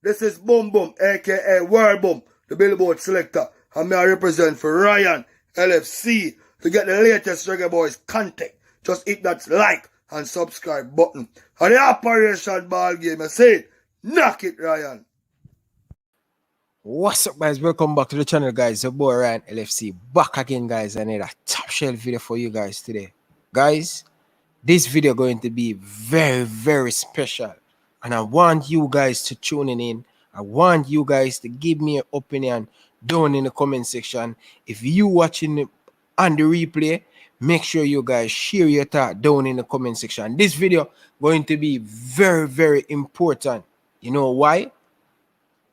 This is Boom Boom, aka World Boom, the Billboard selector, and I represent for Ryan LFC. To get the latest Reggae Boys content, just hit that like and subscribe button. And the Operation Ball Game, I say, knock it, Ryan. What's up, guys? Welcome back to the channel, guys. Your boy Ryan LFC back again, guys. I need a top shelf video for you guys today, guys. This video going to be very special, and I want you guys to tune in. I want you guys to give me an opinion down in the comment section. If you watching it on the replay, make sure you guys share your thought down in the comment section. This video going to be very important. You know why?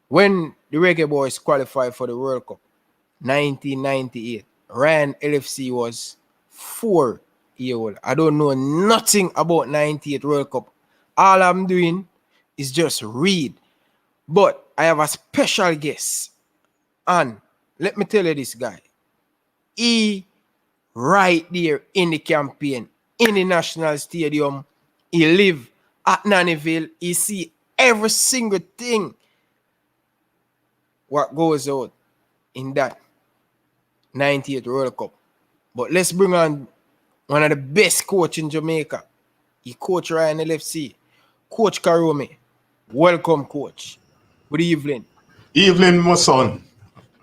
When the Reggae Boys qualified for the World Cup 1998, Ryan LFC was 4-year-old. I don't know nothing about 98 World Cup. All I'm doing is just read. But I have a special guest. And let me tell you this guy. He right there in the campaign, in the National Stadium. He live at Nannyville. He see every single thing what goes out in that 98 World Cup. But let's bring on one of the best coach in Jamaica. He coach Ryan LFC. Coach Karome. Welcome, coach. Good evening. Evening, my son.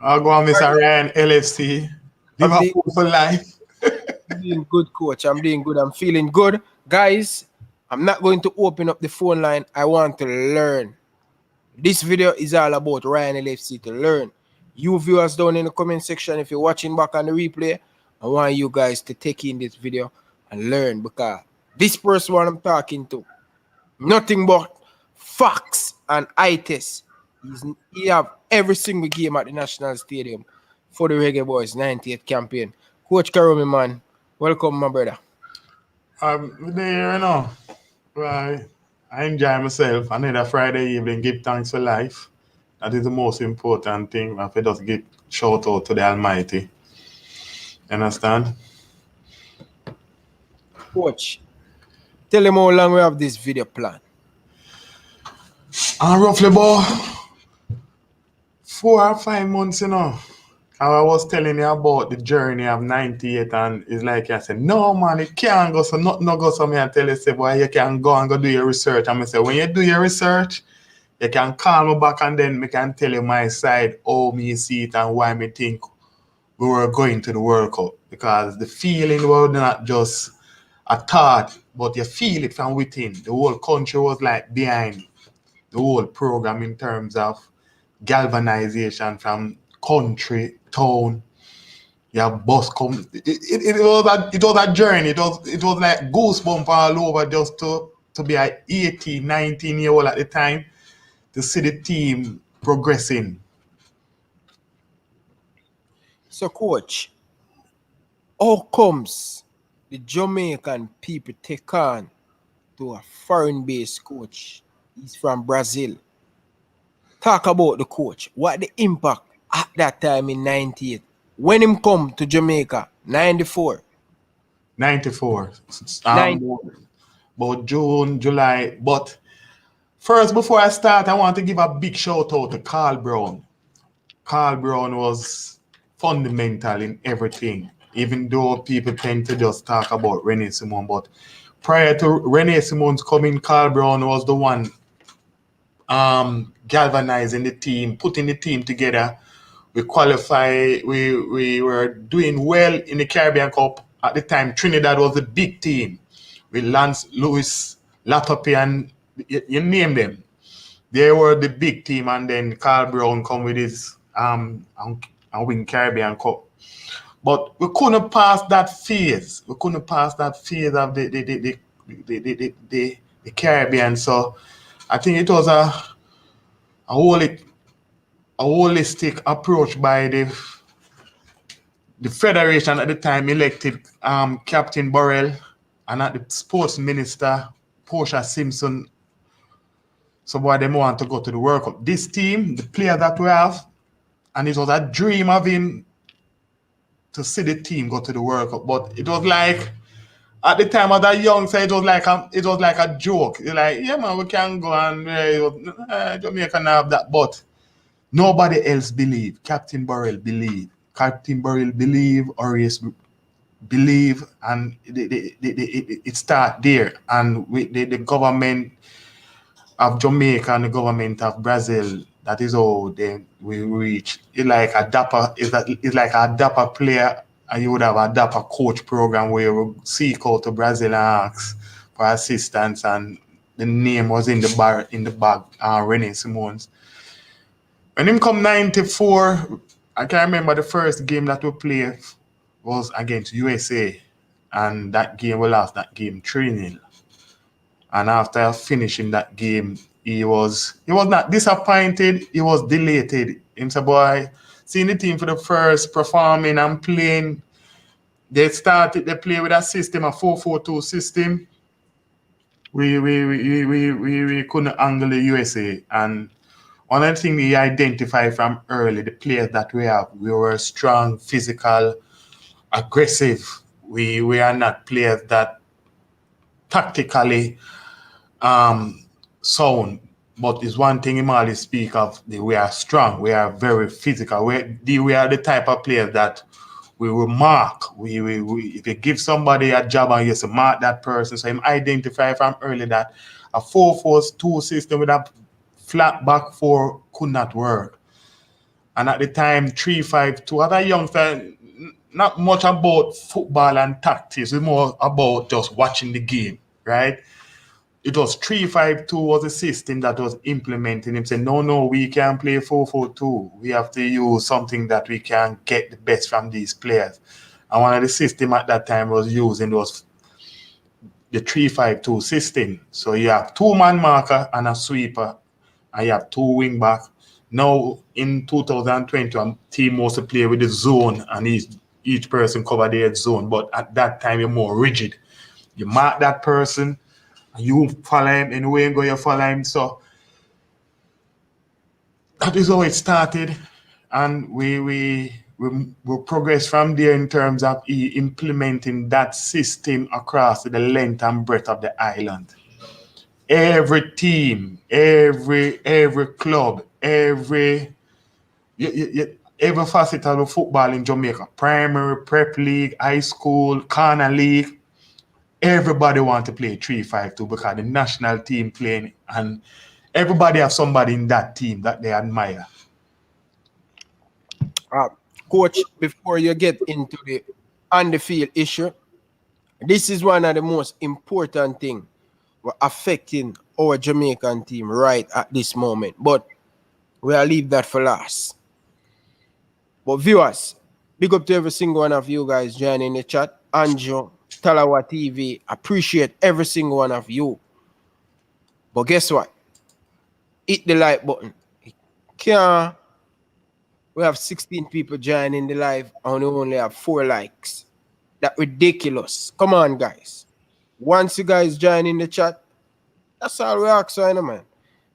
I'll go on Mr. Ryan LFC. Liverpool for life. I'm doing good, coach. I'm doing good. I'm feeling good. Guys, I'm not going to open up the phone line. I want to learn. This video is all about Ryan LFC to learn. You viewers down in the comment section, if you're watching back on the replay, I want you guys to take in this video and learn, because this person I'm talking to, nothing but facts and eye tests. He have every single game at the National Stadium for the Reggae Boys 98th campaign. Coach Karome, man, welcome, my brother. There, you know, right. I enjoy myself. Another Friday evening, give thanks for life. That is the most important thing. If I just give shout out to the Almighty. Understand? Coach, tell them how long we have this video plan. Roughly about 4 or 5 months, you know. I was telling you about the journey of 98, and it's like I said, no man, it can't go so nothing no go so me and tell you, say, boy, you can go and go do your research. And I say, when you do your research, you can call me back and then I can tell you my side, how me see it and why me think we were going to the World Cup. Because the feeling was not just a thought, but you feel it from within. The whole country was like behind the whole program in terms of galvanization from country, town, your bus come. It was a journey. It was like goosebumps all over, just to be an 18, 19-year-old at the time, to see the team progressing. So, coach, how comes the Jamaican people take on to a foreign-based coach? He's from Brazil. Talk about the coach. What the impact at that time in 98? When him come to Jamaica, 94. 94. About June, July. But first, before I start, I want to give a big shout out to Carl Brown. Carl Brown was fundamental in everything, even though people tend to just talk about Rene Simon. But prior to Rene Simon's coming, Carl Brown was the one galvanizing the team, putting the team together. We qualified, we were doing well in the Caribbean Cup. At the time, Trinidad was a big team. With Lance Lewis, Latopi, and you name them. They were the big team, and then Carl Brown come with his and win Caribbean Cup. But we couldn't pass that phase. We couldn't pass that phase of the Caribbean. So I think it was a holistic approach by the federation at the time elected Captain Burrell, and at the sports minister Portia Simpson. So boy, they want to go to the World Cup. This team, the player that we have, and it was a dream of him to see the team go to the World Cup. But it was like At the time of that young, so it was like a joke. You're like, yeah man, we can go and Jamaica now have that, but nobody else believed. Captain Burrell believed. Captain Burrell believed. Orius believe, and it start there. And with the government of Jamaica and the government of Brazil, that is how we reach. It's like a dapper. It's like a dapper player, and you would have a dapper coach program where you seek out to Brazil and ask for assistance, and the name was in the bag. René Simons. When him come 94, I can remember the first game that we played was against USA, and that game we lost that game 3-0. And after finishing that game, he was not disappointed, he was delighted. He said, boy, seeing the team for the first performing and playing, they play with a system, a 4-4-2 system. We couldn't angle the USA. And one of the things we identified from early, the players that we have, we were strong, physical, aggressive. We are not players that tactically sound, but it's one thing him always speak of. We are strong. We are very physical. We are the type of players that we will mark. If you give somebody a job and you say mark that person, so him identify from early that a 4-4-2 system with a flat back four could not work. And at the time, 3-5-2, other youngsters, not much about football and tactics. It's more about just watching the game, right? It was 3-5-2 was a system that was implementing. Him saying, no, we can't play 4-4-2. We have to use something that we can get the best from these players. And one of the system at that time was using was the 3-5-2 system. So you have 2-man marker and a sweeper, and you have 2 wing back. Now in 2020, a team mostly play with the zone, and each person cover their zone. But at that time, you're more rigid. You mark that person, and you follow him anywhere you go, you follow him. So that is how it started, and we progress from there in terms of implementing that system across the length and breadth of the island. Every team, every club, every facet of the football in Jamaica, primary, prep league, high school, corner league, everybody want to play 3-5-2 because the national team playing, and everybody have somebody in that team that they admire. Coach, before you get into the on-the-field issue, this is one of the most important things affecting our Jamaican team right at this moment. But we'll leave that for last. But viewers, big up to every single one of you guys joining the chat. Anjo, Talawa TV, appreciate every single one of you. But guess what? Hit the like button. We have 16 people joining the live and we only have 4 likes. That's ridiculous. Come on, guys. Once you guys join in the chat, that's all we ask for, man.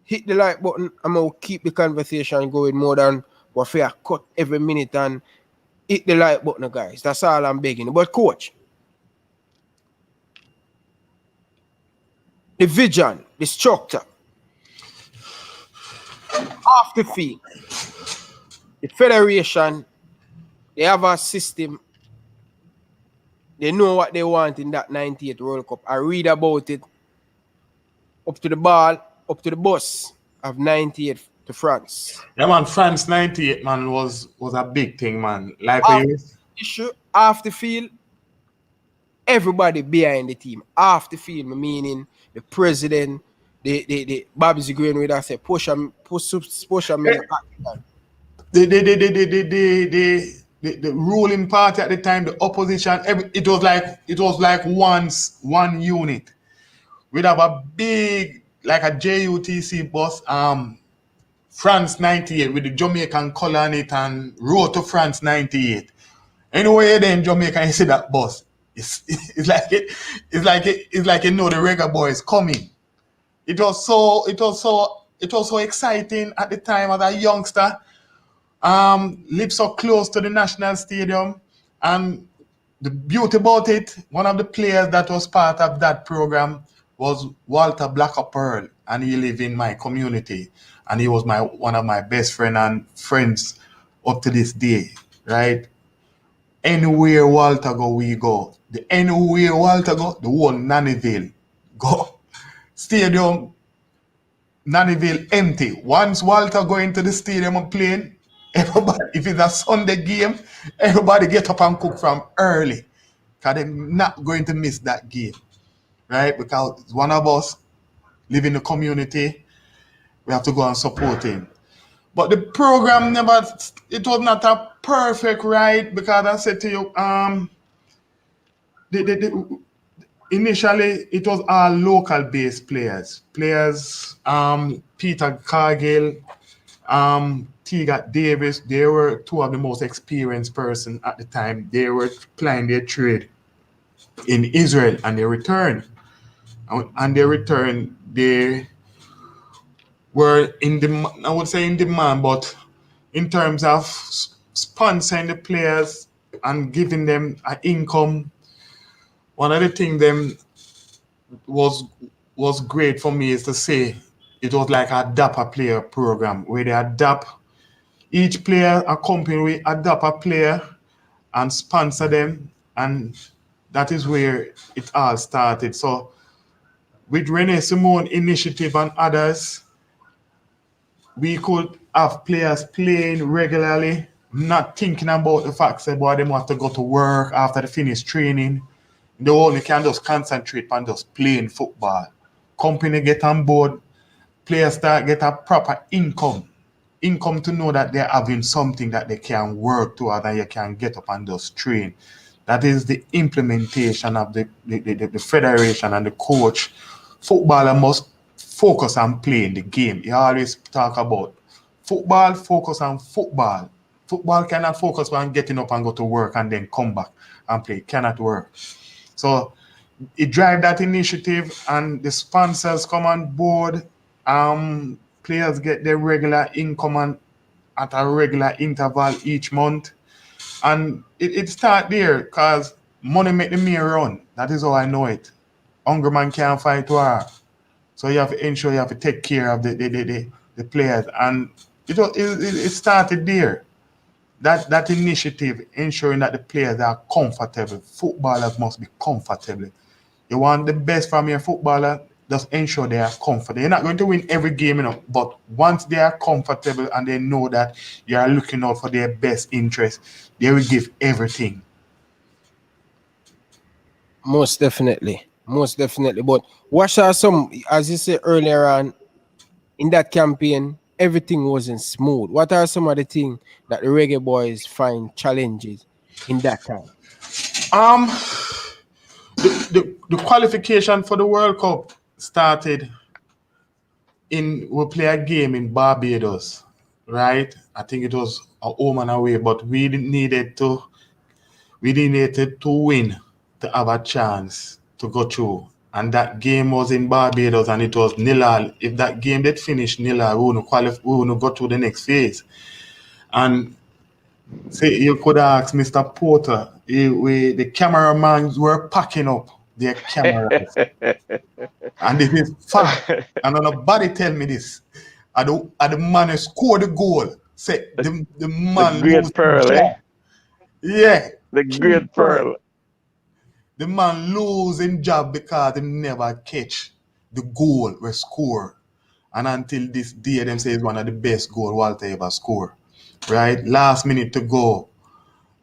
Hit the like button. I'm going to keep the conversation going more than what I cut every minute, and hit the like button, guys. That's all I'm begging. But coach, the vision, the structure, off the field, the federation, they have a system. They know what they want in that 98 World Cup. I read about it. Up to the ball, up to the bus of 98 to France. Yeah, man, France 98, man, was a big thing, man. Like issue off the field, everybody behind the team. Off the field, meaning the president, the Babs agreeing with us, say push them. The ruling party at the time, the opposition, it was like one unit. We'd have a big, like a JUTC bus, France 98 with the Jamaican color on it, and road to France 98. Anyway, then Jamaica, you see that bus. It's like you know the Reggae Boys coming. It was so exciting at the time as a youngster. Live so close to the national stadium, and the beauty about it, one of the players that was part of that program was Walter Blacker Pearl, and he lived in my community, and he was one of my best friends up to this day, right? Anywhere Walter go, we go. Anywhere Walter go, the whole Nannyville go. Stadium, Nannyville empty. Once Walter go into the stadium and playing, everybody, if it's a Sunday game, everybody get up and cook from early. Because they're not going to miss that game. Right? Because one of us live in the community, we have to go and support him. But the program it was not a perfect ride, because I said to you, initially it was all local based players. Peter Cargill, Teagat Davis, they were two of the most experienced person at the time. They were plying their trade in Israel, and they returned. And they returned, they were in demand, I would say in demand, but in terms of sponsoring the players and giving them an income, one of the things them was great for me is to say it was like a adapt a player program where they adapt each player, a company will adapt a player and sponsor them, and that is where it all started. So with Renee Simone initiative and others, we could have players playing regularly, not thinking about the fact that boy, they have to go to work after they finish training. They only can just concentrate on just playing football. Company get on board, players start get a proper income. Income to know that they're having something that they can work toward and you can get up and just train. That is the implementation of the federation and the coach. Footballer must focus on playing the game. You always talk about football, focus on football. Football cannot focus on getting up and go to work and then come back and play. It cannot work. So it drive that initiative, and the sponsors come on board. Players get their regular income at a regular interval each month. And it start there, because money make the mirror run. That is how I know it. Hungry man can't fight war. So you have to ensure you have to take care of the players. And it started there. That initiative, ensuring that the players are comfortable. Footballers must be comfortable. You want the best from your footballer, just ensure they are comfortable. You're not going to win every game, but once they are comfortable and they know that you are looking out for their best interest, they will give everything. Most definitely. But what are some, as you said earlier on, in that campaign, everything wasn't smooth. What are some of the things that the Reggae Boys find challenges in that time? The qualification for the World Cup started we play a game in Barbados, right? I think it was a home and away, but we needed to win to have a chance to go through. And that game was in Barbados, and it was 0-0. If that game did finish 0-0, we wouldn't go to the next phase. And say you could ask Mr. Porter, the cameramans were packing up their cameras. And this is fact. And nobody tell me this. The man who scored the goal. Say the man the great Pearl, eh? Yeah. The great Pearl. The man losing job because he never catch the goal we score. And until this day, them say it's one of the best goals Walter ever scored. Right? Last minute to go.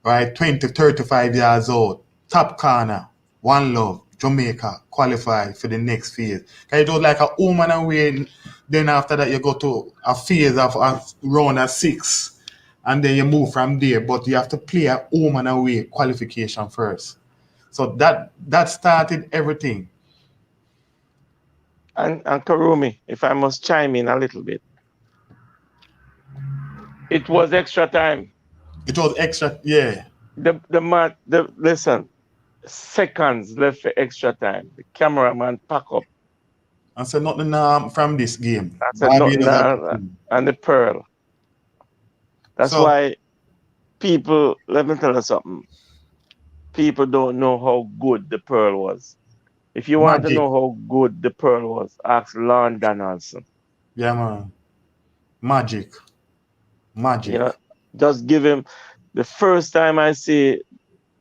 Right? 35 years old. Top corner. One Love. Jamaica qualify for the next phase. It was like a home and away. Then after that, you go to a phase of round of 6. And then you move from there. But you have to play a home and away qualification first. So that started everything. And Karumi, if I must chime in a little bit. It was extra time. It was extra, yeah. Listen, seconds left for extra time. The cameraman pack up. I said nothing from this game. I said nothing, and the Pearl. That's why people, let me tell you something. people don't know how good the Pearl was. If you want to Magic. know how good the Pearl was, ask Lon Donaldson. Yeah, man. Magic. Magic. You know, just give him the first time I see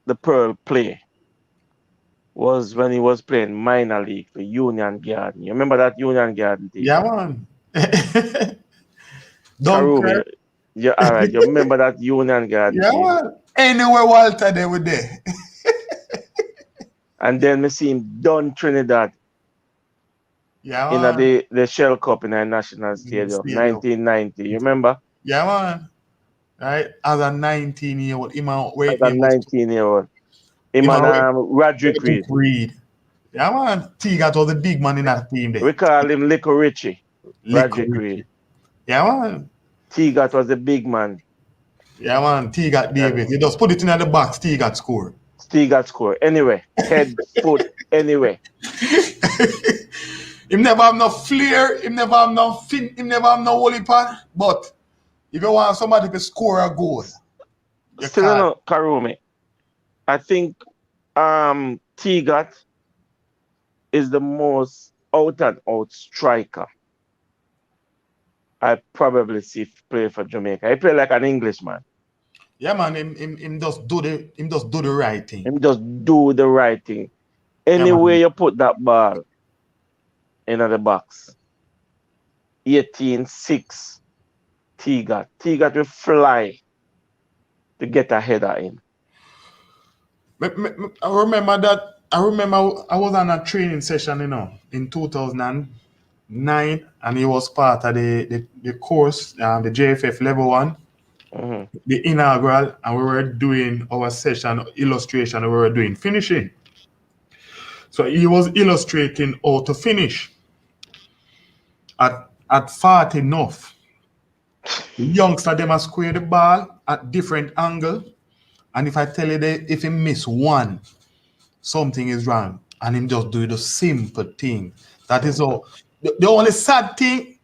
the Pearl play was when he was playing minor league for Union Garden. You remember that Union Garden team? Yeah, man. Karumi. Dunkirk. Yeah, all right. You remember that Union Garden Yeah, team? man. Anywhere Walter they were there. And then we see him done Trinidad Yeah, in man. the Shell Cup in our national stadium, 1990. You remember? Yeah, man. Right? As a 19-year-old, him and As wait a name was 19-year-old. Him him and and Roderick Reed. Reed. Yeah, man. T-Gat was the big man in that team there. We call him Lico Richie. Lick Roderick Richie. Reed. Yeah, man. T-Gat was the big man. Yeah, man. T-Gat Davis. You just put it in the box, T-Gat score. T-Gat score. Anyway. Head, foot, anyway. Him never have no flair, him never have no fin, him never have no holy pad. But if you want somebody to score a goal, you Still can't. no Karumi. I think T-Gat is the most out and out striker I probably see play for Jamaica. He play like an Englishman. Yeah, man, him just do the right thing. Him just do the right thing. Anywhere you put that ball into the box. 18-6 T-Gat. T-Gat will fly to get a header in. I remember I was on a training session, in 2009, and he was part of the course, the JFF level 1. Mm-hmm. The inaugural, and we were doing our session illustration, we were doing finishing. So he was illustrating how to finish at 40 enough. The youngster them a square the ball at different angle, and if I tell you that if he miss one, something is wrong, and him just do the simple thing. That is all. The only sad thing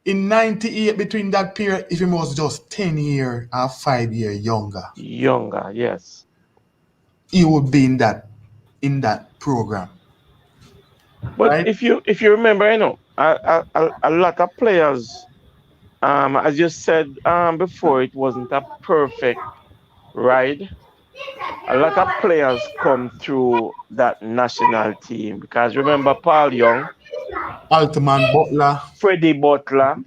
in 98 between that period, if he was just 10 years or 5 years younger. Younger, yes. He would be in that program. But right? if you remember, a lot of players, as you said before, it wasn't a perfect ride. A lot of players come through that national team because remember Paul Young, Altman Butler, Freddie Butler,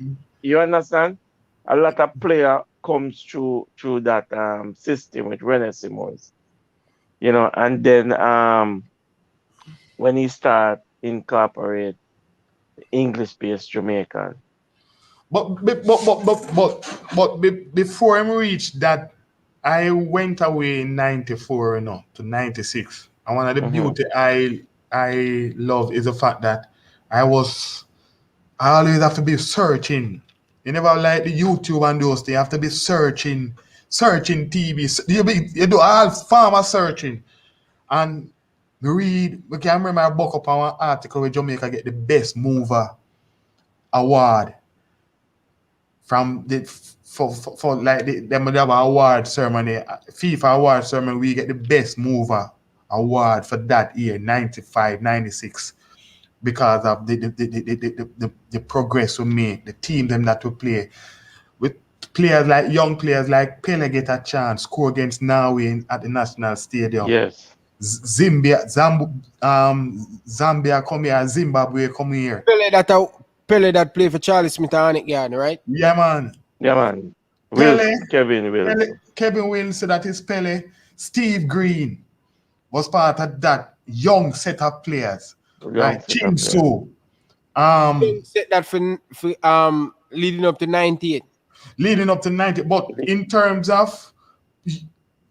you understand? A lot of player comes through that system with René Simons, and then when he start incorporate the English-based Jamaican. But before I reached that, I went away in 94, to 96. And one of the beauty I love is the fact that I always have to be searching. You never like the YouTube and those things. You have to be searching TV. You do all farmer searching. And we can remember I book up on an article where Jamaica get the best mover award from the for like them have an award ceremony, FIFA award ceremony. We get the best mover award for that year, 95, 96, because of the progress we made, the team them that we play with young players like Pele get a chance score against Norway at the national stadium. Yes. Zambia come here, Zimbabwe come here. Pele that play for Charlie Smith and Anik Garden, right? Yeah, man. Yeah, man. Kevin Wilson. Kevin Wilson, that is Pele. Steve Green was part of that young set of players. Right? Chinsu. Set that for leading up to 98. Leading up to 90. But in terms of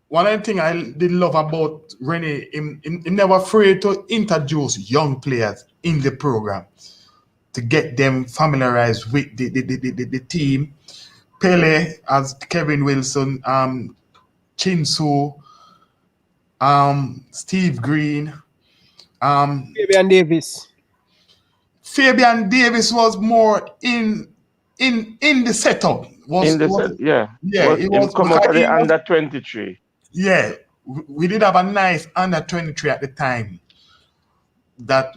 one of the things I did love about René, he never afraid to introduce young players in the program to get them familiarized with the team. Pele as Kevin Wilson, Chinsu, Steve Green, Fabian Davis. Fabian Davis was more in the setup. Yeah. He was come out of the under 23. Yeah, we did have a nice under 23 at the time. That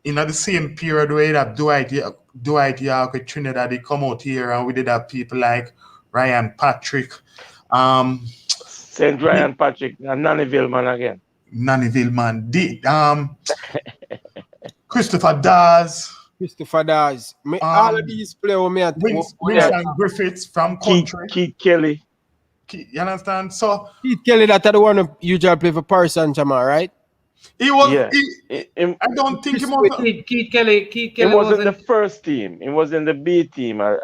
in the same period we had Dwight York with Trinidad, they come out here, and we did have people like Ryan Patrick, St. Ryan Patrick and Nannyville man again. Nannyville man, Christopher Dawes. Christopher Dawes. All of these players me at Winston Griffiths from country. Keith Kelly. You understand? So Keith Kelly, that the one who usually play for Paris Saint-Germain, right? he was. Yeah. I don't think he was. Keith Kelly. It wasn't the first team. It was in the B team at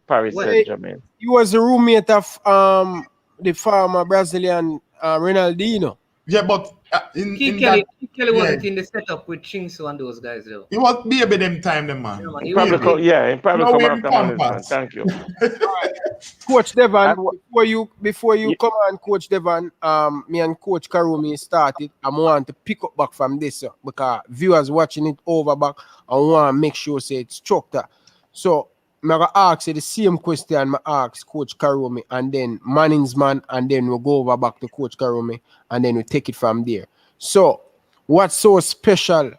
Paris Saint-Germain. He was a roommate of the former Brazilian Ronaldinho. Yeah, but Keith Kelly wasn't in the setup with Chingsu and those guys though. He was baby them time, them man. He probably come after management. Thank you. Coach Devon, before you come on, Coach Devon, me and Coach Karumi started. I want to pick up back from this because viewers watching it over back, I want to make sure say it's structured. So I'm gonna ask you the same question I ask Coach Karumi, and then Manning's man, and then we'll go over back to Coach Karumi, and then we take it from there. So, what's so special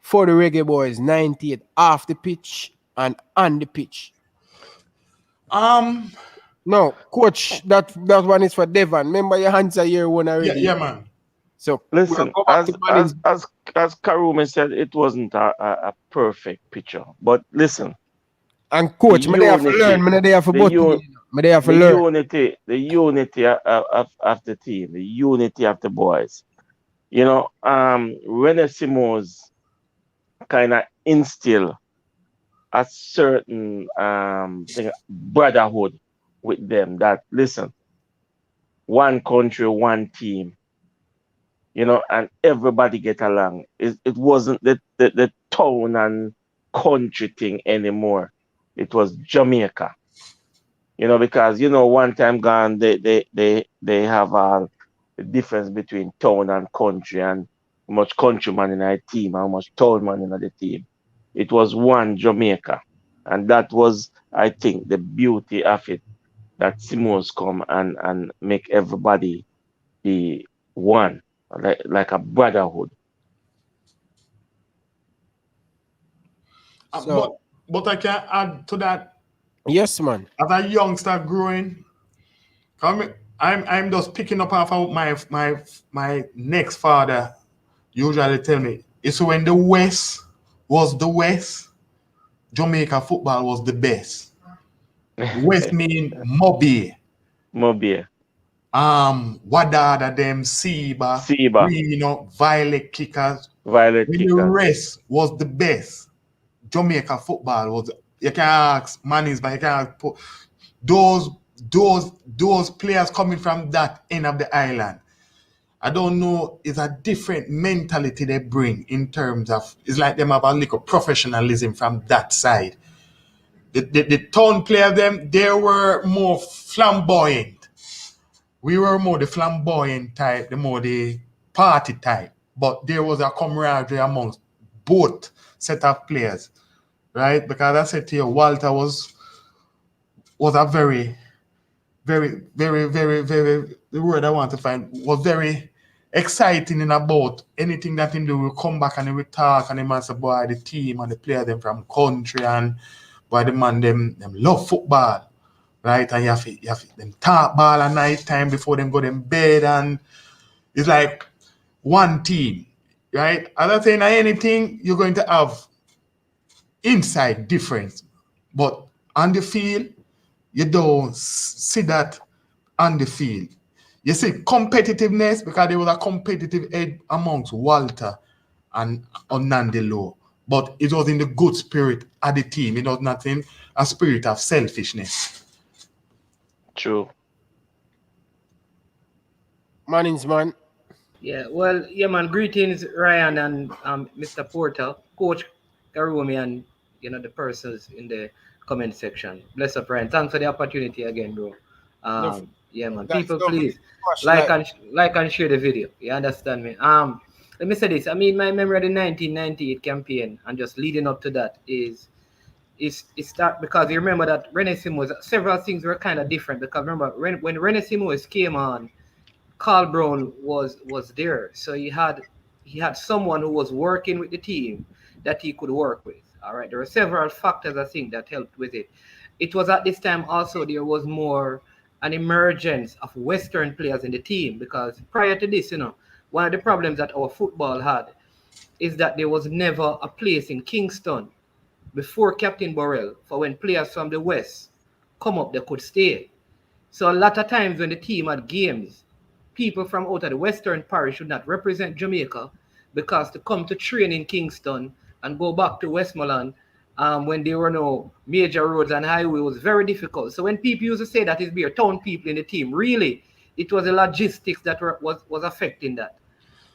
for the Reggae Boys 98 off the pitch and on the pitch? No, Coach, that one is for Devon. Remember your answer here one already. Yeah, man. So listen, as Karumi said, it wasn't a perfect picture, but listen. And Coach, me there for learn, me there for both. Me there for learn. The unity of the team, the unity of the boys. You know, Rene Simons kind of instill a certain brotherhood with them. That listen, one country, one team. You know, and everybody get along. It wasn't the town and country thing anymore. It was Jamaica, you know, because you know one time gone they have the difference between town and country, and how much countryman in a team, how much town man in the team. It was one Jamaica, and that was, I think, the beauty of it, that Simons come and make everybody be one, like a brotherhood. So, But I can add to that. Yes, man. As a youngster growing, I'm just picking up off of my next father usually tell me, it's when the West was the West, Jamaica football was the best. West mean Mobile. Wadada them, Seba, you know, Violet Kickers. The rest was the best. Jamaica football was, you can ask Mannings, but you can put those players coming from that end of the island. I don't know, it's a different mentality they bring in terms of, it's like them have a little professionalism from that side. The town players, they were more flamboyant. We were more the flamboyant type, the party type. But there was a camaraderie amongst both set of players. Right? Because I said to you, Walter was a very, very, very, very, very, the word I want to find, was very exciting in about anything that him do. Will come back and he will talk, and he must say, boy, the team and the player them from country, and boy, the man them love football. Right? And you have them talk ball at night time before them go to bed, and it's like one team. Right? I'm not saying anything you're going to have inside difference, but on the field, you don't see that on the field. You see competitiveness, because there was a competitive edge amongst Walter and Nandelo, but it was in the good spirit of the team. It was not in a spirit of selfishness. True. Mannings, man. Yeah, well, yeah, man. Greetings, Ryan and Mr. Porter, Coach Karumi, and you know the persons in the comment section. Bless up, Ryan. Thanks for the opportunity again, bro. Yeah, man. People, please like and share the video. You understand me? Let me say this. I mean, my memory of the 1998 campaign and just leading up to that is that because you remember that Rene Simons, several things were kind of different, because remember when Rene Simons came on, Carl Brown was there. So he had someone who was working with the team that he could work with. All right. There were several factors I think that helped with it. It was at this time also there was more an emergence of Western players in the team, because prior to this, one of the problems that our football had is that there was never a place in Kingston before Captain Burrell for when players from the West come up, they could stay. So a lot of times when the team had games, people from out of the Western Parish should not represent Jamaica, because to come to train in Kingston and go back to Westmoreland when there were no major roads and highway was very difficult. So when people used to say that it's bare town people in the team, really, it was the logistics that was affecting that.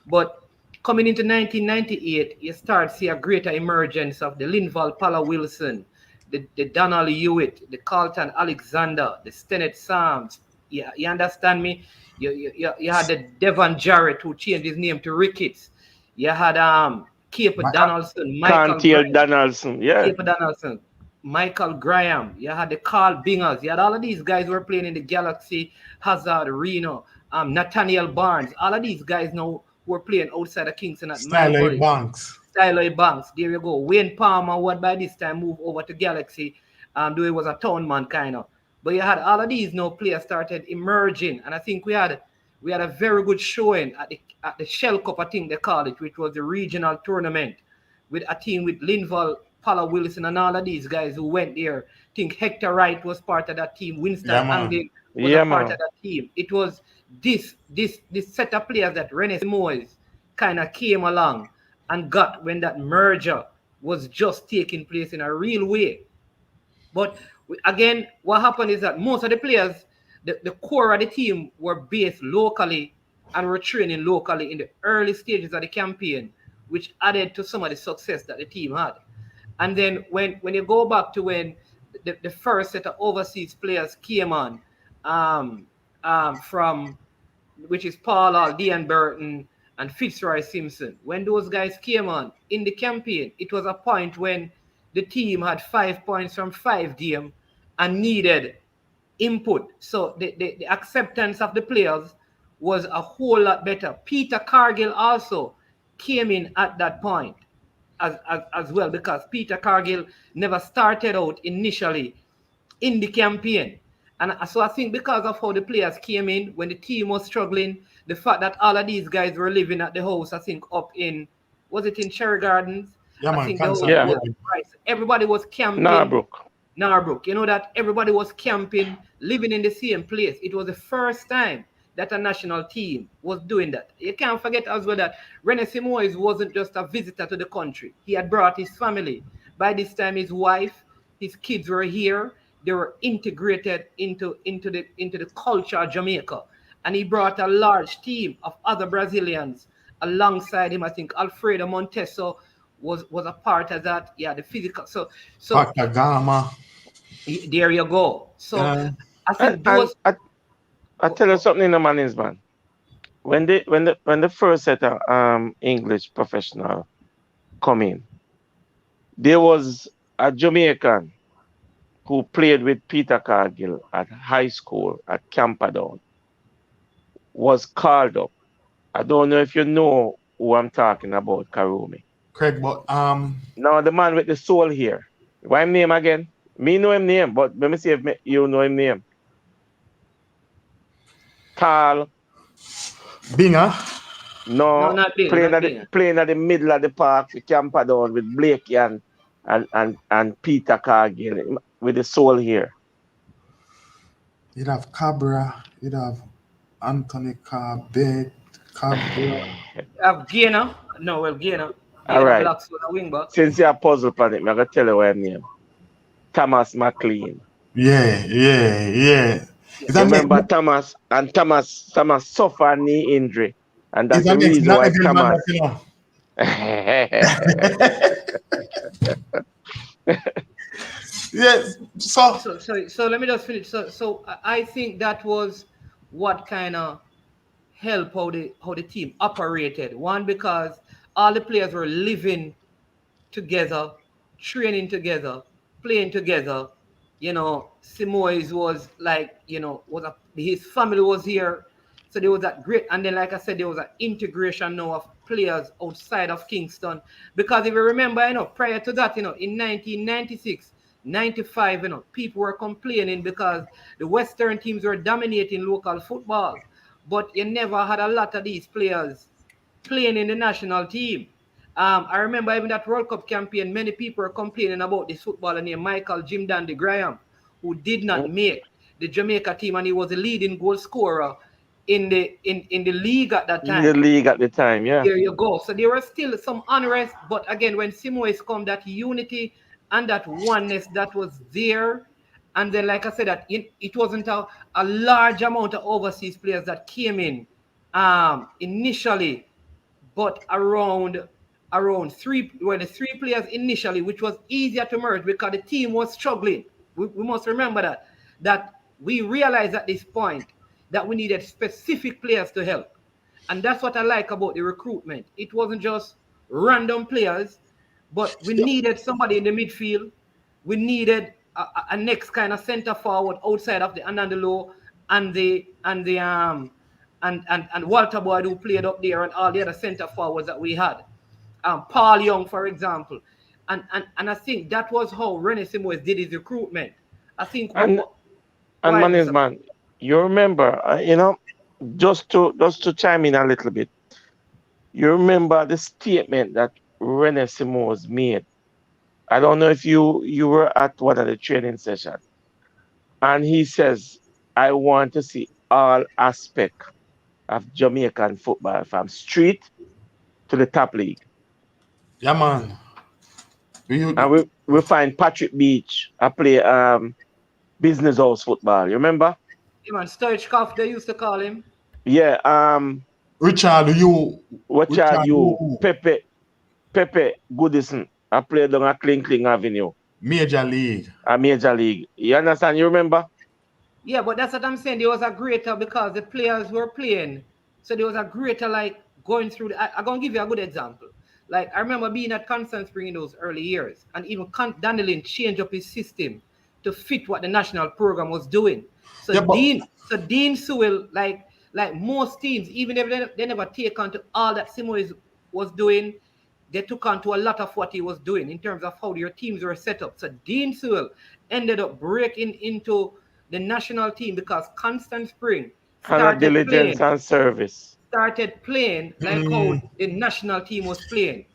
But coming into 1998, you start to see a greater emergence of the Linval Pala Wilson, the Donald Hewitt, the Carlton Alexander, the Stennett Sams. Yeah, you understand me? You had the Devon Jarrett, who changed his name to Ricketts. You had Cape Donaldson, Cantiel Donaldson, yeah. Cape Donaldson, Michael Graham. You had the Carl Bingers. You had all of these guys who were playing in the Galaxy, Hazard, Reno, Nathaniel Barnes. All of these guys now were playing outside of Kingston at Stylo Banks. Stylo Banks. There you go. Wayne Palmer, who had by this time moved over to Galaxy, though he was a town man kind of. But you had all of these now players started emerging, and I think we had a very good showing at the Shell Cup, I think they called it, which was the regional tournament, with a team with Linval, Pala Wilson, and all of these guys who went there. I think Hector Wright was part of that team. Winston Anglin was a part of that team. It was this set of players that Renee Moyes kind of came along and got when that merger was just taking place in a real way. But again, what happened is that most of the players, the core of the team, were based locally and were training locally in the early stages of the campaign, which added to some of the success that the team had. And then when you go back to when the first set of overseas players came on, from which is Paul Hall, Dean Burton, and Fitzroy Simpson, when those guys came on in the campaign, it was a point when the team had 5 points from 5 games and needed input. So the acceptance of the players was a whole lot better. Peter Cargill also came in at that point as well, because Peter Cargill never started out initially in the campaign. And so I think because of how the players came in when the team was struggling, the fact that all of these guys were living at the house, I think up in, was it in Cherry Gardens? Yeah, I think right. Everybody was camping. Narbrook. You know that everybody was camping, living in the same place. It was the first time that a national team was doing that. You can't forget as well that Renee Moyes wasn't just a visitor to the country. He had brought his family. By this time, his wife, his kids were here. They were integrated into the culture of Jamaica. And he brought a large team of other Brazilians alongside him. I think Alfredo Monteso was a part of that. Yeah, the physical. So Patagama. There you go. So I think those. I tell you something, man. When the first set of English professional come in, there was a Jamaican who played with Peter Cargill at high school at Camperdown, was called up. I don't know if you know who I'm talking about, Karumi. Craig, but no, the man with the soul here. Why him name again? Me know him name, but let me see if you know him name. Carl Binger. No, not Binger, playing at the middle of the park for Camperdown with Blake and Peter Cargill with the soul here. You'd have Cabra, you'd have Anthony Cabra. Have Gainer. No, well, Gainer. All right. Since you're puzzled on it, I'm going to tell you what his name. Thomas McLean. Yeah. Remember Thomas suffered a knee injury. And that's the reason why Thomas... Yes. So let me just finish. So I think that was what kind of helped how the team operated. One, because all the players were living together, training together, playing together. You know, Simoes was like, you know, his family was here. So there was that great, and then like I said, there was an integration now of players outside of Kingston. Because if you remember, prior to that, in 1996, 95, people were complaining because the Western teams were dominating local football. But you never had a lot of these players playing in the national team. I remember even that World Cup campaign, many people were complaining about this footballer named Michael Jim Dandy Graham, who did not make the Jamaica team, and he was the leading goal scorer in the league at that time. In the league at the time, yeah. There you go. So there was still some unrest, but again, when Simoes come, that unity and that oneness that was there, and then like I said, that it wasn't a large amount of overseas players that came in initially, but around the three players initially, which was easier to merge because the team was struggling. We must remember that we realized at this point that we needed specific players to help. And that's what I like about the recruitment. It wasn't just random players, but we needed somebody in the midfield. We needed a next kind of center forward outside of the Anandalo and Walter Boyd, who played up there, and all the other center forwards that we had. Paul Young, for example. And I think that was how René Simoes did his recruitment. I think man, you remember, just to chime in a little bit, you remember the statement that René Simoes made. I don't know if you were at one of the training sessions, and he says, I want to see all aspects of Jamaican football, from street to the top league. Yeah, man. And we find Patrick Beach, I play business house football. You remember? Yeah, man, Stoichkov, they used to call him. Yeah. Richard, Pepe Goodison. I played on a Kling Avenue. Major League. A Major League. You understand? You remember? Yeah, but that's what I'm saying. There was a greater, because the players were playing. So there was a greater, like, going through. I'm going to give you a good example. Like, I remember being at Constant Spring in those early years, and even Dandelin changed up his system to fit what the national program was doing. So yeah, Dean Sewell, like most teams, even if they never take on to all that Simoes was doing, they took on to a lot of what he was doing in terms of how your teams were set up. So Dean Sewell ended up breaking into the national team because Constant Spring started diligence and service. Started playing like how the national team was playing.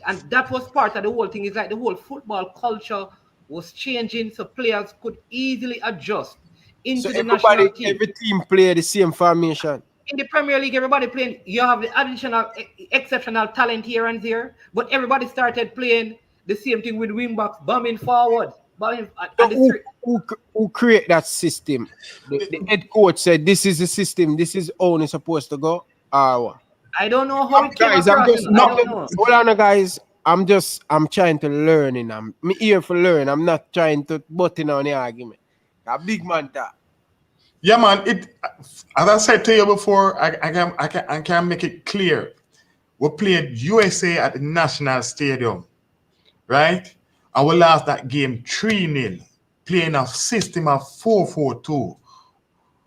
And that was part of the whole thing. It's like the whole football culture was changing, so players could easily adjust into the national team. Every team play the same formation. In the Premier League, everybody playing. You have the additional, exceptional talent here and there, but everybody started playing the same thing with wingbacks, bombing forward. Who create that system? The head coach said, "This is the system. This is how it's supposed to go." I don't know how it came guys, across. Hold on, guys. I'm trying to learn, and I'm here for learn. I'm not trying to butt in on the argument. A big man that. Yeah, man. As I said to you before, I can make it clear. We played USA at the National Stadium, right? And we lost that game 3-0, playing a system of 4-4-2,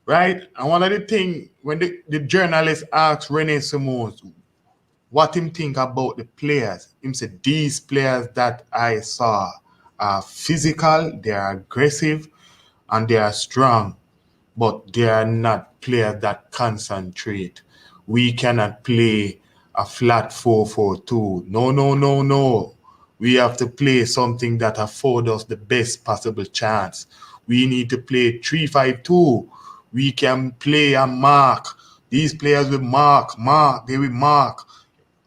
right? And one of the things, when the journalist asked René Simoes what him think about the players, him said, these players that I saw are physical, they are aggressive, and they are strong, but they are not players that concentrate. We cannot play a flat 4-4-2. No. We have to play something that affords us the best possible chance. We need to play 3-5-2. We can play and mark. These players will mark. They will mark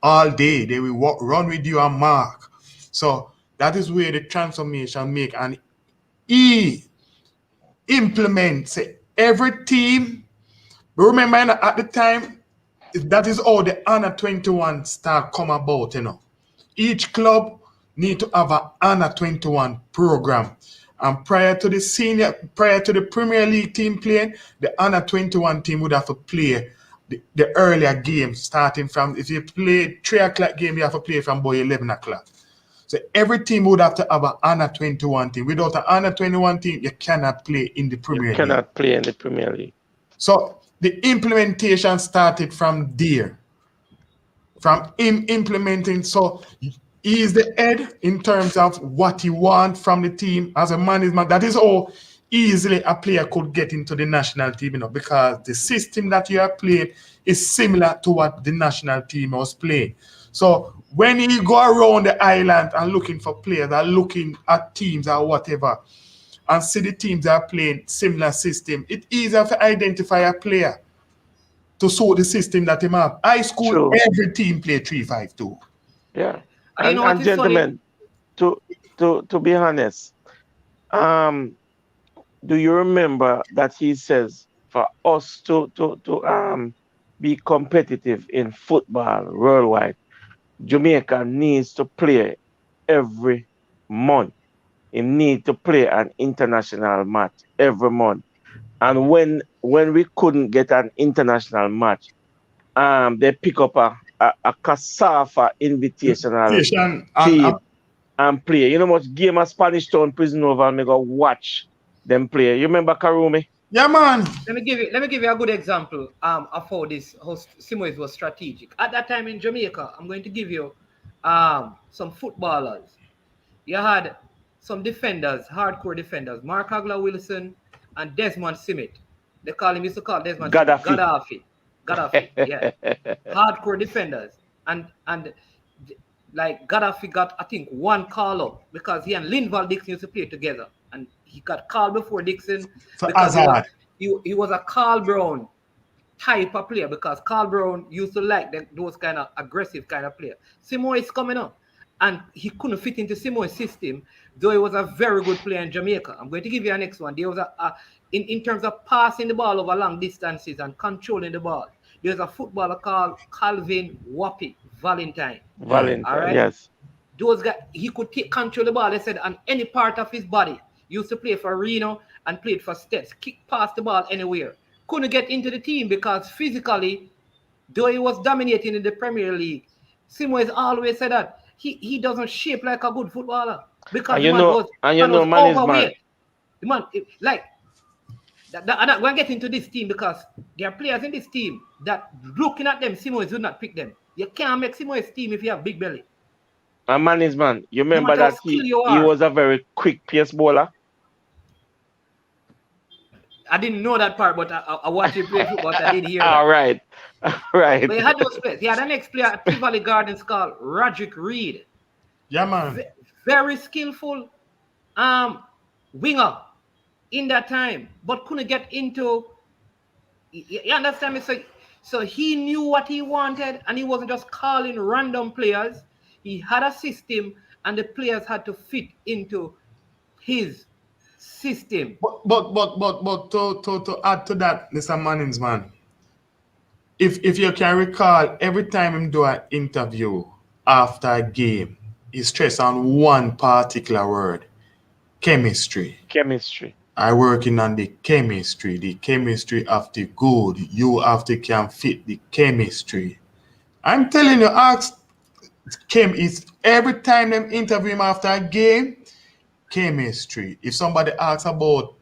all day. They will run with you and mark. So that is where the transformation make. And he implements every team. Remember at the time, that is how the Under 21 start come about, Each club need to have an Under 21 program. And prior to the Premier League team playing, the Under 21 team would have to play the earlier games, starting from, if you play 3 o'clock game, you have to play from about 11 o'clock. So every team would have to have an Under 21 team. Without an Under 21 team, you cannot play in the Premier League. You cannot play in the Premier League. So the implementation started from there. From him implementing, so he is the head in terms of what he wants from the team as a management. That is how easily a player could get into the national team, because the system that you are playing is similar to what the national team was playing. So when he go around the island and looking for players, or looking at teams or whatever, and see the teams that are playing similar system, it's easier to identify a player to suit the system that him have. High school, True. every team play 3-5-2. Yeah. And you know And what is funny? gentlemen, to be honest, do you remember that he says for us to be competitive in football worldwide, Jamaica needs to play every month. It needs to play an international match every month. And when we couldn't get an international match, they pick up a Casafa invitational team and play. You know much game of Spanish Town Prison over and me go watch them play. You remember Karumi? Yeah, man. Let me give you a good example of how Simoes was strategic. At that time in Jamaica, I'm going to give you some footballers. You had some defenders, hardcore defenders, Mark Hagler Wilson and Desmond Simmet. They used to call Desmond Gaddafi, yeah. Hardcore defenders. And like Gaddafi got, I think, one call up because he and Linval Dixon used to play together. And he got called before Dixon because he was a Carl Brown type of player, because Carl Brown used to like those kind of aggressive kind of player. Simo is coming up, and he couldn't fit into Simo's system, though he was a very good player in Jamaica. I'm going to give you a next one. There was in terms of passing the ball over long distances and controlling the ball, there's a footballer called Calvin Wappy Valentine. All right? Yes. Those guys, he could control the ball, they said, on any part of his body. Used to play for Reno and played for Stets. Kick past the ball anywhere. Couldn't get into the team because physically, though he was dominating in the Premier League, Simo has always said that he doesn't shape like a good footballer. Because man was overweight. The man, like, we're getting to this team because there are players in this team that looking at them, Simo would not pick them. You can't make Simo's team if you have big belly. And man, you remember that he was a very quick pace bowler? I didn't know that part, but I watched him play football, I did hear that. All right. But he had those players. He had an ex-player at Tivoli Gardens called Roderick Reed. Yeah, man. Very skillful winger in that time, but couldn't get into... You understand me? So he knew what he wanted, and he wasn't just calling random players. He had a system, and the players had to fit into his system. But to add to that, Mr. Mannings, man, if you can recall, every time him do an interview after a game, he stress on one particular word: chemistry. Chemistry. I working on the chemistry of the good. You have to can fit the chemistry. I'm telling you, is every time them interview him after a game, chemistry. If somebody asks about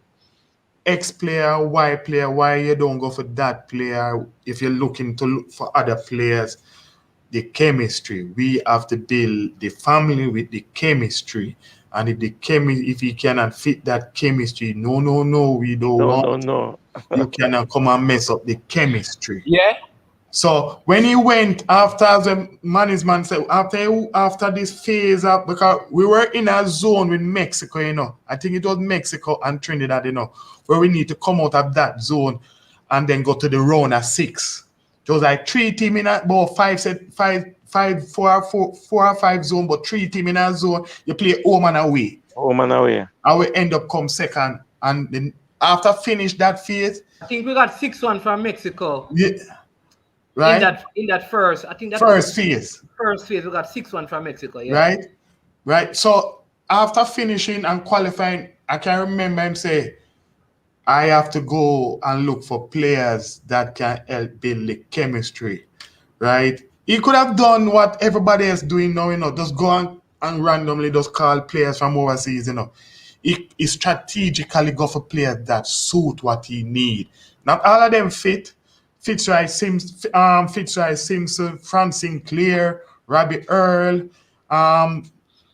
X player, Y player, why you don't go for that player, if you're looking to look for other players, the chemistry. We have to build the family with the chemistry. And if you cannot fit that chemistry, no, we don't want. No. You cannot come and mess up the chemistry. Yeah. So when he went after the management said after this phase up, because we were in a zone with Mexico, I think it was Mexico and Trinidad, where we need to come out of that zone and then go to the round of 6. It was like 3 teams in about 4 or 5 zone, but 3 teams in a zone. You play home and away. And we end up come second. And then after finish that phase, I think we got 6-1 from Mexico. Yeah. Right? In that first, I think that first phase. First phase, we got 6-1 from Mexico. Yeah. Right. So after finishing and qualifying, I can remember him say, I have to go and look for players that can help build the chemistry. Right? He could have done what everybody else doing now, just go and randomly just call players from overseas, He strategically go for players that suit what he need. Not all of them fit, Fitzroy Simpson, Frank Sinclair, Robbie Earl.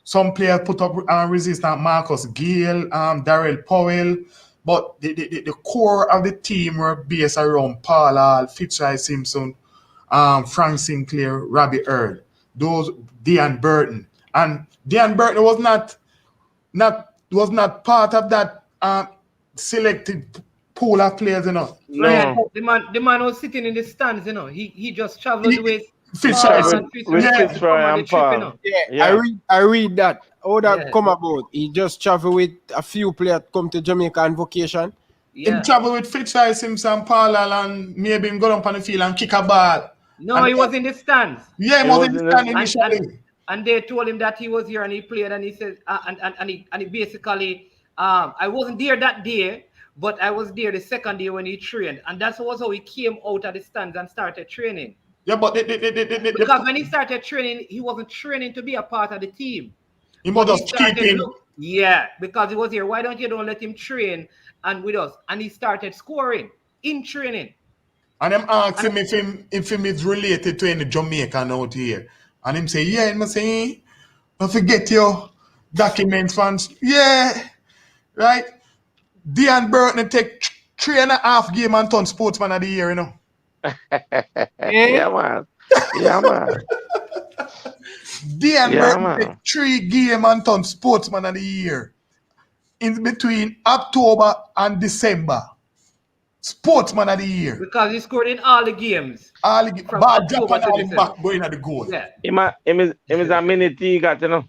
Some players put up resistant Marcus Gill, Darrell Powell. But the core of the team were based around Paul Hall, Fitzroy Simpson, Frank Sinclair, Robbie Earl. Those Dean Burton. And Dean Burton was not part of that selected pool of players, you know. No. The man was sitting in the stands, you know. He just traveled with Fitzroy With Fitzroy and Paul. you know. Yeah. I read that. How that come about? He just travel with a few players come to Jamaica on vacation. He travel with Fitzroy Simpson, Paul Hall, and maybe him go up on the field and kick a ball. No, he was in the stands. Yeah, he was in the stand initially. And they told him that he was here and he played and he said and he basically I wasn't there that day, but I was there the second day when he trained, and that was how he came out of the stands and started training. Yeah, but because when he started training, he wasn't training to be a part of the team. He must just keep him. Yeah, because he was here. Why don't you let him train and with us? And he started scoring in training. And I'm asking him if him is related to any Jamaican out here. And him say, yeah, him say, don't forget your documents, fans. Yeah, right. Dean Burton take 3.5 games and turn sportsman of the year, you know. Yeah, man. Yeah, man. Dean Burton take 3 games and turn sportsman of the year in between October and December. Sportsman of the year. Because he scored in all the games. All the games. Bad drop and all the back going at the goal. Yeah. Him is a mini Tigat, you know.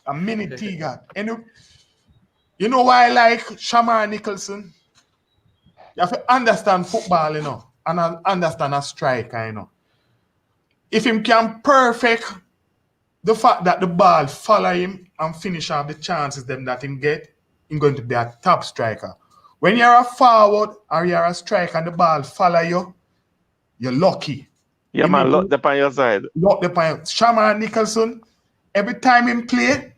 A mini Tigat. And you know why I like Shamar Nicholson? You have to understand football, you know, and understand a striker, you know. If him can perfect the fact that the ball follow him and finish off the chances them that him get, he's going to be a top striker. When you're a forward or you're a striker and the ball follow you, you're lucky. Yeah, man, look up on your side. Look up on Shamar Nicholson, every time him play,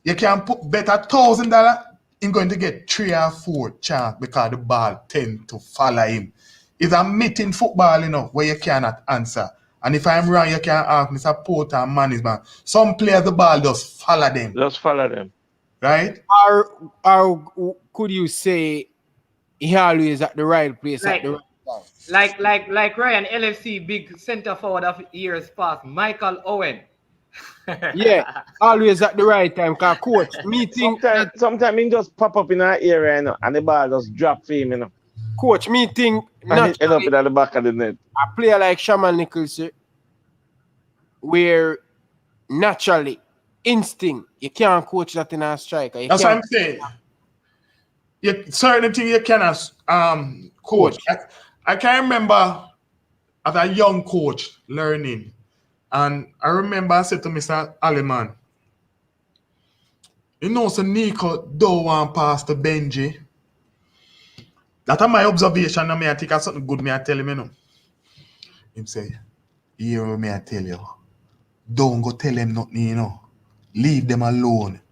you can put bet $1,000, he's going to get 3 or 4 chance because the ball tend to follow him. It's a meeting football, you know, where you cannot answer. And if I'm wrong, you can ask Mr. Porter and management. Some players, the ball just follow them. Just follow them. Right? Or could you say he always at the right place at the right time? Like Ryan LFC, big centre forward of years past, Michael Owen. Yeah, always at the right time. Cause coach, meeting. Sometimes he just pop up in our area, you know, and the ball just drop for him, you know. Coach, meeting. And end up at the back of the net. A player like Shaman Nicholson, where naturally, instinct, you can't coach that in a striker. That's what I'm saying. Certain things you cannot coach. I can remember as a young coach learning, and I remember I said to Mr. Aliman, you know, so Nico don't want pass to Benji. That's my observation, and I think that's something good I tell him, you know. Him say, hear what I tell you. Don't go tell them nothing, you know. Leave them alone.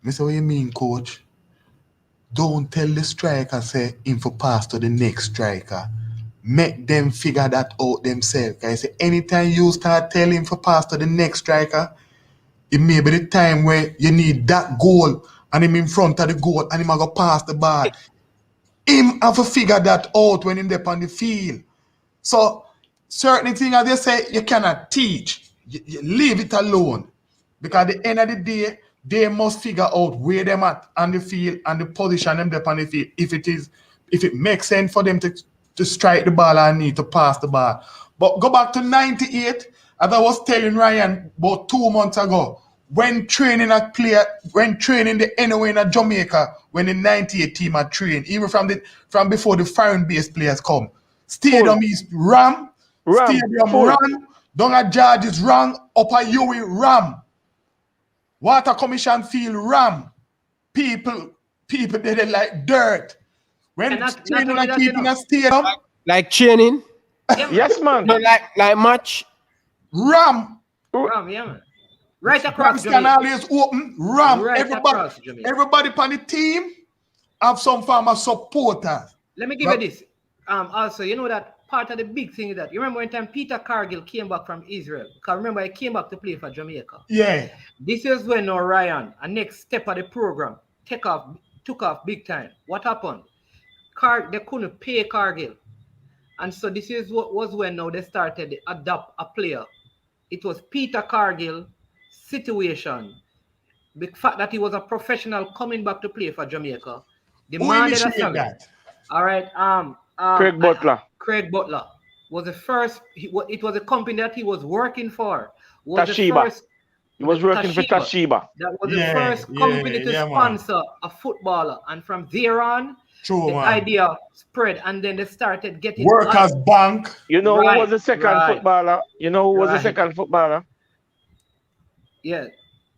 I say, what you mean, coach? Don't tell the striker, say, him for pass to the next striker. Make them figure that out themselves. I say, anytime you start telling him for pass to the next striker, it may be the time where you need that goal and him in front of the goal and him go pass the ball. Him have to figure that out when he's there on the field. So, certain things, as they say, you cannot teach. You leave it alone. Because at the end of the day, they must figure out where them at on the field and the position them there on the field. If it makes sense for them to strike the ball and need to pass the ball. But go back to 98, as I was telling Ryan about 2 months ago, when training the NOA in Jamaica, when the 98 team are trained, even from before the foreign-based players come, stadium is ram, stadium ram, down at George's ram, up at Yui ram. Water Commission field ram. People did it like dirt. When training and keeping a stadium. Like training? Yes, man. No, like match? Ram. Ram, yeah, man. Right across Jamaica. Can always open. Ram. Right everybody on the team have some form of supporters. Let me give you this. Also, you know that part of the big thing is that you remember when time Peter Cargill came back from Israel. Because remember he came back to play for Jamaica. Yeah. This is when Ryan, a next step of the program, took off big time. What happened? They couldn't pay Cargill. And so this is what was when now they started to adopt a player. It was Peter Cargill situation. The fact that he was a professional coming back to play for Jamaica. Who initiated that? All right. Craig Butler. Craig Butler was the first. It was a company that he was working for. Toshiba. He was working for Toshiba. That was the first company to sponsor a footballer, and from there on, the idea spread, and then they started getting Workers Bank. You know who was the second footballer? You know who was the second footballer? Yeah.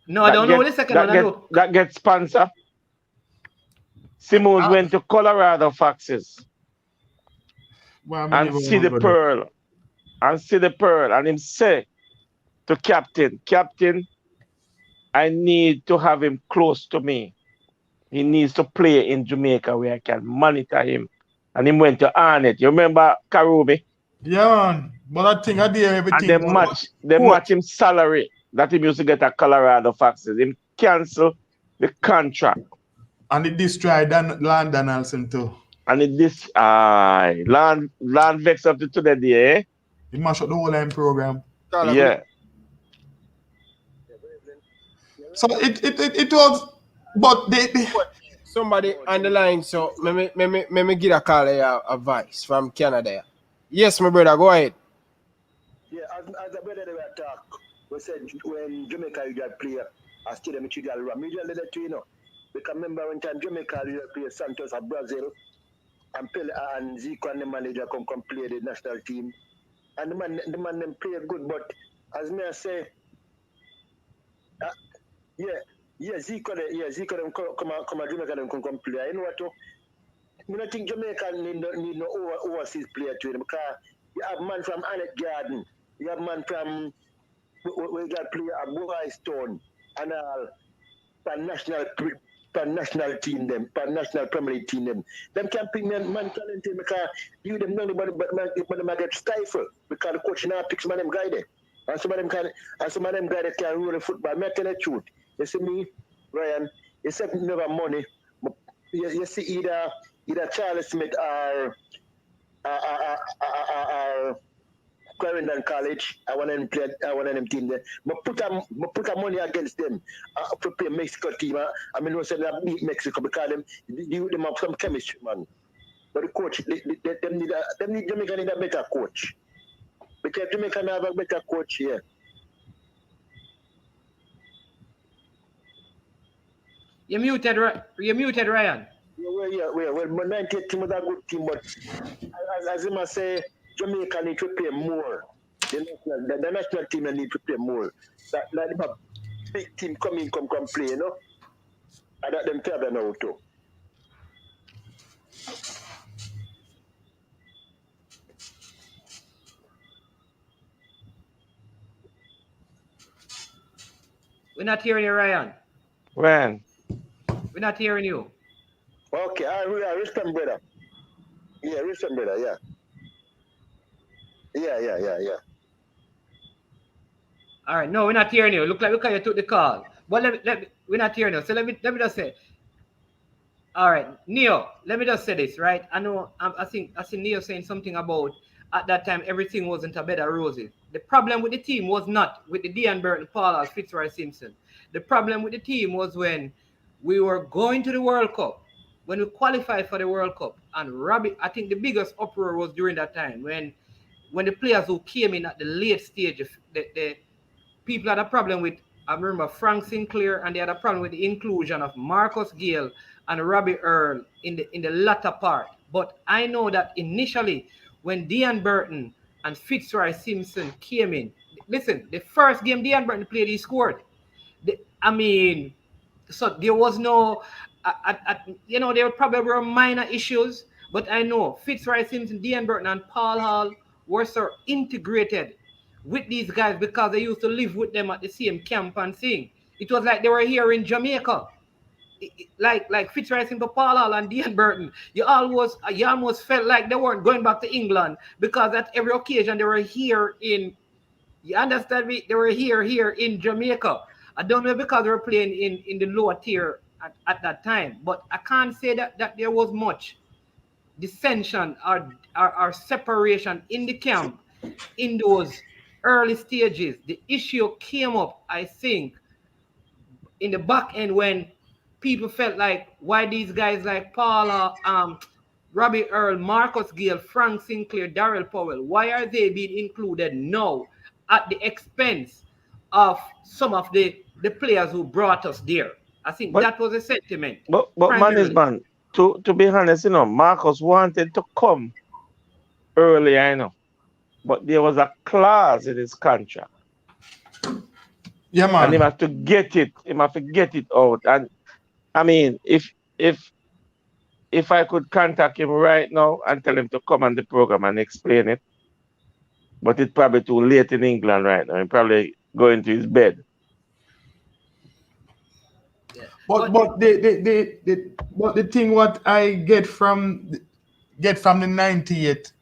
No, I don't know the second one. That gets sponsor. Simmons went to Colorado Foxes. And see the pearl. And him say to Captain, I need to have him close to me. He needs to play in Jamaica where I can monitor him. And he went to Arnett. You remember Karubi? Yeah, but I think I did everything. And they match him salary that he used to get at Colorado Foxes. Him cancel the contract. And it destroyed Land Donaldson too. And it Land vexed up to today, eh? He mashed up the whole line program. Yeah. So it was, but they somebody on the line, so me get a call advice from Canada. Yes, my brother, go ahead. Yeah, as a brother they were talk, we said when Jamaica you got player, I still them to the media let it you know. Because remember when time Jamaica you play Santos of Brazil and Pele and Zico and the manager come play the national team. And the man them play good, but as me I say Zico them come Jamaica them come play. You know what? I don't think Jamaica need no overseas player to them because you have man from Annette Garden, you have man from we got player at Boy Stone and all pan national team them, pan national Premier League team them. Them can pick man talented because you them know anybody but them get stifled because the coach now picks man them guy there. And some of them guys can rule the football. Me tell the truth. You see me, Ryan, you said never money. You see either Charles Smith or Clarendon College. I want them team there. But put a money against them. To play Mexico team. I mean, we said they beat Mexico because them have some chemistry, man. But the coach, Jamaica need a better coach. Because Jamaica have a better coach here. You're muted, Ryan. Well, 98 team was a good team, but as I must say, Jamaica need to play more. The national team need to play more. That a big team come play, you know. And that them tell them now too. We're not hearing you, Ryan. When? We're not hearing you. Okay, I respond, brother. Yeah, respond, brother, yeah. Yeah. All right, no, we're not hearing you. Look like you took the call. But we're not hearing you. So let me just say. All right, Neo, let me just say this, right? I know I see Neo saying something about at that time everything wasn't a bed of roses. The problem with the team was not with the Dean Burton, Paul, or Fitzroy Simpson. The problem with the team was when we were going to the World Cup, when we qualified for the World Cup, and Robbie, I think the biggest uproar was during that time when the players who came in at the late stage, the people had a problem with, I remember Frank Sinclair, and they had a problem with the inclusion of Marcus Gale and Robbie Earl in the latter part. But I know that initially, when Dean Burton and Fitzroy Simpson came in, listen, the first game Dean Burton played, he scored. So there was no, there probably were minor issues, but I know Fitzroy Simpson, Dean Burton, and Paul Hall were so integrated with these guys because they used to live with them at the same camp and thing. It was like they were here in Jamaica. like Fitzroy Simple Paul and Dean Burton, you almost felt like they weren't going back to England because at every occasion they were here in, you understand me? They were here in Jamaica. I don't know because they were playing in the lower tier at that time, but I can't say that there was much dissension or separation in the camp in those early stages. The issue came up, I think, in the back end when people felt like, why these guys like Paula, Robbie Earl, Marcus Gale, Frank Sinclair, Darrell Powell, why are they being included now at the expense of some of the players who brought us there? I think that was a sentiment. But man, to be honest, you know, Marcus wanted to come earlier, you know, but there was a clause in his contract. Yeah, man. And he have to get it. He have to get it out. And I mean, if I could contact him right now and tell him to come on the program and explain it, but it's probably too late in England right now. He's probably going to his bed. But the thing what I get from the 98,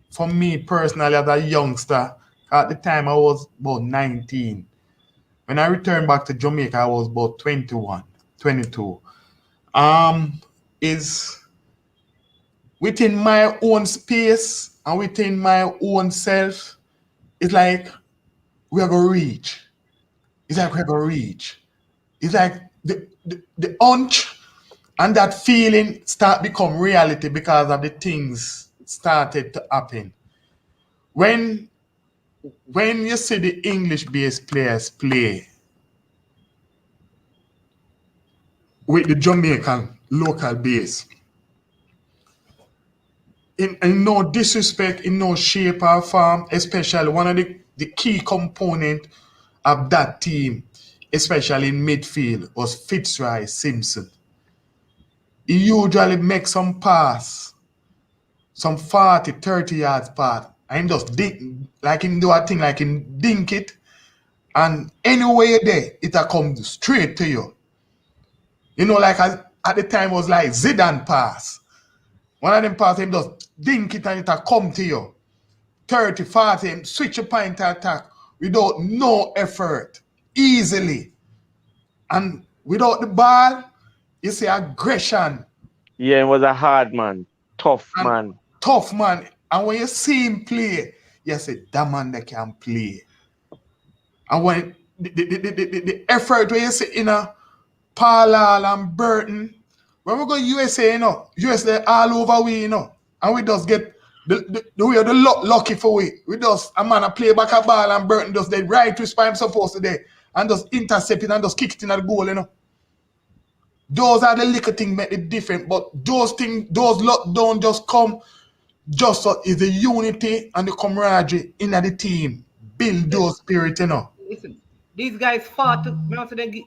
for me personally as a youngster, at the time I was about 19. When I returned back to Jamaica, I was about 21, 22. Is within my own space and within my own self, it's like we're gonna reach. It's like we're gonna reach. It's like the hunch and that feeling start become reality because of the things started to happen. When you see the English-based players play with the Jamaican local base, in no disrespect, in no shape or form, especially one of the key component of that team, especially in midfield, was Fitzroy Simpson. He usually makes some pass, some 40, 30 yards pass, and just like him do a thing like him dink it, and anywhere you're there, it'll come straight to you. You know, like at the time was like Zidane pass. One of them pass, him just dink it and it'll come to you. 30, 40, him switch your point to attack without no effort, easily. And without the ball, you see aggression. Yeah, he was a hard man, tough man. Tough man. And when you see him play, you say, that man that can play. And when the effort where you see in a Paulal and Burton, when we go USA, you know, USA all over we, you know, and we just get the way of the lucky for we. We just a man a play back a ball and Burton just the right twist by him supposed to do and just intercept it and just kick it in at the goal, you know. Those are the little things make it different, but those things, those lot don't just come just so is the unity and the camaraderie in the team. Build those spirit, you know. Listen, these guys fought.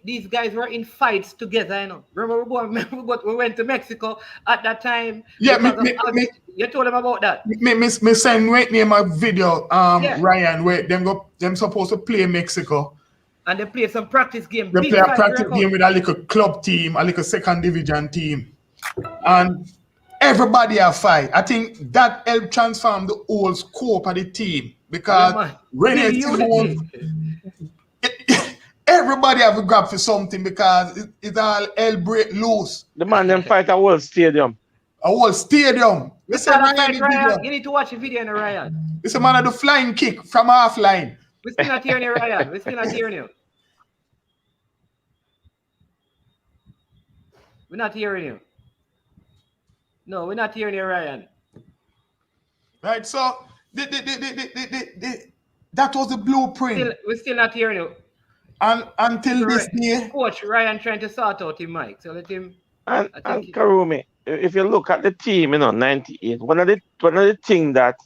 These guys were in fights together, you know. Remember we went to Mexico at that time. Yeah, you told them about that. Me send right near my video, Ryan, where them supposed to play Mexico. And they play some practice game. They play a practice game with a little club team, a little second division team. And everybody have fight. I think that helped transform the whole scope of the team. Because everybody have a grab for something because it's all hell break loose. The man them fight a whole stadium. A whole stadium. You need to watch the video in Ryan. It's a man of the flying kick from half line. We're still not hearing you, Ryan. We're still not hearing you. We're not hearing you. No, we're not hearing you, Ryan. Right, so that was the blueprint. We're still not hearing you. And until this day, Coach Ryan trying to sort out his mic. So let him. And Karumi, if you look at the team, you know, 98, one of the things that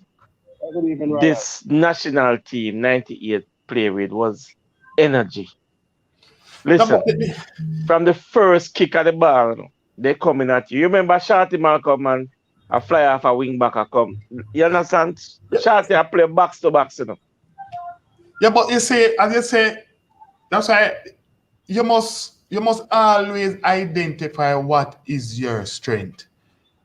this national team 98 play with was energy. Listen, from the first kick of the ball, you know, they coming at you. You remember Shorty Malcolm and a fly off a wing back a come. You understand? Shorty a play box to box, you know. Yeah, but you say, as you say, that's why you must you must always identify what is your strength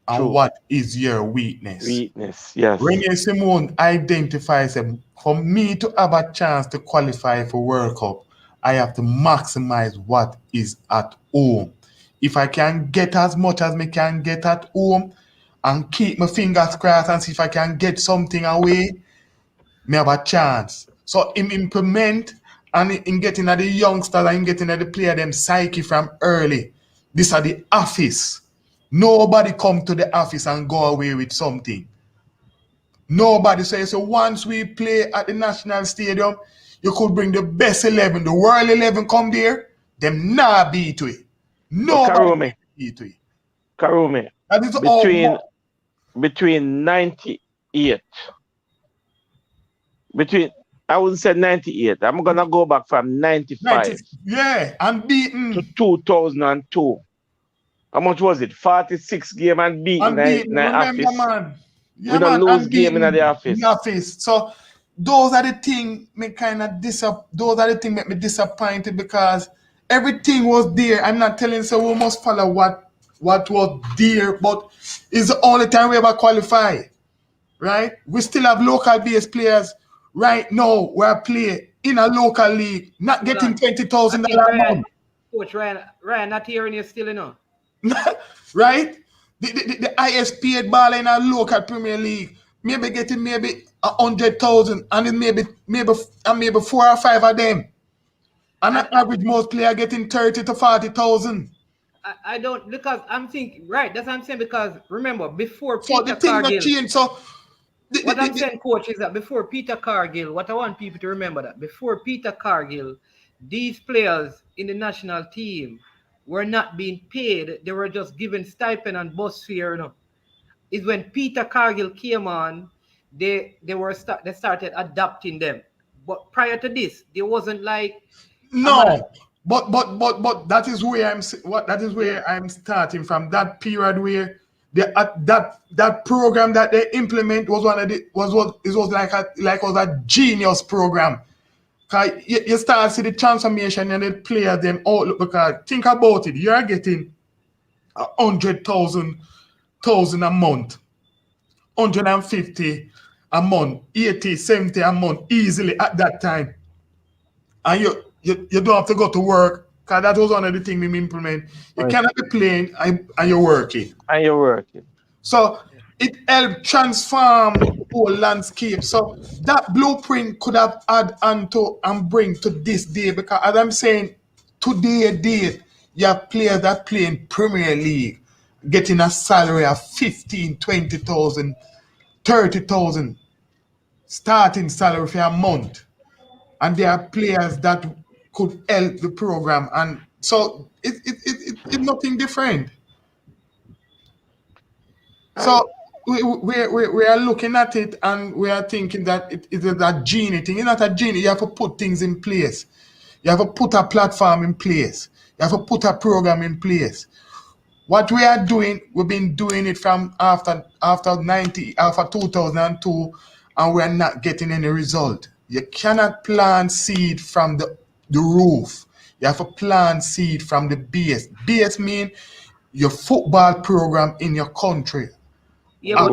and True. what is your weakness. Weakness, yes. Renee Simone identifies them. For me to have a chance to qualify for World Cup, I have to maximize what is at home. If I can get as much as I can get at home and keep my fingers crossed and see if I can get something away, me have a chance. So him implement and in getting at the youngsters and in getting at the player them psyche from early. This are the office. Nobody come to the office and go away with something. Nobody says so. Once we play at the National Stadium, you could bring the best 11, the world 11 come there, them nah beat it. Nobody beat it. Karumi, That is between 98, I wouldn't say 98. I'm gonna go back from 95. Yeah, unbeaten to 2002. How much was it? 46 game and beaten in the office. Man. Yeah, we don't lose game in the office. So those are the things me kind of those are the things make me disappointed because everything was there. I'm not telling so we must follow what was there, but it's the only time we ever qualify. Right? We still have local based players right now where play in a local league, not getting $20,000 a month. Coach Ryan, not hearing you still, you know. Right? The highest paid baller in a local Premier League, maybe getting maybe 100,000, and it maybe 4 or 5 of them. And an average most player getting 30 to 40,000. I don't, because I'm thinking, right, that's what I'm saying, because remember, before Peter the thing Cargill, changed. So what I'm saying, coach, is that before Peter Cargill, what I want people to remember that before Peter Cargill, these players in the national team were not being paid. They were just given stipend and bus fare, you know. It's when Peter Cargill came on, they started adopting them. But prior to this, there wasn't like no. But that is where I'm starting from. That period where that program that they implement was was a genius program. Cause you start to see the transformation and the players them outlook, because think about it, you're getting 100,000 a month, 150 a month, 80, 70 a month easily at that time. And you don't have to go to work, because that was one of the things we implement. You cannot be playing and you're working. So it helped transform the whole landscape. So that blueprint could have add on to and bring to this day, because as I'm saying, today you have players that play in Premier League getting a salary of 15, 20,000, 30,000 starting salary for a month. And there are players that could help the program. And so it's nothing different. So we are looking at it and we are thinking that it is a genie thing. It's not a genie. You have to put things in place. You have to put a platform in place. You have to put a program in place. What we are doing, we've been doing it from after 2002, and we're not getting any result. You cannot plant seed from the roof. You have to plant seed from the base. Base means your football program in your country. Yeah,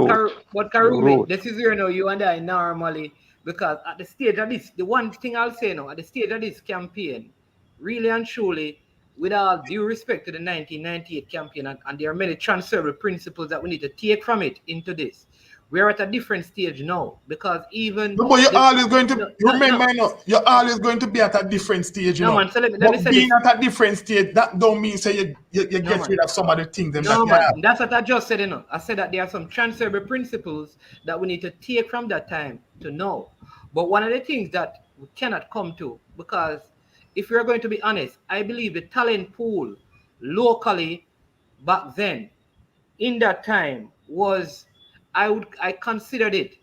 but Karumi, this is where you and I normally, because at the stage of this, the one thing I'll say now, at the stage of this campaign, really and truly, with all due respect to the 1998 campaign, and there are many transferable principles that we need to take from it into this. We're at a different stage now, because even... No, but you're always going to... You're always going to be at a different stage, you know. Man, so let me say being at a different stage, that don't mean say you get rid of some of the things. That's what I just said, you know. I said that there are some transferable principles that we need to take from that time to know. But one of the things that we cannot come to, because if we're going to be honest, I believe the talent pool locally back then, in that time, was... I considered it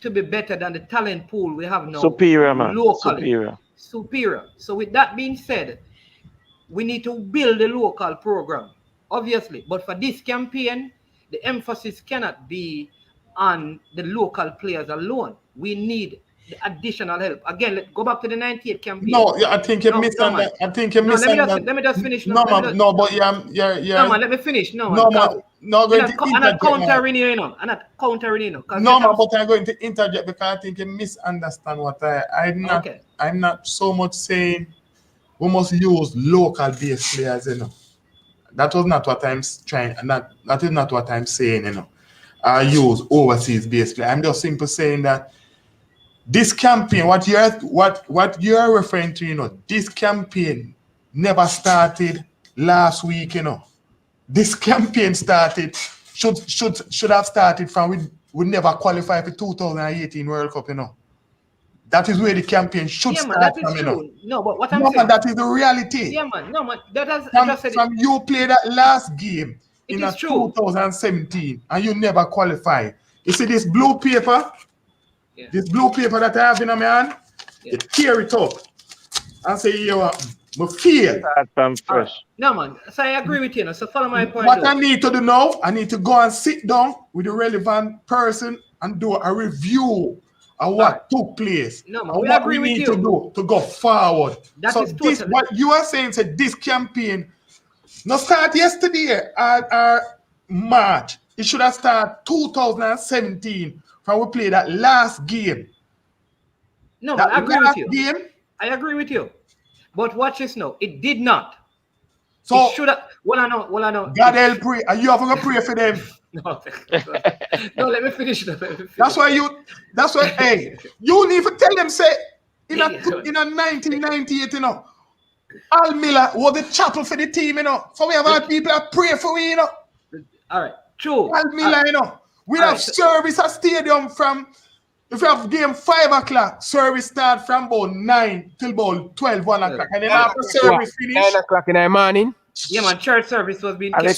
to be better than the talent pool we have now. Superior, man. Locally. Superior. So with that being said, we need to build a local program, obviously. But for this campaign, the emphasis cannot be on the local players alone. We need the additional help. Again, go back to the 98 campaign. No, yeah, I think you misunderstand. I think you misunderstand. Let me just finish. No, man, no, but you're. No, man, let me finish. No, man. No, man, no, going to I'm not interject. countering you, know. I'm not countering you, know. No, man, but I'm going to interject because I think you misunderstand what I'm not. Okay. I'm not so much saying we must use local based players, you know. That was not what I'm trying. That is not what I'm saying, you know. I use overseas based players. I'm just simply saying that this campaign, what you're referring to, you know, this campaign never started last week, you know. This campaign started should have started from we never qualified for 2018 World Cup, you know. That is where the campaign should start that is from, true. you know. No, but what I'm saying, man, that is the reality. Yeah, man. No, man. That has From you play that last game in 2017 and you never qualify. You see this blue paper? Yeah. This blue paper that I have in my hand, you tear it up and say, you know, I feel. From fresh. No, man. So I agree with you. Know, so follow my point. What I need to do now, I need to go and sit down with the relevant person and do a review of what took place. No, man, and we what agree we with need you. to do to go forward. That so is this, totally. what you are saying, said this campaign not start yesterday or March. It should have started 2017 when we played that last game. No, that man, I agree with you. Game, I agree with you. But watch this now. It did not. So it should have. Well, I know. God help pray. Are you having to pray for them? No, let me finish. That's why hey, you need to tell them, say, in a 1998, you know, Al Miller was the chapel for the team, you know. So we have our people that pray for we, you know. All right, true. Al Miller, you know. We have service at stadium from, if you have game 5 o'clock, service start from about 9 till about 12, 1 o'clock. And then after service finish. 9 o'clock in the morning. Yeah, man, church service was being when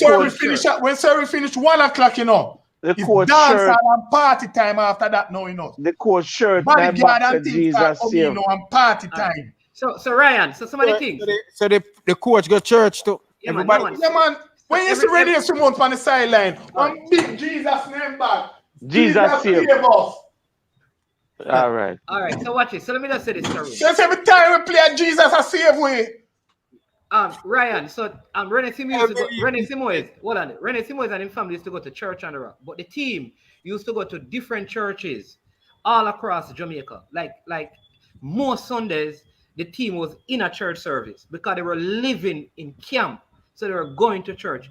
service finish 1 o'clock, you know. It's dance and party time after that now, you know. The coach shirt, bodyguard and things start coming, you know, and party time. So Ryan, so somebody thinks. So the coach go church too. Yeah, everybody. Man. When you see Radio Simone on the sideline, one big Jesus name back. Jesus save us. All right. So watch it. So let me just say this, Kareem. Just every time we play Jesus, I save way. Ryan, so Rene Simoes, hold on. Rene Simoes and his family used to go to church on the rock, but the team used to go to different churches all across Jamaica. Like most Sundays, the team was in a church service because they were living in camp. So they were going to church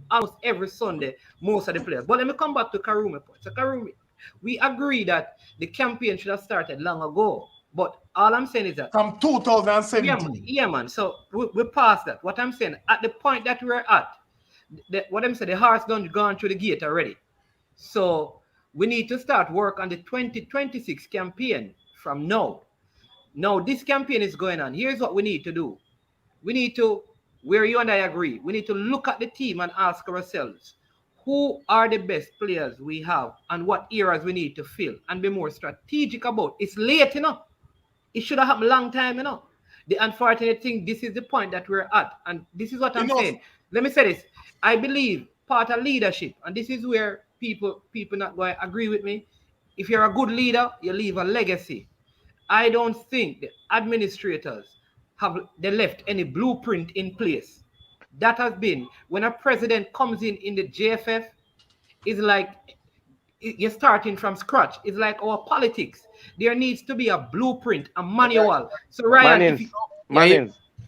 almost every Sunday, most of the players. But let me come back to Karumi's point. So Karumi, we agree that the campaign should have started long ago. But all I'm saying is that from 2017. Yeah, man. So we passed that. What I'm saying, at the point that we're at, what I'm saying, the horse done gone through the gate already. So we need to start work on the 2026 campaign from now. Now this campaign is going on. Here's what we need to do. We need to, where you and I agree, we need to look at the team and ask ourselves, who are the best players we have and what areas we need to fill and be more strategic about. It's late enough. It should have happened a long time, you know. The unfortunate thing, this is the point that we're at. And this is what I'm saying. Let me say this. I believe part of leadership, and this is where people not going to agree with me. If you're a good leader, you leave a legacy. I don't think the administrators they left any blueprint in place. That has been, when a president comes in the JFF, it's like you're starting from scratch. It's like our politics. There needs to be a blueprint, a manual. So Ryan,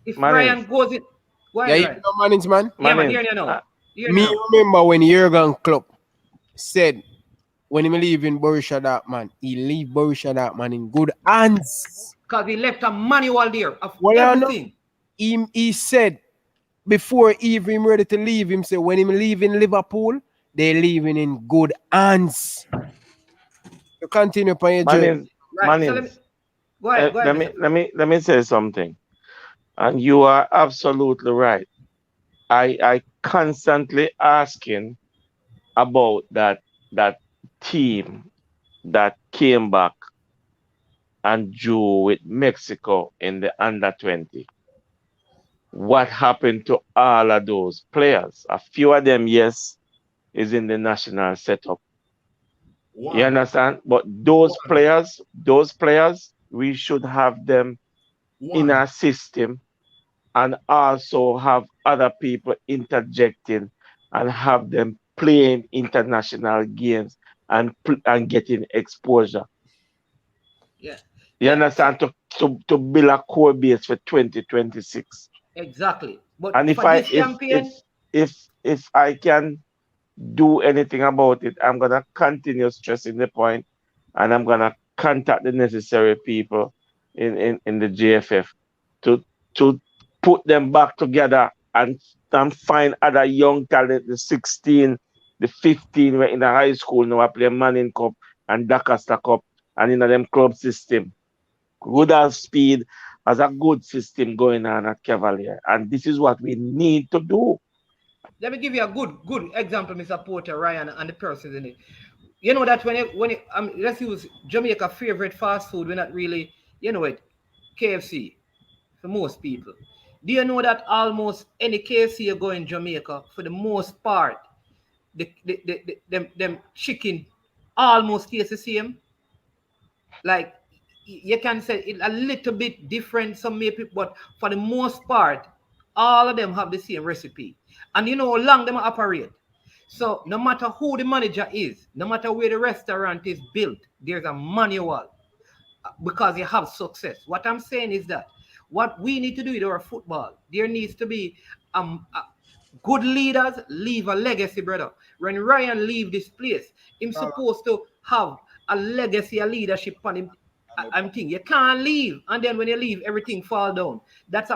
if Ryan goes in, you know Mannings, man. Yeah, man, here you know. Remember when Jurgen Klopp said when he leaving Borussia Dortmund, he leave Borussia Dortmund in good hands. Because he left a manual there of everything. He said before even ready to leave, him say when him leaving Liverpool, they leaving in good hands. So continue upon your journey. Let me say something. And you are absolutely right. I constantly asking about that team that came back and drew with Mexico in the under-20. What happened to all of those players? A few of them, yes, is in the national setup. You understand? But those players, we should have them in our system and also have other people interjecting and have them playing international games and getting exposure. Yeah. You understand? To build a core base for 2026. Exactly. But And for this campaign, if I can do anything about it, I'm gonna continue stressing the point, and I'm gonna contact the necessary people in the GFF to put them back together and find other young talent, the 16, the 15 were in the high school now, I play Manning Cup and Dakasta Cup and in them club system. Good as speed, has a good system going on at Cavalier. And this is what we need to do. let me give you a good example, Mr. Porter, Ryan, and the persons in it. You know that let's use Jamaica favorite fast food, we're not really, you know it, KFC for most people. Do you know that almost any KFC you go in Jamaica, for the most part, them chicken almost tastes the same? Like, you can say it a little bit different, some maybe, but for the most part, all of them have the same recipe. And you know how long them operate. So no matter who the manager is, no matter where the restaurant is built, there's a manual because you have success. What I'm saying is that what we need to do with our football, there needs to be good leaders leave a legacy, brother. When Ryan leave this place, he's supposed to have a legacy, a leadership on him. I'm thinking you can't leave, and then when you leave, everything fall down. That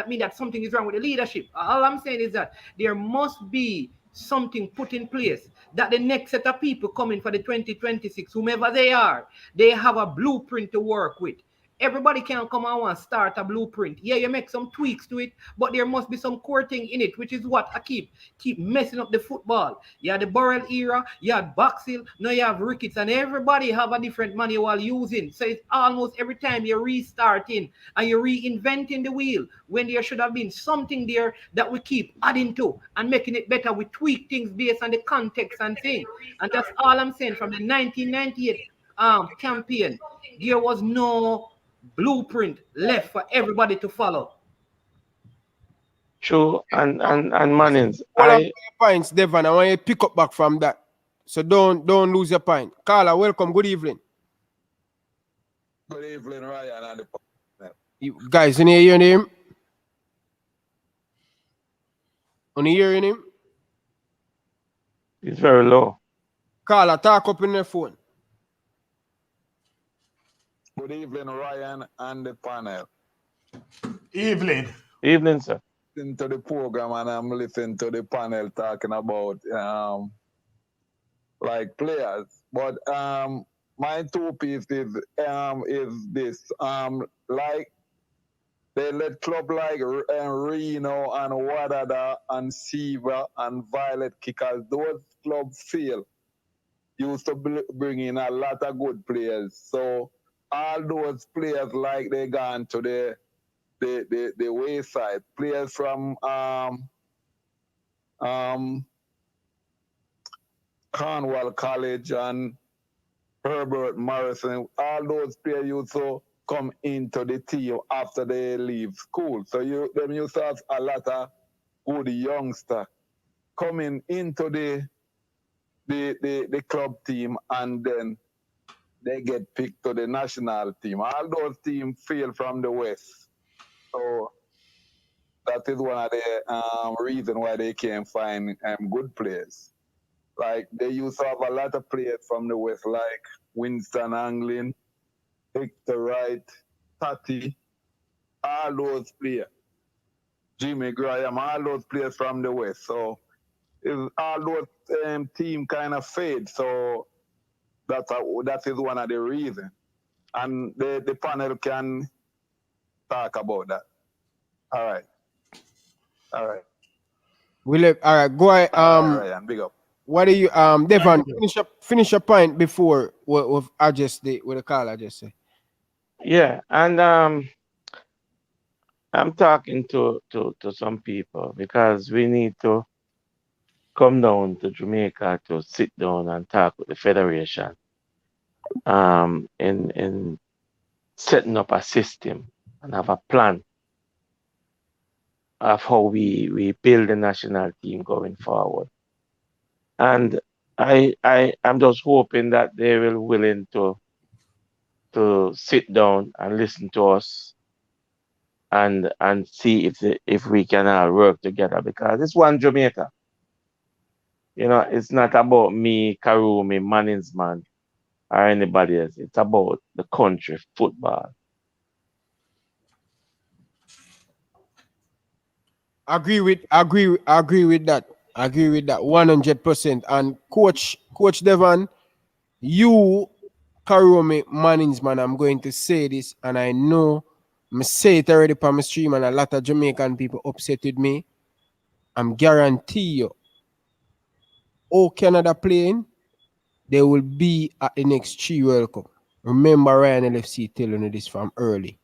means that something is wrong with the leadership. All I'm saying is that there must be something put in place that the next set of people coming for the 2026, whomever they are, they have a blueprint to work with. Everybody can come and start a blueprint. Yeah, you make some tweaks to it, but there must be some core thing in it, which is what I keep messing up the football. You have the Burrell era, you have Boxill, now you have Ricketts, and everybody have a different manual using. So it's almost every time you're restarting and you're reinventing the wheel when there should have been something there that we keep adding to and making it better. We tweak things based on the context and things. And that's all I'm saying. From the 1998 campaign, there was no blueprint left for everybody to follow. True, and Mannings. Points, Devon. I want you to pick up back from that. So don't lose your point. Carla, welcome. Good evening. Good evening, Ryan. You guys, you hear your name? You hear your name? It's very low. Carla, talk up in the phone. Good evening, Ryan and the panel. Evening. Evening, sir. Into the program and I'm listening to the panel talking about like players. But my two pieces is this. Like they let club like Reno and Wadada and Siva and Violet Kickers, those clubs fail. Used to bring in a lot of good players. So all those players like they gone to the wayside. Players from Cornwall College and Herbert Morrison, all those players used to come into the team after they leave school. So them used to have a lot of good youngsters coming into the club team, and then they get picked to the national team. All those teams fail from the West. So that is one of the reasons why they can't find good players. Like they used to have a lot of players from the West, like Winston Anglin, Hector Wright, Tati, all those players. Jimmy Graham, all those players from the West. So all those team kind of fade. So that is one of the reasons. And the panel can talk about that. All right. All right. All right, go ahead. Ryan, big up. What do you Devon, finish your point before with the call I just say. Yeah, and I'm talking to some people because we need to come down to Jamaica to sit down and talk with the federation in setting up a system and have a plan of how we build the national team going forward. And I'm just hoping that they will willing to sit down and listen to us and see if we can all work together, because it's one Jamaica. You know, it's not about me, Karumi, Manningsman, or anybody else. It's about the country football. Agree with that. Agree with that 100%. And Coach Devon, you Karome Manningsman, I'm going to say this, and I know I say it already on my stream, and a lot of Jamaican people upset with me. I'm guarantee you, all Canada playing, they will be at the next 3 World Cup. Remember Ryan LFC telling you this from early.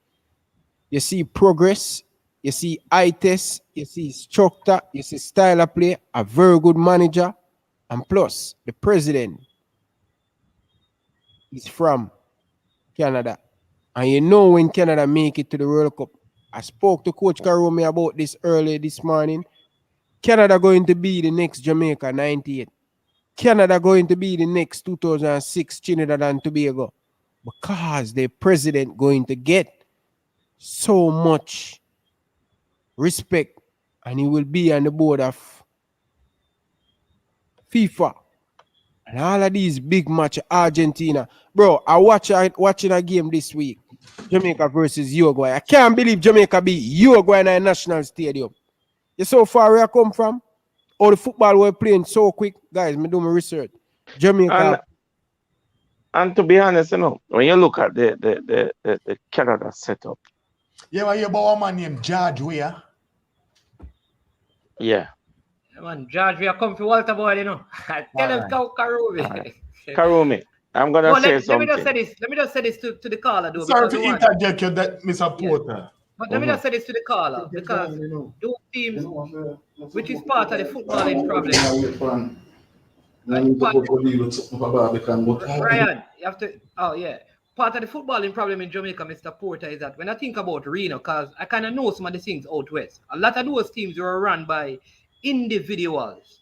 You see progress, you see eye test, you see structure, you see style of play, a very good manager, and plus the president is from Canada. And you know when Canada make it to the World Cup, I spoke to Coach Karome about this early this morning. Canada going to be the next Jamaica 98. Canada going to be the next 2006 Trinidad and Tobago, because the president going to get so much respect, and he will be on the board of FIFA and all of these big match. Argentina, bro, I watching a game this week, Jamaica versus Uruguay. I can't believe Jamaica beat Uruguay in a national stadium. You so far where I come from? All the football we're playing so quick, guys. Me do my research. Jamaica. And to be honest, you know, when you look at the Canada setup. You ever hear about a man named George Weah? Yeah. Man, George, we are come for Walter Boy, you know. Tell him to Karumi. Karumi, I'm gonna say something. Let me just say this to the caller, though. Sorry to interject you, that Mr. Porter. But let me just say this to the caller, because those teams, which is part of the footballing problem. Ryan, you have to. Oh yeah, part of the footballing problem in Jamaica, Mr. Porter, is that when I think about Reno, because I kind of know some of the things out west, a lot of those teams were run by individuals.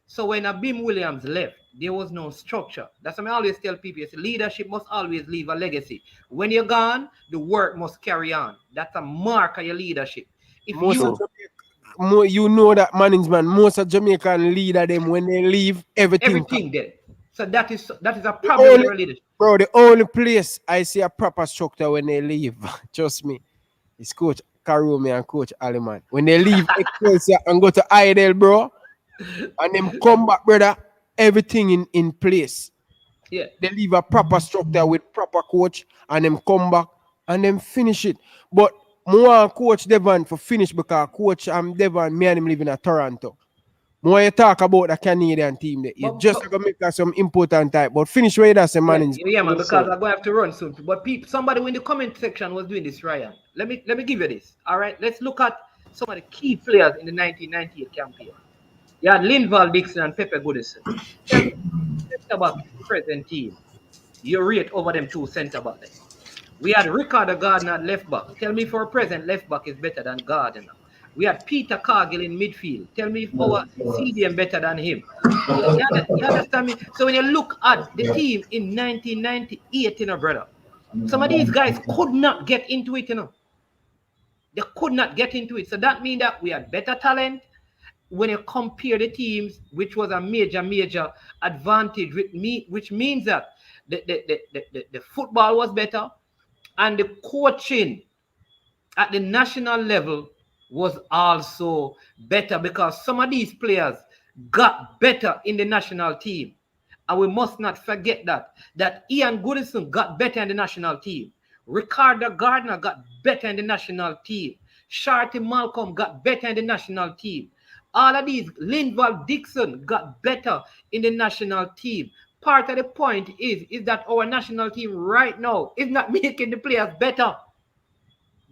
So when Abim Williams left, there was no structure. That's why I always tell people, leadership must always leave a legacy. When you're gone, the work must carry on. That's a mark of your leadership. If you know that Manningsman, most of Jamaican leader them when they leave, everything dead. So that is a problem with leadership. Bro, the only place I see a proper structure when they leave, trust me, is Coach Karumi and Coach Aliman. When they leave Excelsior and go to Idle, bro, and them come back, brother, everything in place. Yeah. They leave a proper structure with proper coach, and them come back and them finish it. But more Coach Devon for finish, because Coach Devon, me and him live in Toronto. More you talk about the Canadian team there. You just gonna make us some important type, but finish where that's a man. Yeah, man, because I'm gonna have to run soon. But somebody in the comment section was doing this, Ryan. Let me give you this. All right, let's look at some of the key players in the 1998 campaign. You had Linval Dixon and Pepe Goodison. Centre back present team. You rate over them two centre backs. We had Ricardo Gardner at left back. Tell me if our present left back is better than Gardner. We had Peter Cargill in midfield. Tell me if our CDM better than him. You understand me? So when you look at the team in 1998, you know, brother, some of these guys could not get into it, you know. They could not get into it. So that means that we had better talent. When you compare the teams, which was a major advantage with me, which means that the football was better and the coaching at the national level was also better, because some of these players got better in the national team. And we must not forget that Ian Goodison got better in the national team. Ricardo Gardner got better in the national team. Sharty Malcolm got better in the national team. All of these, Linval Dixon got better in the national team. Part of the point is that our national team right now is not making the players better.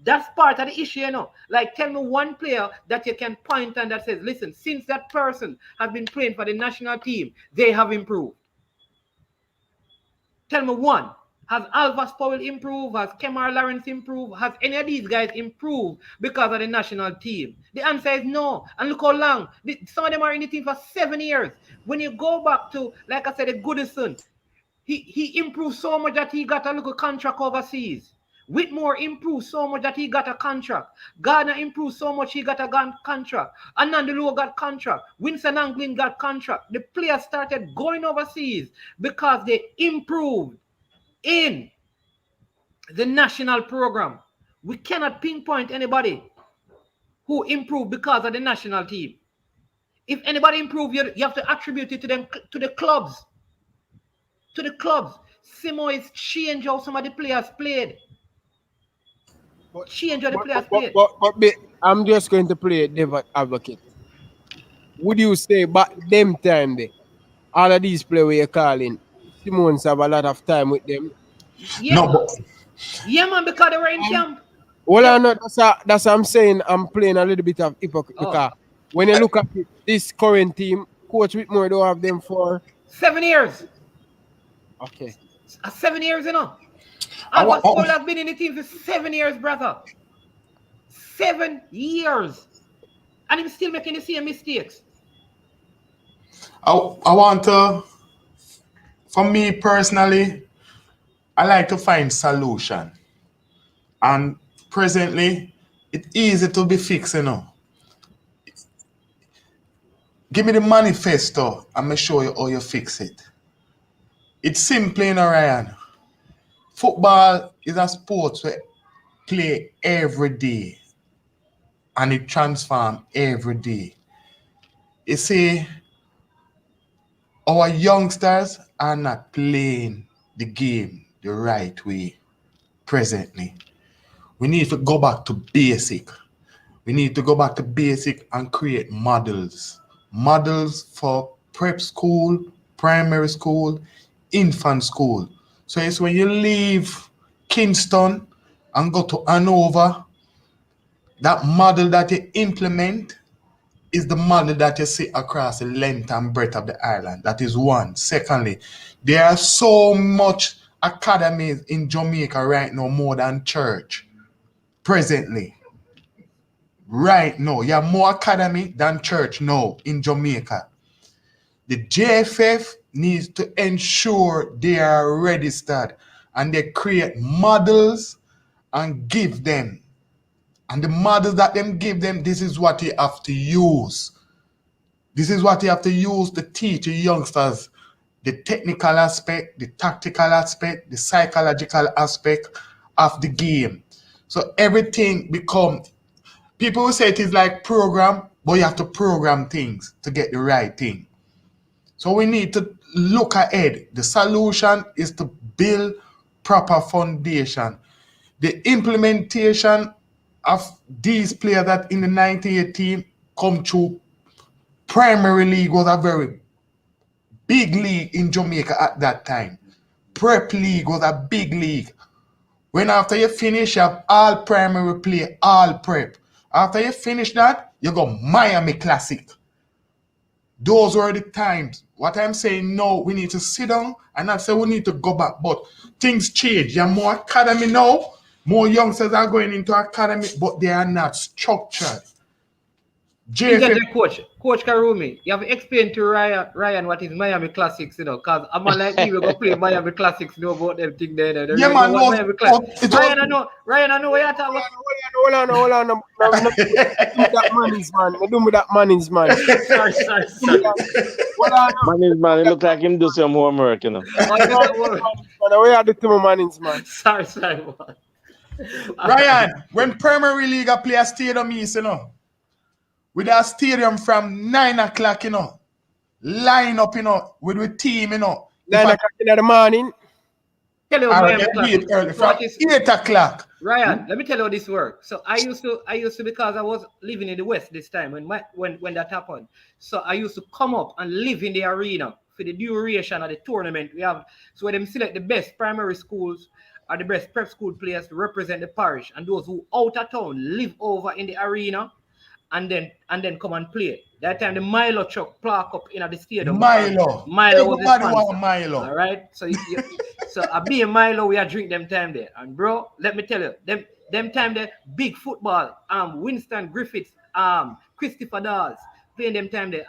That's part of the issue, you know. Like, tell me one player that you can point and that says, listen, since that person has been playing for the national team, they have improved. Tell me one. Has Alvas Powell improved? Has Kemar Lawrence improved? Has any of these guys improved because of the national team? The answer is no. And look how long. Some of them are in the team for 7 years. When you go back to, like I said, the Goodison, he improved so much that he got a little contract overseas. Whitmore improved so much that he got a contract. Gardner improved so much he got a contract. Anandalo got contract. Winston Anglin got contract. The players started going overseas because they improved in the national program. We cannot pinpoint anybody who improved because of the national team. If anybody improved, you have to attribute it to them, to the clubs. To the clubs. Simo is change how some of the players played. Change how the players played. But I'm just going to play devil advocate. Would you say back them time there, all of these players you're calling, Simons have a lot of time with them? Yeah, No, man. but Yeah, man, because they were in camp. Well, Yeah. I know that's what I'm saying. I'm playing a little bit of hypocrite because when you look at it, this current team, Coach Whitmore don't have them for 7 years. okay. 7 years, you know. I Alvas want- Powell has been in the team for 7 years, brother. 7 years. And he's still making the same mistakes. I want to, for me personally, I like to find solution. And presently, it's easy to be fixed, you know. Give me the manifesto and me show you how you fix it. It's simple, you know, Ryan. Football is a sport we play every day. And it transforms every day. You see, our youngsters are not playing the game the right way presently. We need to go back to basic. We need to go back to basic and create models. Models for prep school, primary school, infant school. So it's when you leave Kingston and go to Hanover, that model that you implement is the model that you see across the length and breadth of the island. That is one. Secondly, there are so much academies in Jamaica right now more than church. Presently. Right now. You have more academy than church now in Jamaica. The JFF needs to ensure they are registered and they create models and give them. And the models that them give them, this is what you have to use. This is what you have to use to teach your youngsters the technical aspect, the tactical aspect, the psychological aspect of the game. So everything become, people will say it is like program, but you have to program things to get the right thing. So we need to look ahead. The solution is to build proper foundation. The implementation of these players that in the 98 team come through primary league was a very big league in Jamaica at that time. Prep league was a big league. When after you finish, you have all primary play, all prep. After you finish that, you go Miami Classic. Those were the times. What I'm saying now, we need to sit down and not say we need to go back. But things change. You have more academy now. More youngsters are going into academy, but they are not structured. JFF, Coach Karumi, you have explained to Ryan what is Miami Classics, you know, because I'm like me, we're going to play Miami Classics, know about them thing there. Yeah, man, no, Miami Classics. it was- Ryan, I know what you're talking about. Hold on. No, that man's man. No do with that man's man. Sorry. Hold on. Man, it look like him do some homework, you know. Where are the two man's man? Sorry, man. Ryan, when Premier League play a stadium east, you know, with a stadium from 9 o'clock, you know, line up, you know, with the team, you know. 9 o'clock in the morning. Tell you I Miami get Classics. beat early from 8 o'clock. Ryan, let me tell you how this works. So I used to because I was living in the West this time when that happened. So I used to come up and live in the arena for the duration of the tournament. We have so when them select the best primary schools are the best prep school players to represent the parish, and those who out of town live over in the arena and then come and play. That time the Milo truck park up in the stadium. Milo. Milo was the Everybody sponsor. want Milo. All right. So so I be a Milo, we are drink them time there. And bro, let me tell you, them time there, big football. Winston Griffiths, Christopher Dawes, playing them time there.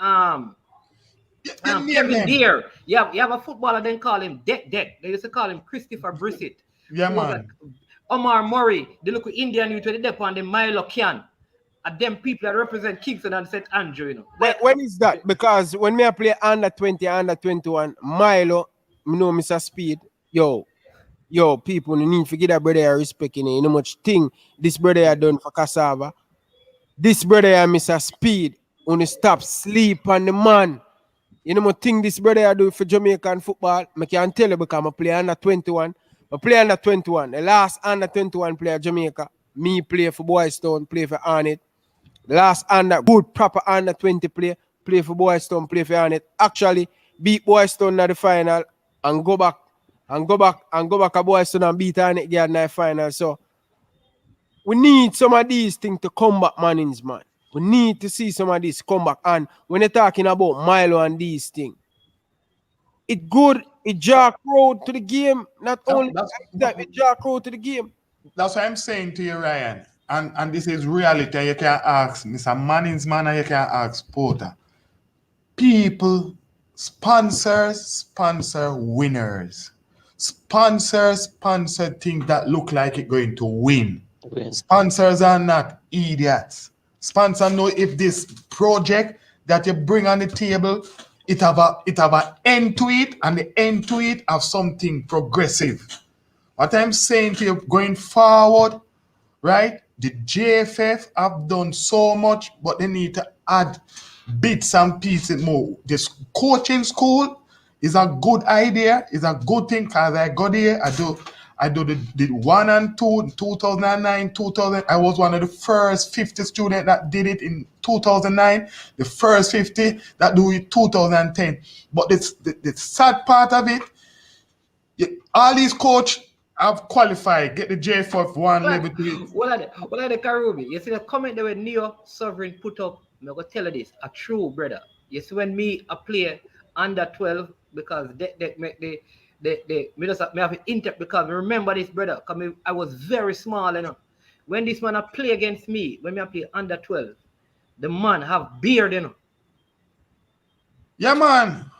Kevin Deere. You have a footballer, then call him Deck. They used to call him Christopher Brissett. Yeah, man. Omar Murray, the local Indian youth with the depot, and the Milo Kian. And them people that represent Kingston and St. Andrew, you know. When is that? Because when me I play under 20, under 21, Milo, me know Mr. Speed, yo, people, you need to give that brother a respect, you know much thing this brother had done for Cassava. This brother Mr. Speed, only stop sleep on the man. You know what thing this brother I do for Jamaican football? I can tell you because I play under 21. I play under 21. The last under 21 player Jamaica, me play for Boys Town, play for Arnett. The last under good proper under 20 play for Boys Town, play for Arnett. Actually beat Boys Town at the final and go back a Boys Town and beat Arnett again in the final. So we need some of these things to come back, Mannings, man. We need to see some of this come back. And when you're talking about Milo and these things, it good, it draw crowd to the game. Not only that, it draw crowd to the game. That's what I'm saying to you, Ryan. And this is reality. And you can ask Mr. Mannings, man, and you can ask Porter. People, sponsors, sponsor winners. Sponsors, sponsor things that look like it's going to win. Sponsors are not idiots. Sponsor know if this project that you bring on the table, it have an end to it, and the end to it have something progressive. What I'm saying to you going forward, right? The JFF have done so much, but they need to add bits and pieces more. This coaching school is a good idea, is a good thing because I got here, I do the 1 and 2, 2009, 2000. I was one of the first 50 students that did it in 2009. The first 50 that do it 2010. But the sad part of it, all these coaches have qualified, get the JFF one level 3. What are the Karubi? You see the comment that when Neo Sovereign put up, I'm going to tell you this, a true brother. You see when me a play under 12 because they make me have to interpret because remember this brother, because I was very small, you know. When this man play against me, when I play under 12, the man have beard, you know. Yeah, man.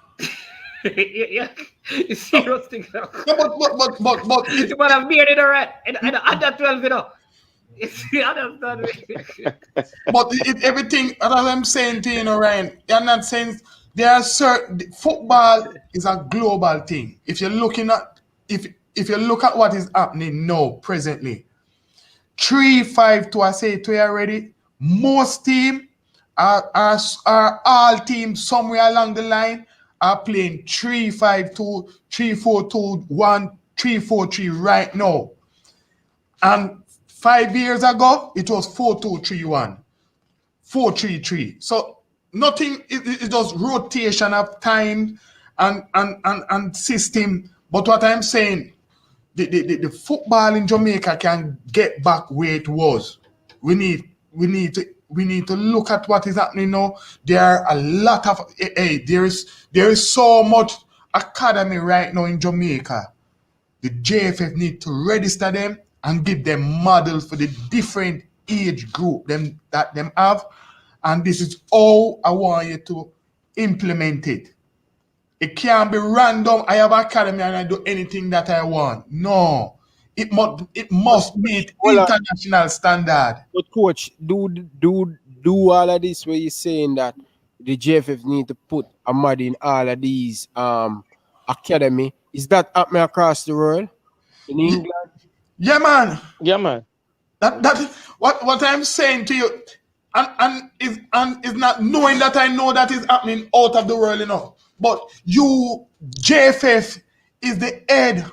yeah. You serious thing now. Yeah, but the man have beard, you know, right? And under 12, you know. You understand me? But everything that I'm saying to you, know, Ryan, you're not saying. There are certain football is a global thing. If you're looking at if you look at what is happening now presently, 3-5 I say to you already. Most teams are all teams somewhere along the line are playing 3-5-2, 3-4-2, 1, 3-4-3 right now. And 5 years ago it was 4-2-3-1, 4-3-3. So nothing, it's just rotation of time and system. But what I'm saying, the football in Jamaica can get back where it was. We need to look at what is happening now. There are a lot of there is so much academy right now in Jamaica. The JFF need to register them and give them models for the different age group that them have. And this is all I want you to implement it. It can't be random. I have an academy and I do anything that I want. No. It must meet international standard. But coach, do all of this where you're saying that the JFF need to put a mod in all of these academy. Is that happening across the world? In England? Yeah, man. Yeah, man. That what I'm saying to you. And is not knowing that I know that is happening out of the world, you know. But you, JFF, is the head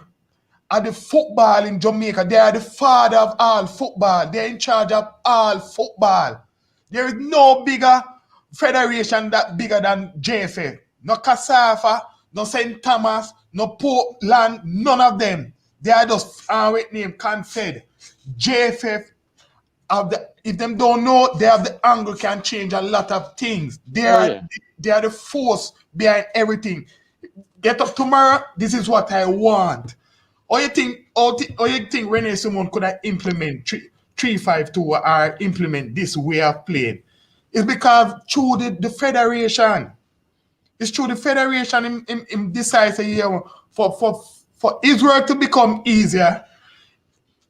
of the football in Jamaica. They are the father of all football. They're in charge of all football. There is no bigger federation that bigger than JFF. No Cassava, no St. Thomas, no Portland, none of them. They are just with name Confed. JFF if them don't know, they have the angle can change a lot of things. They are the force behind everything. Get up tomorrow, this is what I want. Or you think Renee Simon could have implement 352 or implement this way of playing? It's because through the federation. It's through the federation in decides for Israel to become easier,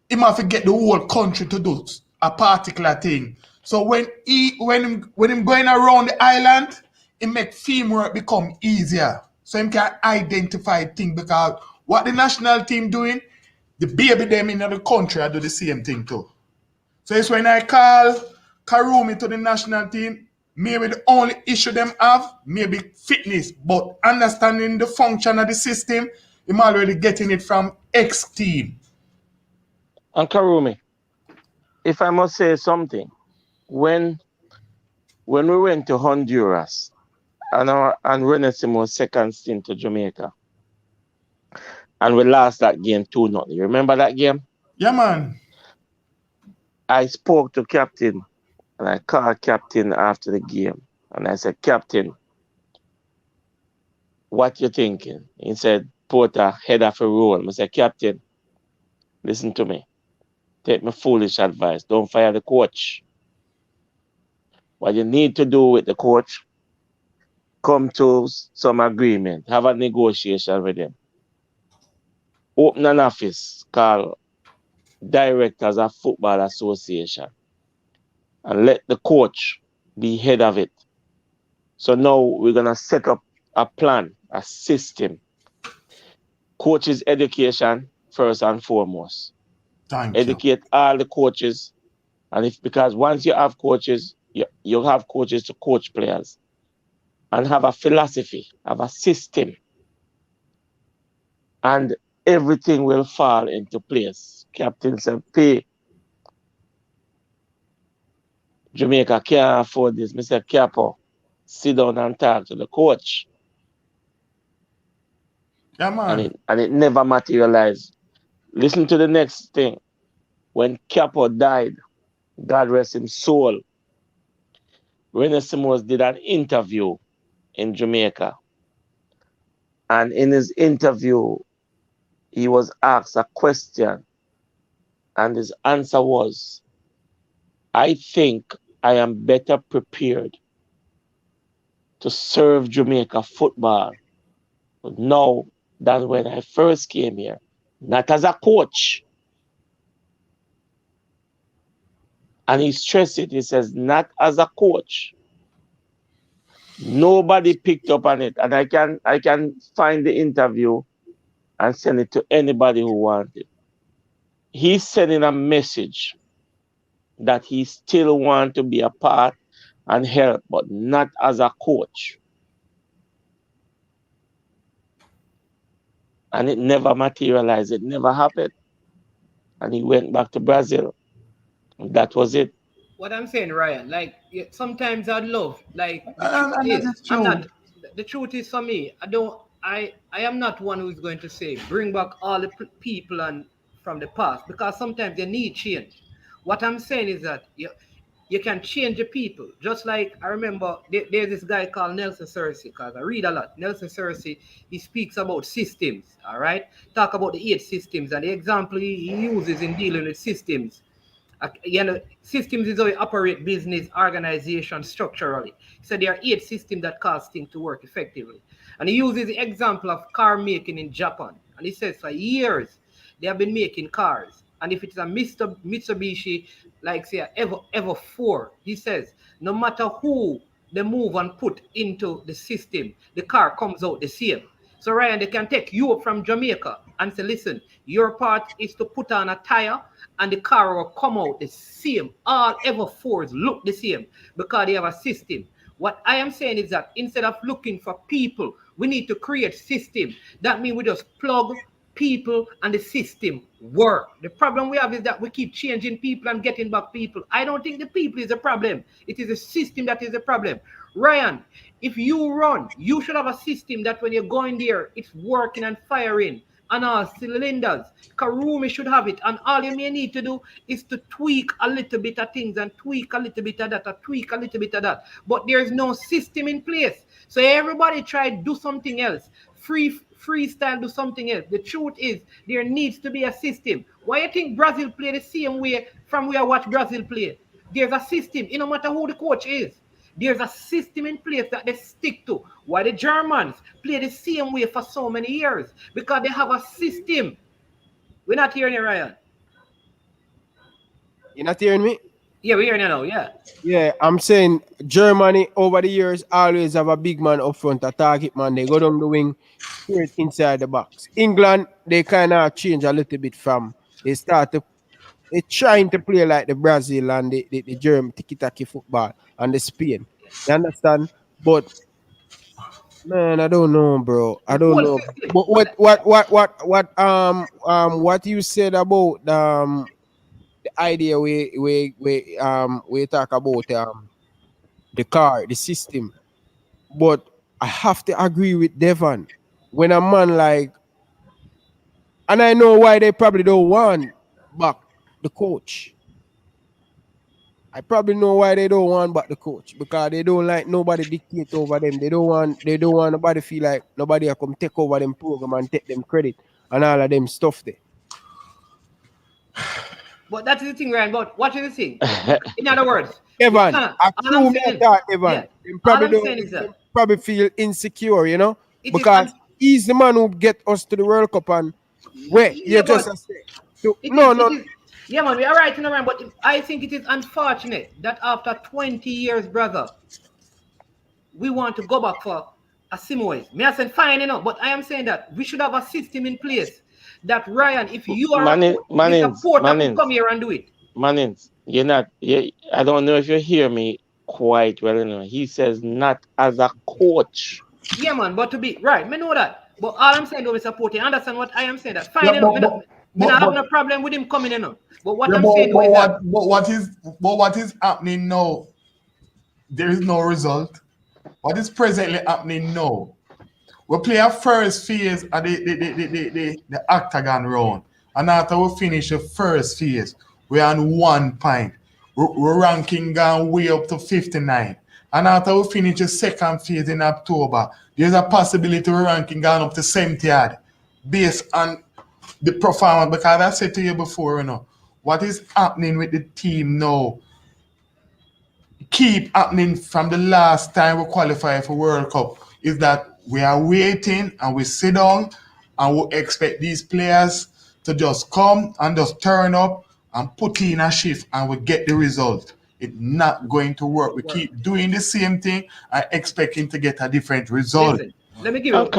he must get the whole country to do a particular thing. So when him going around the island, it make teamwork become easier. So he can identify things because what the national team doing, the baby them in the country I do the same thing too. So it's when I call Karumi to the national team, maybe the only issue them have, maybe fitness, but understanding the function of the system, I'm already getting it from X team. And Karumi, if I must say something, when we went to Honduras and Renesimo's second stint to Jamaica, and we lost that game 2-0. You remember that game? Yeah, man. I spoke to Captain, and I called Captain after the game, and I said, Captain, what you thinking? He said, Porter, head of a roll. I said, Captain, listen to me. Take my foolish advice. Don't fire the coach. What you need to do with the coach, come to some agreement. Have a negotiation with him. Open an office called Directors of Football Association. And let the coach be head of it. So now we're going to set up a plan, a system. Coaches' education first and foremost. Educate all the coaches. And because once you have coaches, you have coaches to coach players. And have a philosophy, have a system. And everything will fall into place. Captain said, pay. Jamaica can't afford this. Mr. Capo, sit down and talk to the coach. Yeah, man. And it never materialized. Listen to the next thing. When Capo died, God rest his soul, Rene Simons did an interview in Jamaica. And in his interview, he was asked a question. And his answer was, I think I am better prepared to serve Jamaica football now than when I first came here. Not as a coach. And he stressed it. He says, not as a coach. Nobody picked up on it. And I can find the interview and send it to anybody who wants it. He's sending a message that he still wants to be a part and help, but not as a coach. And it never materialized. It never happened. And he went back to Brazil. And that was it. What I'm saying, Ryan, like sometimes I'd love, like the truth is for me, I am not one who's going to say bring back all the people and from the past, because sometimes they need change. What I'm saying is that you can change the people. Just like I remember there's this guy called Nelson Searcy, because I read a lot. Nelson Searcy, he speaks about systems, all right? Talk about the 8 systems, and the example he uses in dealing with systems. Systems is how you operate business, organization structurally. So there are 8 systems that cause things to work effectively. And he uses the example of car making in Japan. And he says for years, they have been making cars. And if it's a Mitsubishi, like say Ever 4, he says, no matter who they move and put into the system, the car comes out the same. So Ryan, they can take you up from Jamaica and say, listen, your part is to put on a tire and the car will come out the same. All Ever 4s look the same because they have a system. What I am saying is that instead of looking for people, we need to create system. That means we just plug people and the system work. The problem we have is that we keep changing people and getting back people. I don't think the people is the problem. It is the system that is the problem. Ryan, if you run, you should have a system that when you're going there, it's working and firing. and all cylinders. Karumi should have it. And all you may need to do is to tweak a little bit of things and tweak a little bit of that, or tweak a little bit of that. But there's no system in place. So everybody try to do something else. Freestyle, do something else. The truth is, there needs to be a system. Why you think Brazil play the same way from where I watch Brazil play? There's a system. It no matter who the coach is. There's a system in place that they stick to. Why the Germans play the same way for so many years? Because they have a system. We're not hearing it, Ryan. You're not hearing me? Yeah, we're hearing it now, yeah. Yeah, I'm saying Germany over the years always have a big man up front, a target man. They go down the wing, straight inside the box. England, they kind of change a little bit from, they're trying to play like the Brazil and the German tiki-taki football and the Spain. You understand? But man, I don't know, bro. I don't know. But what you said about the idea we talk about the system. But I have to agree with Devon. When a man like, and I know why they probably don't want back the coach. I probably know why they don't want back the coach, because they don't like nobody dictate over them. They don't want nobody feel like nobody come take over them program and take them credit and all of them stuff there. But that's the thing, Ryan. But what is the thing? In other words, Evan, probably feel insecure, you know, because he's the man who get us to the World Cup and where you just yeah, man, we are right in the round, but I think it is unfortunate that after 20 years, brother, we want to go back for a Simoes. Me I said fine, you know, but I am saying that we should have a system in place that Ryan, if you are a supporter, come here and do it. Manins, I don't know if you hear me quite well, you know. He says not as a coach. Yeah, man, but to be right, me know that. But all I'm saying, though, is supporting. Understand what I am saying? That fine, you know. I have no problem with him coming in. But what I'm saying is that what is happening now? There is no result. What is presently happening now? We play a first phase of the octagon round, and after we finish the first phase, we're on 1 point. We're ranking gone way up to 59. And after we finish the second phase in October, there's a possibility we're ranking gone up to 70 based on the performance. Because I said to you before, you know, what is happening with the team now keep happening from the last time we qualified for World Cup is that we are waiting and we sit down and we expect these players to just come and just turn up and put in a shift and we get the result. It's not going to work. We keep doing the same thing and expecting to get a different result. Listen, let me give you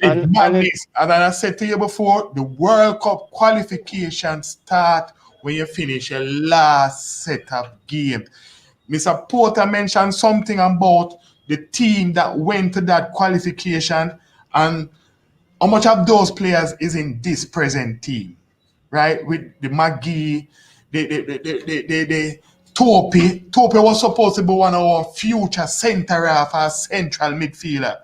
and I said to you before, the World Cup qualification start when you finish your last set of game. Mr. Porter mentioned something about the team that went to that qualification and how much of those players is in this present team, right? With the McGee, the Topi. Topi was supposed to be one of our future center half, our central midfielder.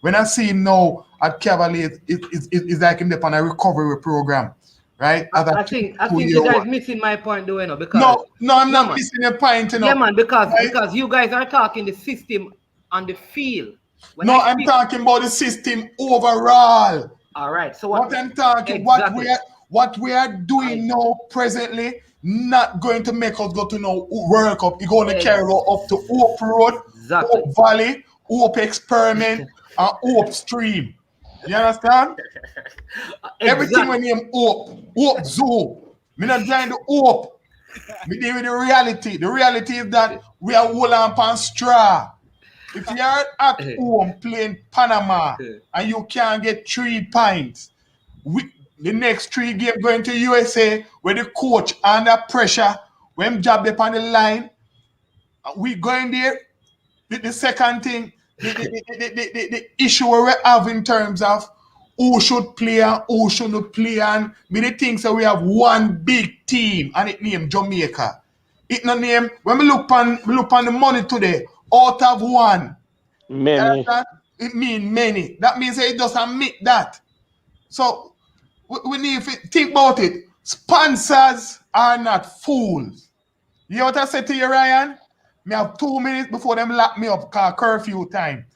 When I see him now at Cavaliers, it's like him on a recovery program, right? I think you guys missing my point, though, you know, because no, I'm not missing your point, you know. Yeah, man, because you guys are talking the system on the field. I'm talking about the system overall. All right. So what I'm talking, exactly. what we are doing now presently, not going to make us go to no World Cup. You're going to carry us up to Hope Road, Hope Valley, Hope Experiment, and Hope Stream. You understand? Everything when you Hope Zoo. Me not trying to Hope. Me deal with the reality. The reality is that we are holding on straw. If you are at home playing Panama and you can't get 3 points, the next 3 games going to USA where the coach under pressure, when job up on the line, we going there. The second thing, the issue we have in terms of who should play and who shouldn't play, and the things that we have one big team and it named Jamaica. It no name when we look on the money today. Out of one, many. It means many. That means it doesn't mean that. So we need to think about it. Sponsors are not fools. You know what I said to you, Ryan? Me have 2 minutes before them lock me up, cause curfew time.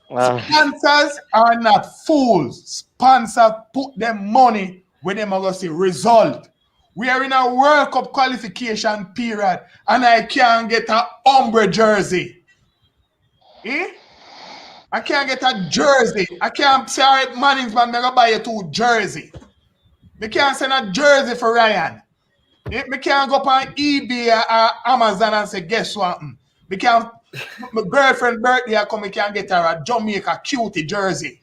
Sponsors are not fools. Sponsors put them money when them are going to see result. We are in a World Cup qualification period, and I can't get a ombre jersey. I can't get a jersey. I can't say, all right, Mannings, man, I'm going to buy you 2 jersey. I can't send a jersey for Ryan. I can't go up on eBay or Amazon and say, guess what? I can't, my girlfriend's birthday, I come, I can't get her a Jamaica cutie jersey.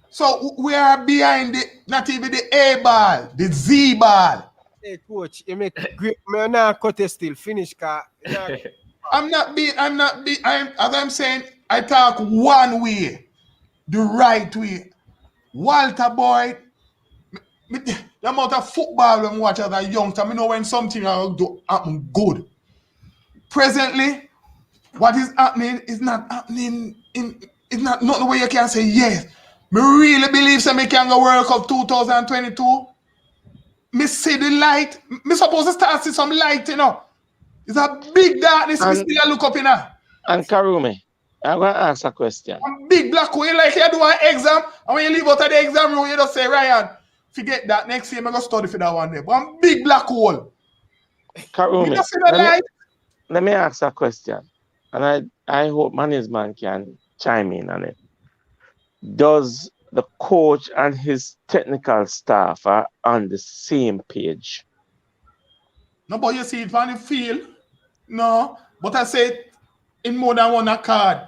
So we are behind the, not even the A ball, the Z ball. Hey, coach, you make great. Me now cut it still. Finish, car. As I'm saying, I talk one way, the right way. Walter Boyd, the amount of football we watch as a youngster, I know when something will do happen good. Presently, what is happening is not happening it's not the way you can say yes. Me really believe that me can go World Cup 2022. Me see the light. Me supposed to start see some light, you know. It's a big darkness. Me still look up in her. And Karumi, I'm going to ask a question. A big black hole, like you do an exam, and when you leave out of the exam room, you just say, Ryan, forget that. Next year, I'm going to study for that one day. But I'm big black hole. Karumi, You see the light? let me ask a question. And I hope management can chime in on it. Does the coach and his technical staff are on the same page? No, but you see it on the field. No, but I said in more than one accord.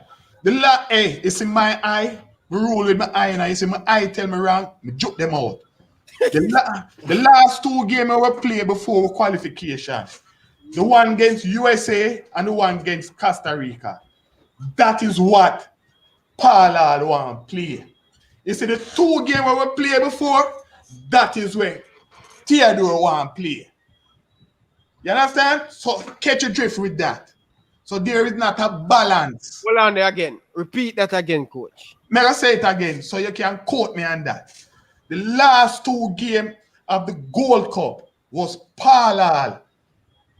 It's in my eye. We rule with my eye, and I see my eye tell me wrong. Me joke them out. The last 2 games we played before qualification, the one against USA and the one against Costa Rica. That is what Paul want to play. You see the 2 games we played before, that is where Theodore want to play. You understand? So catch a drift with that. So there is not a balance. Hold on there again. Repeat that again, coach. May I say it again so you can quote me on that. The last 2 games of the Gold Cup was parallel.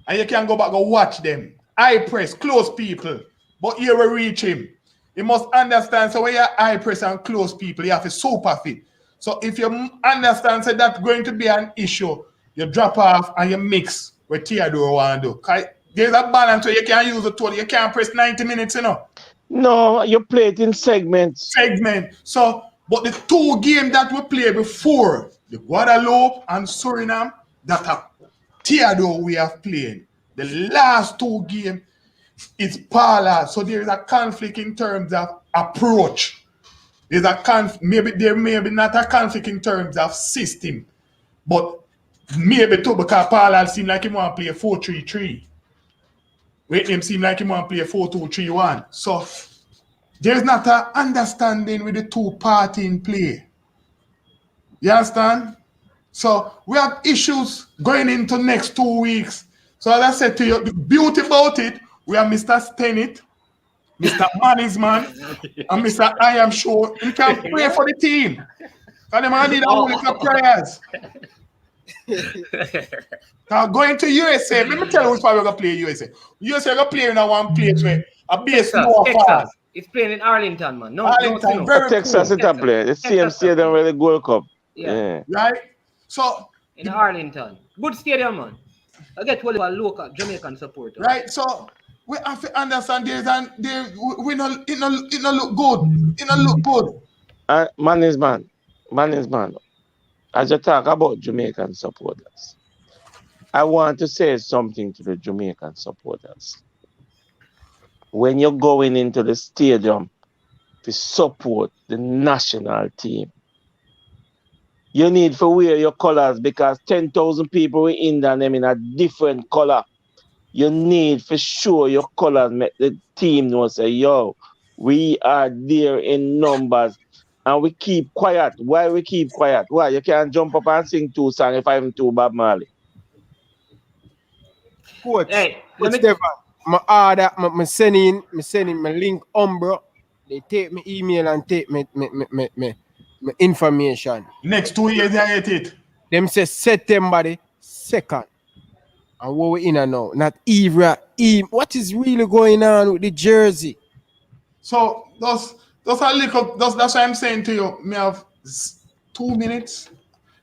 And you can go back and watch them. High press, close people. But here we reach him. You must understand, so when you're high press and close people, you have a super fit. So if you understand so that's going to be an issue, you drop off and you mix with Theodore want to do. There's a balance where you can't use the total. You can't press 90 minutes, you know. No, you play it in segments. So, but the 2 games that we played before, the Guadeloupe and Suriname, that are Theodore we have played. The last 2 games is parallel. So there is a conflict in terms of approach. There's a there may be not a conflict in terms of system, but maybe too because parallel seems like he want to play a 4-3-3. Wait, him seem like he want to play a 4-2-3-1. So there's not an understanding with the 2 party in play. You understand? So we have issues going into next 2 weeks. So as I said to you, the beauty about it, we have Mr. Stennett, Mr. Manningsman, and Mr. I am sure we can pray for the team. Because they need a whole lot of prayers. Now going to USA, let me tell you which part we're going to play USA. USA going to play in a one place where a base no fast. It's playing in Arlington, man. No, Arlington, no, very Texas cool. is a play. The same stadium where the Gold Cup. Yeah. Right? So in Arlington. Good stadium, man. I get one local Jamaican supporter. Right, so we have to understand it no look good. It no look good. Management, as you talk about Jamaican supporters, I want to say something to the Jamaican supporters. When you're going into the stadium to support the national team, you need to wear your colors because 10,000 people are in there them in a different color. You need for sure your colors make the team know say, yo, we are there in numbers and we keep quiet. Why we keep quiet? Why? You can't jump up and sing 2 songs if I'm 2 Bob Marley. Coach, Hey, Coach Stefan, my order, my sending my link bro. They take my email and take me information. Next 2 years, I hate it. Them say September the 2nd. And what we in and now? Not Ivra. What is really going on with the jersey? So that's what I'm saying to you. Me have 2 minutes.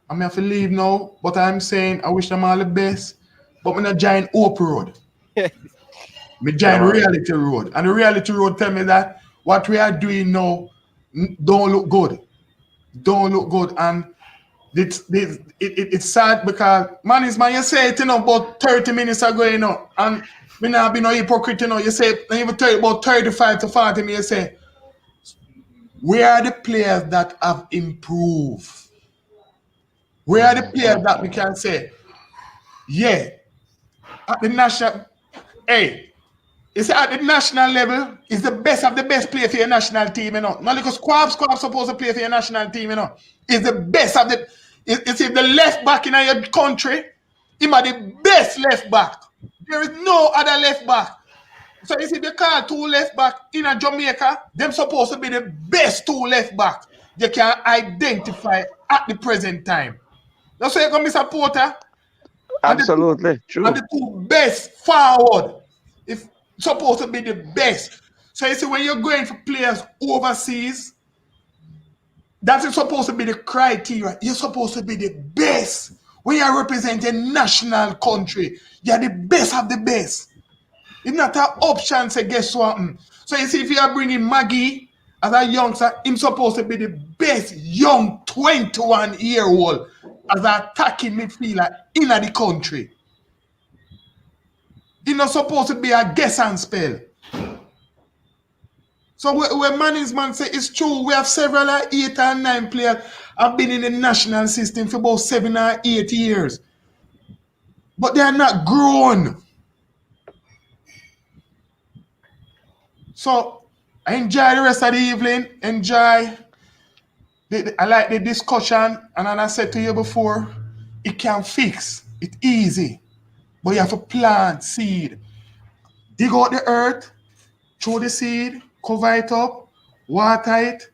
I may have to leave now. But I'm saying I wish them all the best. But me not join Hope Road. Me join Reality Road. And the Reality Road tell me that what we are doing now don't look good. Don't look good. And it's sad because man, you say it, about 30 minutes ago, and me not be no hypocrite, you say even about 35 to 40 minutes, you say we are the players that have improved. We are the players that we can say, yeah, at the national, it's at the national level, is the best of the best player for your national team, Not because Squab supposed to play for your national team, Is the best of the. It's if the left back in your country, him are the best left back. There is no other left back. So you see, they call 2 left back in a Jamaica, them supposed to be the best 2 left back they can identify at the present time. That's why you come, Mr. Porter. Absolutely, true. And the 2 best forward, if supposed to be the best. So you see, when you're going for players overseas, that is supposed to be the criteria. You're supposed to be the best. When you represent a national country, you're the best of the best. It's not an option to guess what. So you see, if you are bringing Maggie as a youngster, him supposed to be the best young 21-year-old as an attacking midfielder in the country. He's not supposed to be a guess and spell. So when management say it's true, we have several 8 and 9 players have been in the national system for about 7 or 8 years. But they are not grown. So I enjoy the rest of the evening. I like the discussion. And as I said to you before, it can fix. It's easy. But you have to plant seed. Dig out the earth, throw the seed, cover it up, water it.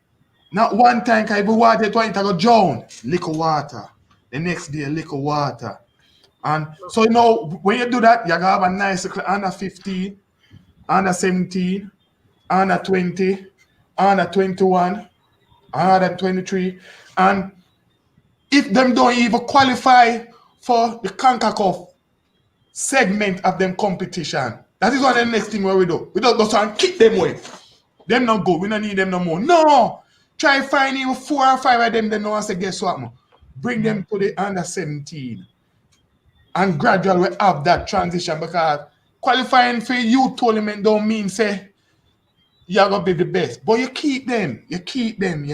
Not one time can you water it, it go drown. Liquor water. The next day, liquor water. And so, when you do that, you're going to have a nice under 15, under 17, under 20, under 21, under 23. And if them don't even qualify for the CONCACAF segment of them competition, that is one of the next thing we do. We don't go try and kick them away. Them not go. We don't need them no more. No! Try find even 4 or 5 of them that know and say, guess what, man? Bring them to the under 17. And gradually we have that transition because qualifying for youth tournament don't mean say you're going to be the best. But you keep them. You keep them.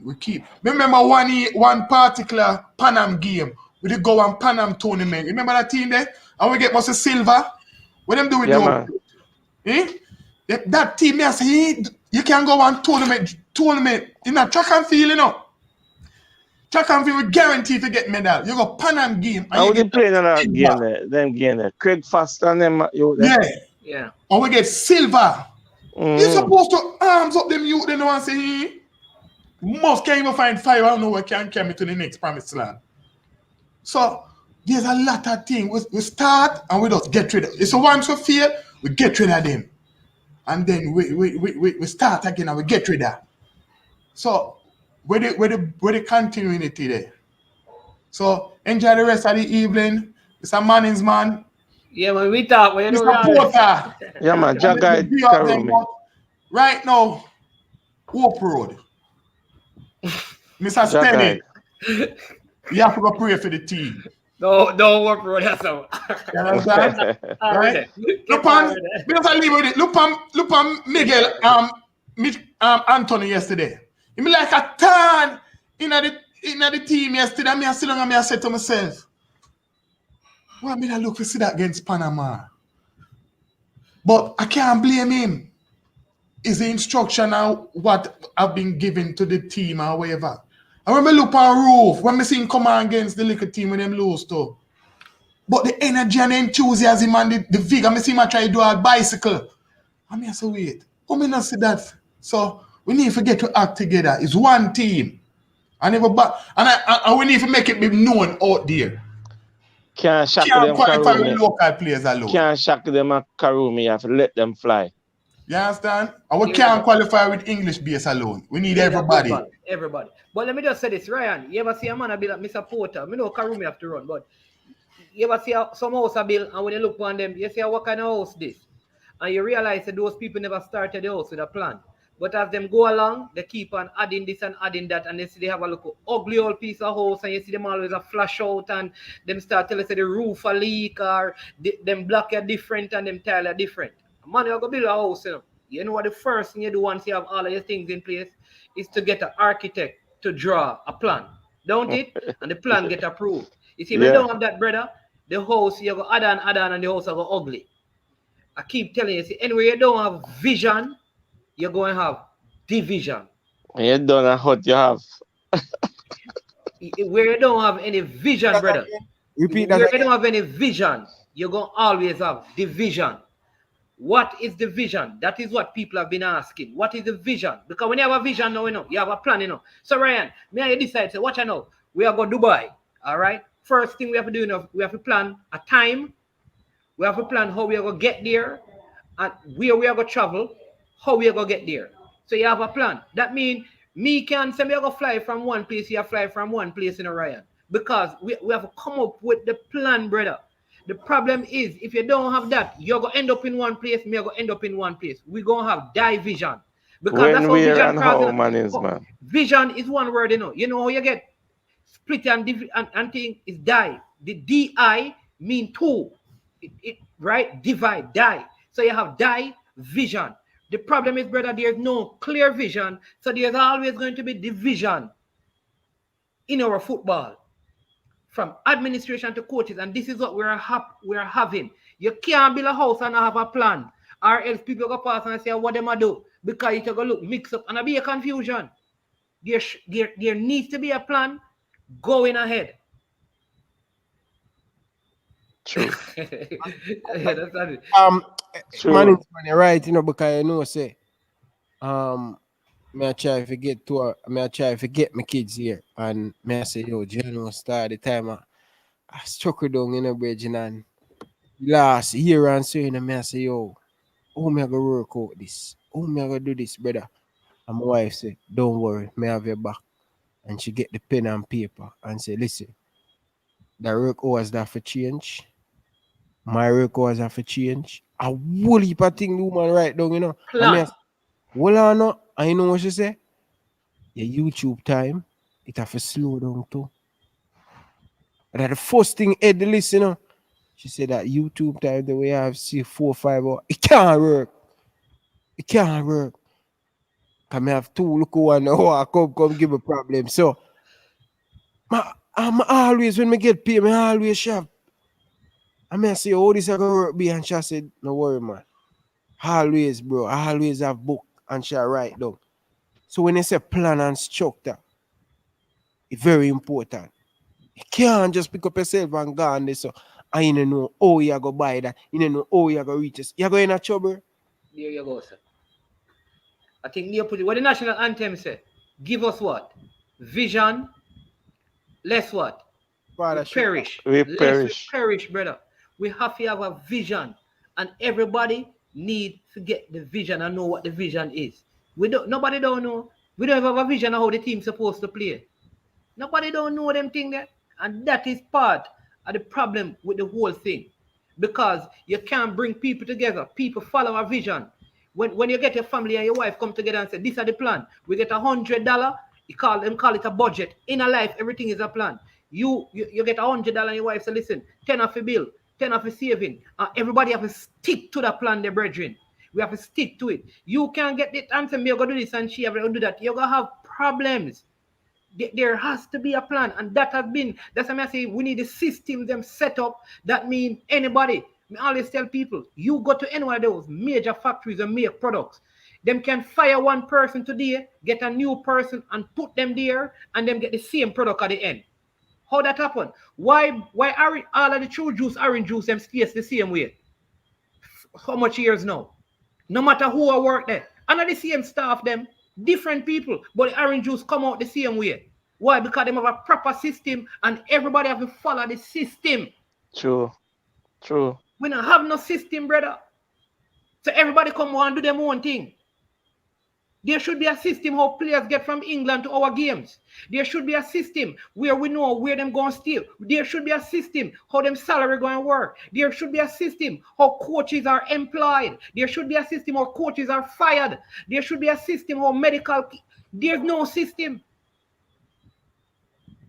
We keep. Remember one particular Panam game. We did go on Panam tournament. Remember that team there? And we get Mr. Silver. What them do with that team, I say, you can go on tournament in a track and field, Track and field, we guarantee to get medal. You go Panam game. And we did play another game there. Them game there. Craig Foster and them. Yeah. And we get silver. You're supposed to arms up them youth, they know and say, most can't even find 5. I don't know what can carry me to the next promised land. So, there's a lot of things. We start and we just get rid of it. So once we fail, we get rid of them. And then we start again and we get rid of. So where the continuity there. So enjoy the rest of the evening. It's a man's man. Yeah, when we talk, when you know Porter. Yeah, man. Right now, Hope Road. Mr. Steady. You have to go pray for the team. No, don't work for that. So. You understand? Right? Look on Miguel Anthony yesterday. He be like a turn in the team yesterday. I sit down and I said to myself, why me not look to see that against Panama? But I can't blame him. It's the instruction now what I've been given to the team or whatever. I remember look on roof when I see him come on against the little team when them lose too. But the energy and the enthusiasm and the vigor, I see him try to do a bicycle. I say, wait, how me not see that? So we need to get to act together. It's one team. I never but and we need to make it be known out there. Can't shackle Can't them qualify with Karumi. local players alone. Can't shackle them at Karumi. You have to let them fly. You understand? And we Here can't we go. qualify with English base alone. We need Yeah, everybody. everybody. But let me just say this, Ryan. You ever see a man a bill like Mr. Porter? Me know Karumi have to run, but you ever see some house a bill and when you look on them, you say, what kind of house this? And you realize that those people never started the house with a plan. But as them go along, they keep on adding this and adding that, and they see they have a look ugly old piece of house, and you see them always a flash out, and them start telling us the roof a leak, or them block are different and them tile are different. Man, you're going to build a house, you know. You know what the first thing you do once you have all of your things in place is to get an architect to draw a plan, don't it? And the plan get approved. You see, if you don't have that, brother, the house, you go add on, and the house will go ugly. I keep telling you, see, anyway, you don't have vision, you're going to have division. And you don't know what you have. Where you don't have any vision, brother. Repeat that Where again. you don't have any vision, you're going to always have division. What is the vision? That is what people have been asking. What is the vision? Because when you have a vision now, you know, you have a plan, you know. So Ryan, me and you decide, say, watch I know. We are going to Dubai. All right. First thing we have to do, you know, we have to plan a time. We have to plan how we are going to get there and where we are going to travel, how we are going to get there. So you have a plan. That means me can say me are going to fly from one place, you fly from one place in Ryan. Because we have to come up with the plan, brother. The problem is, if you don't have that, you're going to end up in one place, me are going to end up in one place. We're going to have division. Because When, that's how where, vision and how, man, is, man. Vision is one word, you know. You know how you get split and thing is die. The DI mean two. Right? Divide, die. So you have die, vision. The problem is, brother, there's no clear vision. So there's always going to be division in our football. From administration to coaches, and this is what we're having. You can't build a house and not have a plan, or else people go past and say what them I do because it's gonna look mixed up and it'll be a confusion. There needs to be a plan going ahead. True. Yeah, that's it. True. Man, it's money, right? You know, because you know, say, me I try to get to me I try to get my kids here, and me I say, yo, Jano start the time I struck it down in a bridge and last year and so you know, me I say, yo, how me I gonna work out this? How me I gonna do this, brother? And my wife said, don't worry, me have your back. And she get the pen and paper and say, listen, the work hours that for change. My work hours have to change. A whole heap of things the woman write down, you know. Plan. Well, I know. I know what she say. Your YouTube time, it have to slow down too. That the first thing Ed listen, you know. She said that YouTube time, the way I have see 4 or 5 hours, it can't work. It can't work. Cause me have 2 look one hour come give a problem. So I'm always when me get paid, me always shop. I mean, I say, oh, this is gonna work, be, and she said, no worry, man. Always, bro. I always have book and she write down. So when they say plan and structure, it's very important. You can't just pick up yourself and go on this. So I don't know how you go buy that. You don't know how you go reach this. You go in a trouble. There you go, sir. I think you put it. What the national anthem say? Give us what? Vision. Less what? We perish. We Less perish. we perish, brother. We have to have a vision, and everybody need to get the vision and know what the vision is. Nobody don't know. We don't have a vision of how the team's supposed to play. Nobody don't know them thing there, and that is part of the problem with the whole thing, because you can't bring people together. People follow a vision. When you get your family and your wife come together and say, "This is the plan. We get $100." You call it a budget. In a life, everything is a plan. You get $100 and your wife say, "Listen, 10 of a bill, 10 of a saving." Everybody have to stick to the plan, their brethren. We have to stick to it. You can't get the answer, me, you're going to do this and she have to do that. You're going to have problems. There has to be a plan. And that's why I say we need the system them set up. That means anybody, I always tell people, you go to any one of those major factories and make products. Them can fire one person today, get a new person and put them there, and them get the same product at the end. How that happen? Why all of the true juice, orange juice, them stays the same way? How much years now? No matter who I work there. And the same staff, them, different people, but the orange juice come out the same way. Why? Because they have a proper system and everybody have to follow the system. True. We don't have no system, brother. So everybody come on and do their own thing. There should be a system how players get from England to our games. There should be a system where we know where them going to stay. There should be a system how them salary going to work. There should be a system how coaches are employed. There should be a system how coaches are fired. There should be a system how medical... There's no system.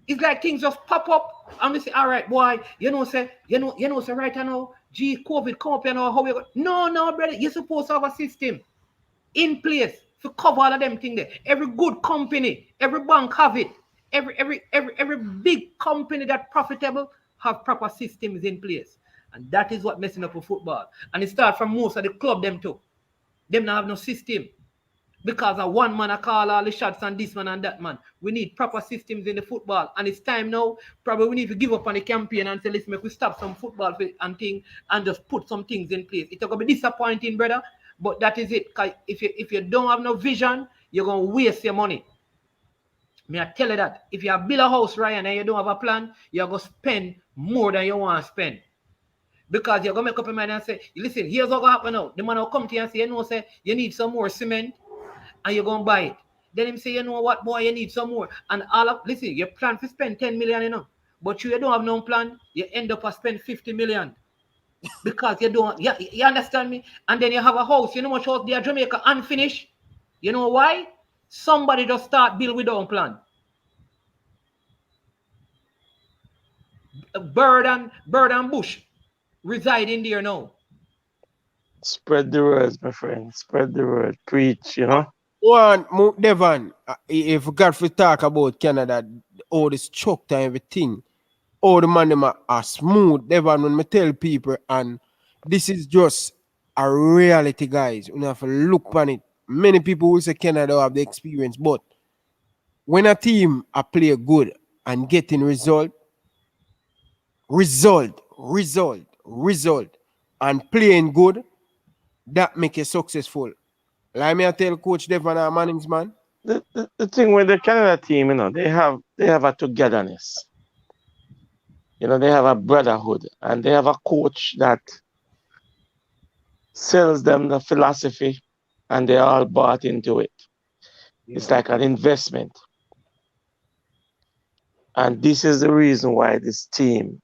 It's like things just pop up and we say, all right, boy, say right now, COVID come up, how we go. No, brother, you're supposed to have a system in place to cover all of them things there. Every good company, every bank have it. Every big company that profitable have proper systems in place. And that is what messing up with football. And it starts from most of the club them too. Them not have no system. Because of one man I call all the shots and this man and that man. We need proper systems in the football. And it's time now, probably we need to give up on the campaign and say, let's make we stop some football and thing and just put some things in place. It's going to be disappointing, brother. But that is it. Because if you don't have no vision, you're going to waste your money. I tell you that. If you build a house, Ryan, and you don't have a plan, you're going to spend more than you want to spend. Because you're going to make up your mind and say, listen, here's what's going to happen now. The man will come to you and say, say, you need some more cement. And you're going to buy it. Then him say, you know what, boy, you need some more. And listen, you plan to spend 10 million, But you don't have no plan, you end up spend 50 million. Because you don't, you understand me? And then you have a house, you know much house there, Jamaica, unfinished. You know why? Somebody just start build without plan. Bird and bush reside in there now. Spread the words, my friend. Spread the word. Preach, Devon, if we got to talk about Canada, all the structure and everything, all the man them are smooth, Devon, when I tell people, and this is just a reality, guys. We have to look on it. Many people will say Canada have the experience, but when a team play good and getting result, and playing good, that make you successful. Like me, I tell Coach Devon and Mannings, man. The thing with the Canada team, they have a togetherness. They have a brotherhood, and they have a coach that sells them the philosophy, and they all bought into it. Yeah. It's like an investment. And this is the reason why this team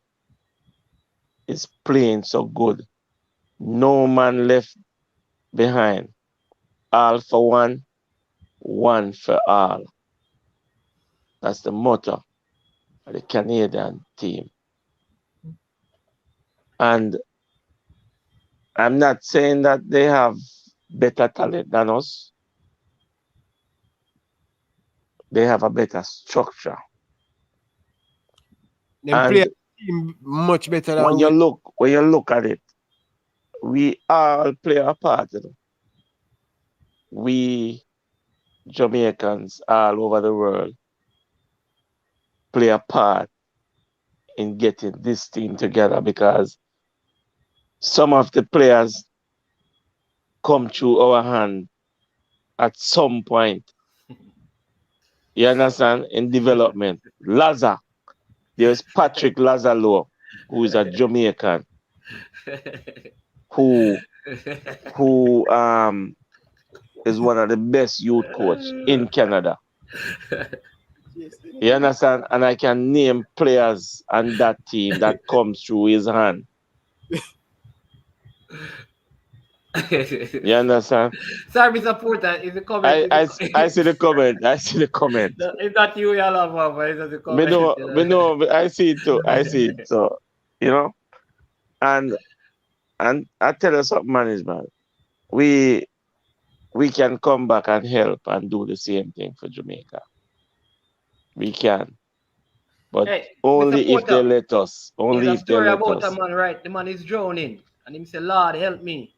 is playing so good. No man left behind. All for one, one for all. That's the motto of the Canadian team. And I'm not saying that they have better talent than us. They have a better structure. They play much better than when you look at it, we all play a part. We Jamaicans all over the world play a part in getting this team together, because some of the players come through our hand at some point. You understand? In development. Lazar. There's Patrick Lazalo, who is a Jamaican, who is one of the best youth coach in Canada. You understand? And I can name players on that team that comes through his hand. You understand? Sorry, Mr. Porter, is the comment? I see the comment. I see the comment. Is that you, you love, or is that the comment? Me know, I see it too. I see it. So, and I tell you something, management. We can come back and help and do the same thing for Jamaica. We can. But only if they let us. Only if they let us. About a man, right? The man is drowning. And he say, Lord, help me.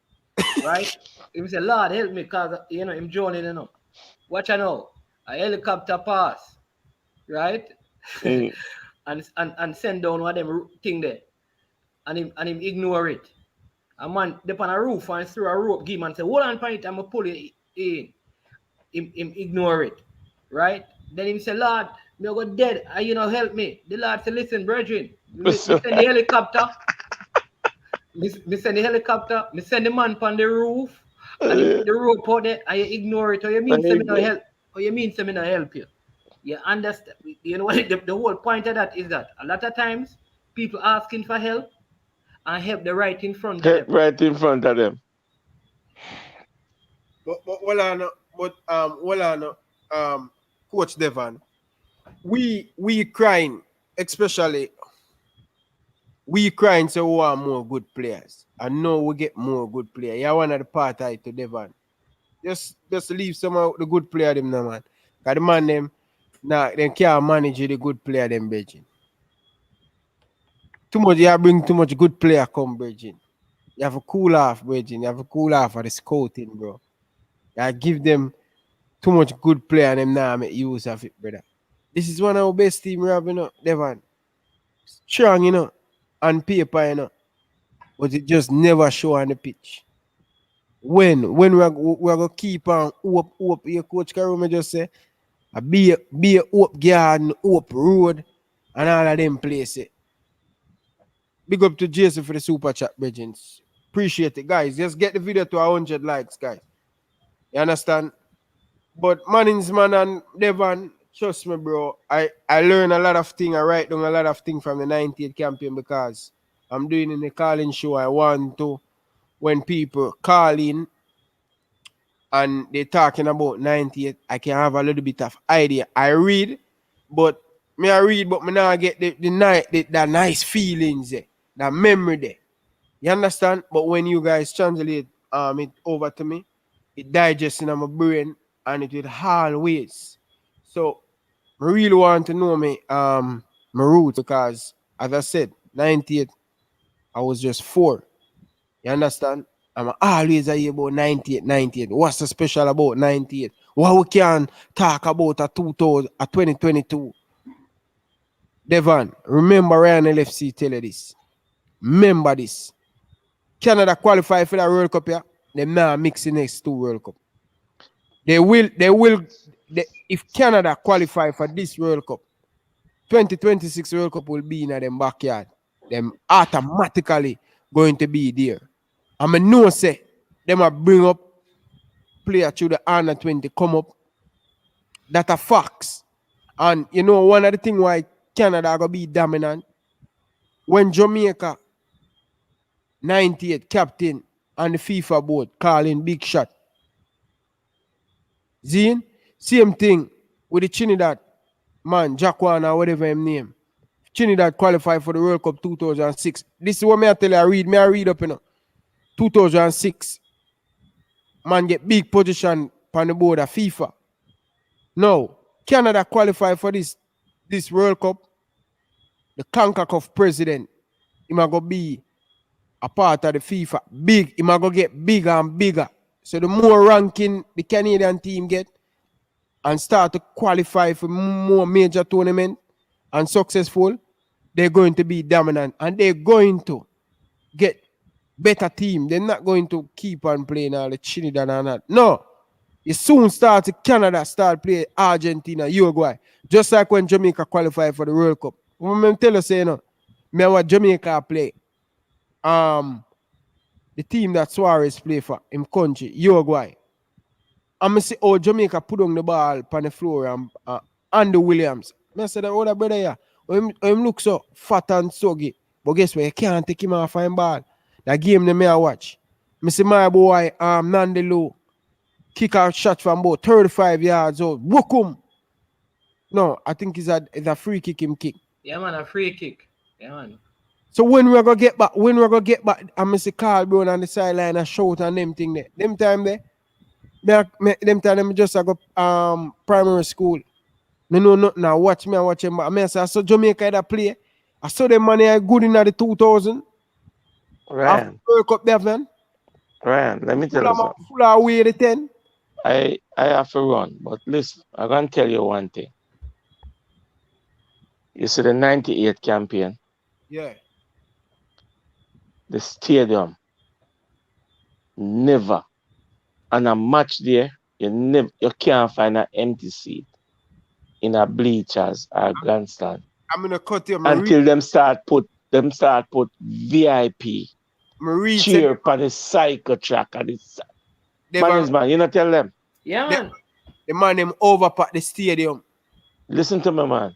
Right? He say, Lord, help me, because, I'm drowning, Watch I know. A helicopter pass. Right? Mm. and send down one of them thing there. And him ignore it. A man dip on a roof and throw a rope, give him and say, hold on for it, I'm going to pull it in. Him ignore it. Right? Then him say, Lord, Me go dead. And you know, help me. The Lord said, listen, brethren, me send the helicopter. Me send the helicopter. Me send the man on the roof. And you put the rope out there and you ignore it. Or you mean some no help? Or you mean some no help you? You understand? You know what? The whole point of that is that a lot of times people asking for help and help the right in front of them. Right in front of them. Coach Devon, we crying, especially we crying so we want more good players. I know we get more good players. You're one of the party to Devon. Just leave some of the good player them now, man. Cause the man them they can't manage the good player them, Virgin. Too much, you bring too much good player come, Virgin. You have a cool off, Virgin. You have a cool off for the scouting, bro. You give them too much good player and them now make use of it, brother. This is one of our best team we have, you know, Devon. Strong, you know, on paper, you know. But it just never show on the pitch. When we're gonna keep on up, your coach Karuma just say, be a up garden, up road, and all of them places. Big up to Jason for the super chat, Bridgens. Appreciate it, guys. Just get the video to 100 likes, guys. You understand? But Manningsman and Devon, trust me, bro. I learn a lot of things. I write down a lot of things from the 98 campaign because I'm doing in the calling show. I want to, when people call in and they're talking about 98, I can have a little bit of idea. I read, but me now get the nice feelings there, that memory there. You understand? But when you guys translate it over to me, it digests in my brain and it will always. So I really want to know my roots because as I said, 98, I was just 4. You understand? I'm always hear about 98. What's so special about 98? What we can talk about a 2022? Devon, remember Ryan LFC tell you this. Remember this. Canada qualify for the World Cup here. Them now mixing next 2 World Cup. If Canada qualify for this World Cup, 2026 World Cup will be in them backyard. Them automatically going to be there. I know say them a bring up player through the under 20 come up. That a facts. And you know one of the things why Canada gonna be dominant when Jamaica 98 captain and the FIFA board calling big shot. Zine, same thing with the Trinidad man, Jackwan or whatever his name. Trinidad qualified for the World Cup 2006. This is what I tell you, I read up, you know. 2006. Man get big position on the board of FIFA. Now, Canada qualified for this World Cup. The CONCACAF president, he might go be a part of the FIFA. Big, he might go get bigger and bigger. So the more ranking the Canadian team get and start to qualify for more major tournament and successful, they're going to be dominant and they're going to get better team. They're not going to keep on playing all the Trinidad and that. No. You soon start to Canada start playing Argentina, Uruguay. Just like when Jamaica qualified for the World Cup. When I tell you, say, you know, me what Jamaica play. The team that Suarez play for in country, Uruguay. I'm going to say, oh, Jamaica put on the ball on the floor and Andy Williams. I said, oh, that brother here, him look so fat and soggy. But guess what? You can't take him off and ball. That game they may watch. I say, my boy, Nandelo, kick out shot from about 35 yards out. Wookum. No, I think it's a free kick him kick. Yeah, man, a free kick. Yeah, man. So when we're gonna get back, I'm gonna see Carl Brown on the sideline and shout and them thing there. Them time there, them time them just go primary school. No know nothing now. Watch me and watch him. I say I saw Jamaica that play. I saw them money good in the 2000. Ryan. World Cup there, man. Ryan, let me tell you something. Full away the 10. I have to run, but listen, I'm gonna tell you one thing. You see the 98 campaign? Yeah. The stadium never, and a match there, you can't find an empty seat. in a bleachers or grandstand I'm gonna cut you. until them start put VIP cheer for the cycle track and it's man, you know tell them. Yeah, man. The man them overpack the stadium. Listen to me, man.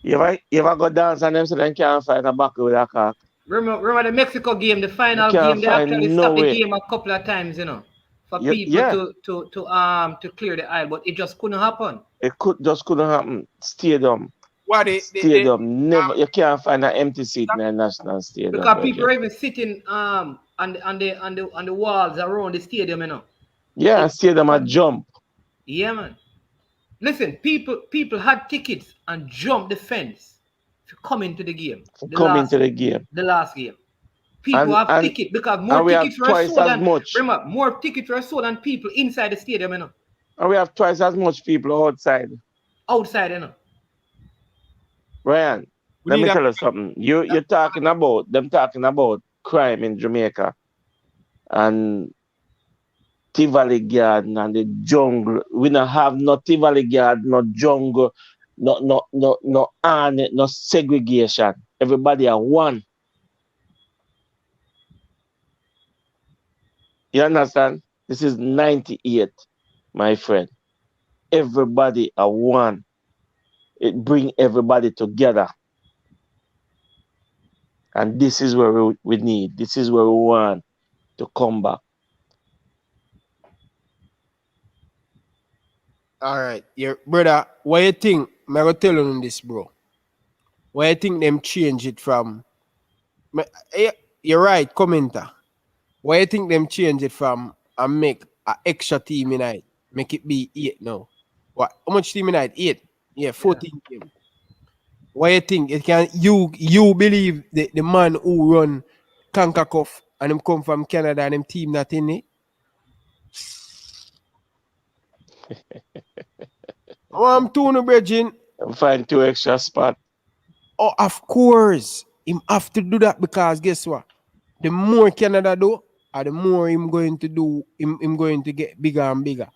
You ever go dance and them so they can't find a back with a cock? Remember the Mexico game, the final game, they actually stopped the game a couple of times, you know, for people to clear the aisle, but it just couldn't happen. It couldn't happen. Stadium. What never you can't find an empty seat in a national stadium. Because people are even sitting on the walls around the stadium, you know. Yeah, stadium a jump. Yeah, man. Listen, people had tickets and jumped the fence to come into the game. The last game. People have tickets because more tickets were sold than remember, more tickets were sold than people inside the stadium, you know. And we have twice as much people outside. Outside, you know. Ryan, let me tell you something. You're talking about crime in Jamaica and Tivoli Garden and the jungle. We don't have no Tivoli Garden, no jungle, no segregation. Everybody are one. You understand? This is 98, my friend. Everybody are one. It bring everybody together. And this is where we need. This is where we want to come back. All right, your brother, what you think? I'm going to tell you this, bro. What you think them change it from? You're right, commenter. What you think them change it from and make an extra team in it? Make it be 8 now. What? How much team in it? 8? Yeah, 14 team. What you think? It can you believe the man who run CONCACAF and him come from Canada and him team that in it? I'm doing a bridging. Find 2 extra spots. Oh, of course. Him have to do that because guess what? The more Canada do, the more him going to do, him going to get bigger and bigger.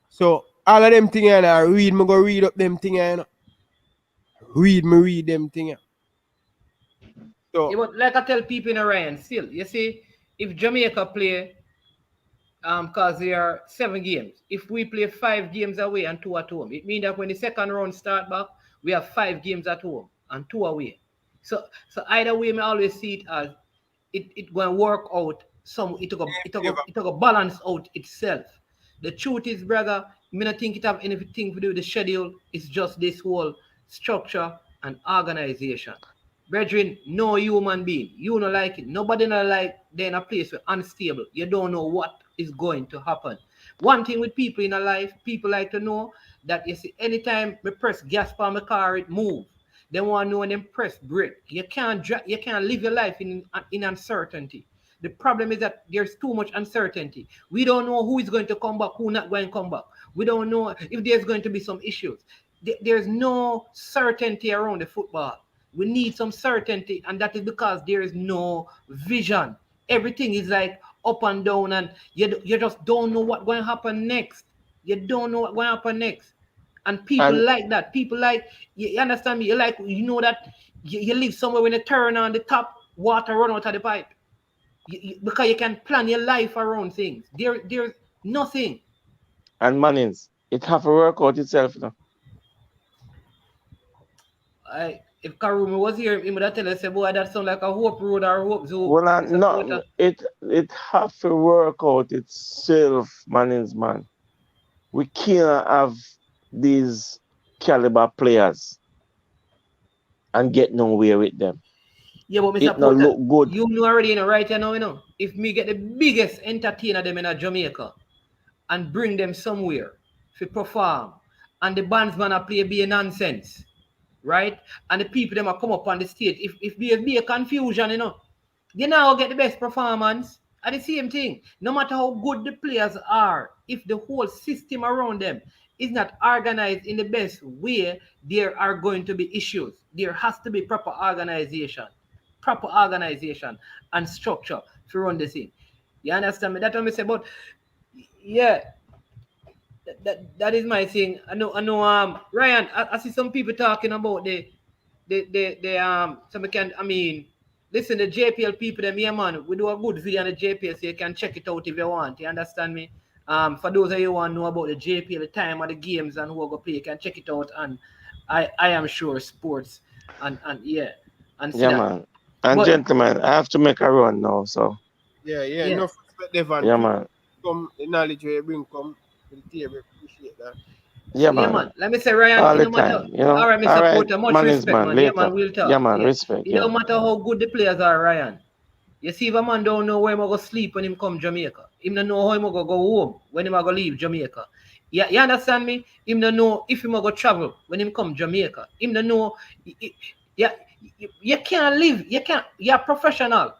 So all of them things I read, me go read up them things, you know. Read them things. So yeah, but like I tell people in Ryan, still, you see, if Jamaica play because there are 7 games. If we play 5 games away and 2 at home, it means that when the second round start back, we have 5 games at home and 2 away. So either way, I always see it as it going to work out. It took a balance out itself. The truth is, brother, I don't think it have anything to do with the schedule. It's just this whole structure and organization. Brethren, no human being. You don't like it. Nobody not like they're in a place where unstable. You don't know what is going to happen. One thing with people in a life, people like to know that you see anytime we press gas for my car, it move. They want to know when they press brake. You can't live your life in uncertainty. The problem is that there's too much uncertainty. We don't know who is going to come back, who not going to come back. We don't know if there's going to be some issues. There's no certainty around the football. We need some certainty, and that is because there is no vision. Everything is like up and down, and you just don't know what's going to happen next. You don't know what's going to happen next. And people like that. People like, you understand me? You like, you know that you live somewhere when you turn on the tap, water run out of the pipe. Because you can plan your life around things. There's nothing. And Mannings, it have to work out itself now. If Karumi was here, he would have tell us, boy, that sound like a hope road or a hope zoo. Well, no, it have to work out itself, Mannings, man. We can't have these caliber players and get nowhere with them. Yeah, but Mr. Porter, look good. You know already, right now, you know, if me get the biggest entertainer them in Jamaica and bring them somewhere to perform, and the band's gonna play be a nonsense, right? And the people them are come up on the stage. If be a confusion, you know, they now get the best performance. At the same thing, no matter how good the players are, if the whole system around them is not organized in the best way, there are going to be issues. There has to be proper organization and structure to run the thing. You understand me? That's what I say. But yeah, that is my thing. I know Ryan, I see some people talking about some can listen, the JPL people them, yeah man, we do a good video on the JPL, so you can check it out if you want. You understand me? For those of you who want to know about the JPL, the time of the games and who are gonna play, you can check it out, and I am sure sports and yeah, and see Yeah, that. man. And But gentlemen, I have to make a run now, so Yeah, yeah. enough respect, Devon. yeah, man. Come, the knowledge where you bring come to the table. Appreciate that. Yeah, Yeah, man. man. Let me say, Ryan, All it the don't matter. time, you know. All right, All Mr. right, Porter, much man is respect, man. man. Yeah, Later. man, we'll talk. Yeah, man. Yeah. Respect. It Yeah. don't matter how good the players are, Ryan. You see, if a man don't know where him go sleep when him come Jamaica, him don't know how him go home when him go leave Jamaica. Yeah, you understand me? Him don't know if him go travel when him come Jamaica. Him don't know. Yeah, you can't live. You can't. You're professional.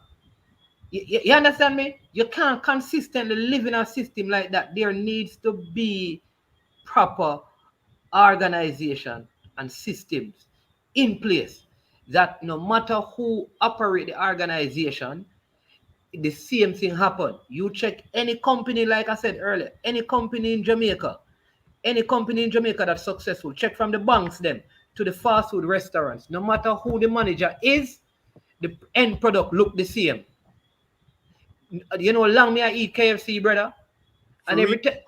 You understand me? You can't consistently live in a system like that. There needs to be proper organization and systems in place that no matter who operate the organization, the same thing happen. You check any company, like I said earlier, any company in Jamaica that's successful, check from the banks them to the fast food restaurants, no matter who the manager is, the end product look the same. You know, long me I eat KFC, brother, For and real, every time.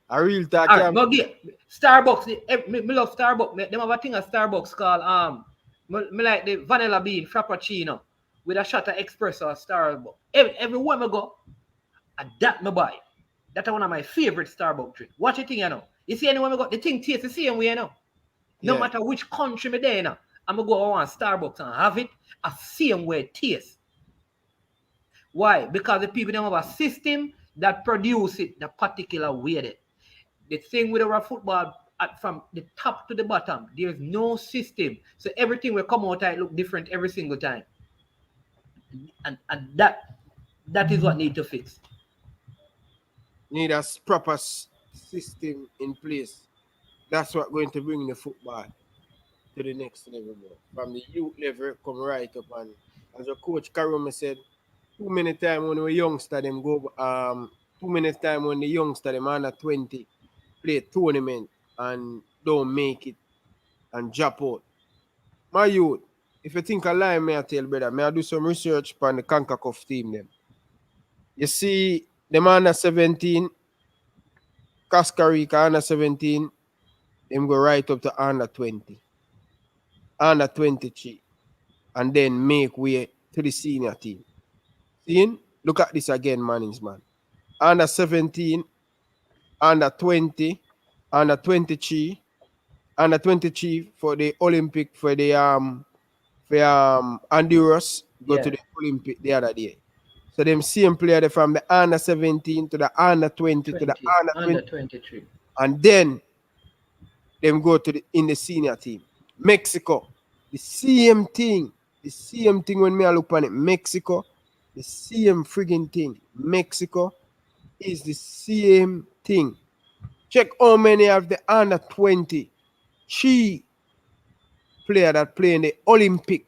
a real talk. All Yeah, right, go get Starbucks. Me love Starbucks. They have a thing at Starbucks called me like the vanilla bean frappuccino with a shot of espresso at Starbucks. Everywhere me go, that me buy. That's one of my favorite Starbucks drinks. Watch the thing, you know. You see anywhere me go, the thing tastes the same way, you know. No Yeah. matter which country me there, you know, I'm gonna go on Starbucks and have it a same way it tastes. Why? Because the people don't have a system that produce it the particular way that. The thing with our football, from the top to the bottom, there's no system. So everything will come out and look different every single time. And that is what need to fix. Need a proper system in place. That's what going to bring the football to the next level, bro. From the youth level, come right up. And as a coach Karuma said, too many times when we youngster them go too many times when the youngster them under 20 play tournament and don't make it and drop out. My youth, if you think a lie, may I tell brother, may I do some research on the CONCACAF team them. You see them under 17, Costa Rica under 17, them go right up to under 20, under 23, and then make way to the senior team. Seeing? Look at this again, Mannings, man. Under 17, under 20, under 23, under 23 for the Olympic for the Honduras go to the Olympic the other day. So them same player from the under 17 to the under 20 to the under 23. And then them go to in the senior team. Mexico, the same thing. The same thing when me I look on it. Mexico, the same friggin' thing. Mexico is the same thing. Check how many of the under 20 player that play in the Olympic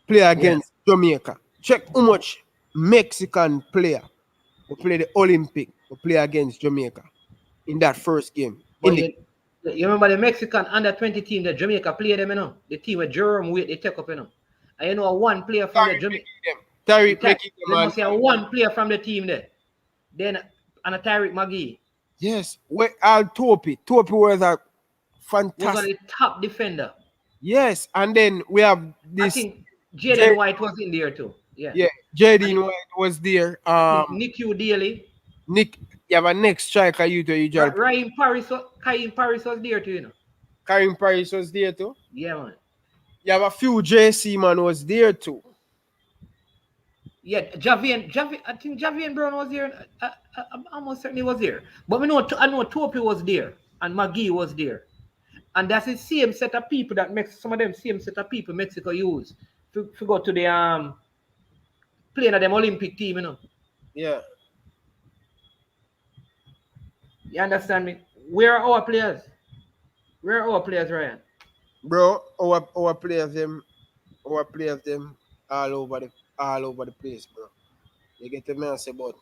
play against Jamaica. Check how much Mexican player who play the Olympic who play against Jamaica in that first game. You remember the Mexican under 20 team that Jamaica play them, you know? The team with Jerome Wade, they take up, you know. And you know one player from the Jamaica. Tariq making them. There must have one player from the team there. Then and a Tariq McGee. Yes, Topi. Topi was a fantastic. Was the top defender. Yes, and then we have this. I think Jaden White was in there too. Yeah. Yeah, Jaden White was there. Nick Daly. Nick, you have a next striker you Ryan Paris was there too, you know. Karim Paris was there too. Yeah, man. You have a few JC man was there too. Yeah, Javian, I think Javian Brown was there. I almost certainly was there. But I know Topi was there and McGee was there. And that's the same set of people that makes some of them same set of people Mexico use to go to the playing at them Olympic team, you know. Yeah. You understand me? Where are our players? Where are our players, Ryan? Bro, our players them all over the place, bro. You get the man say, but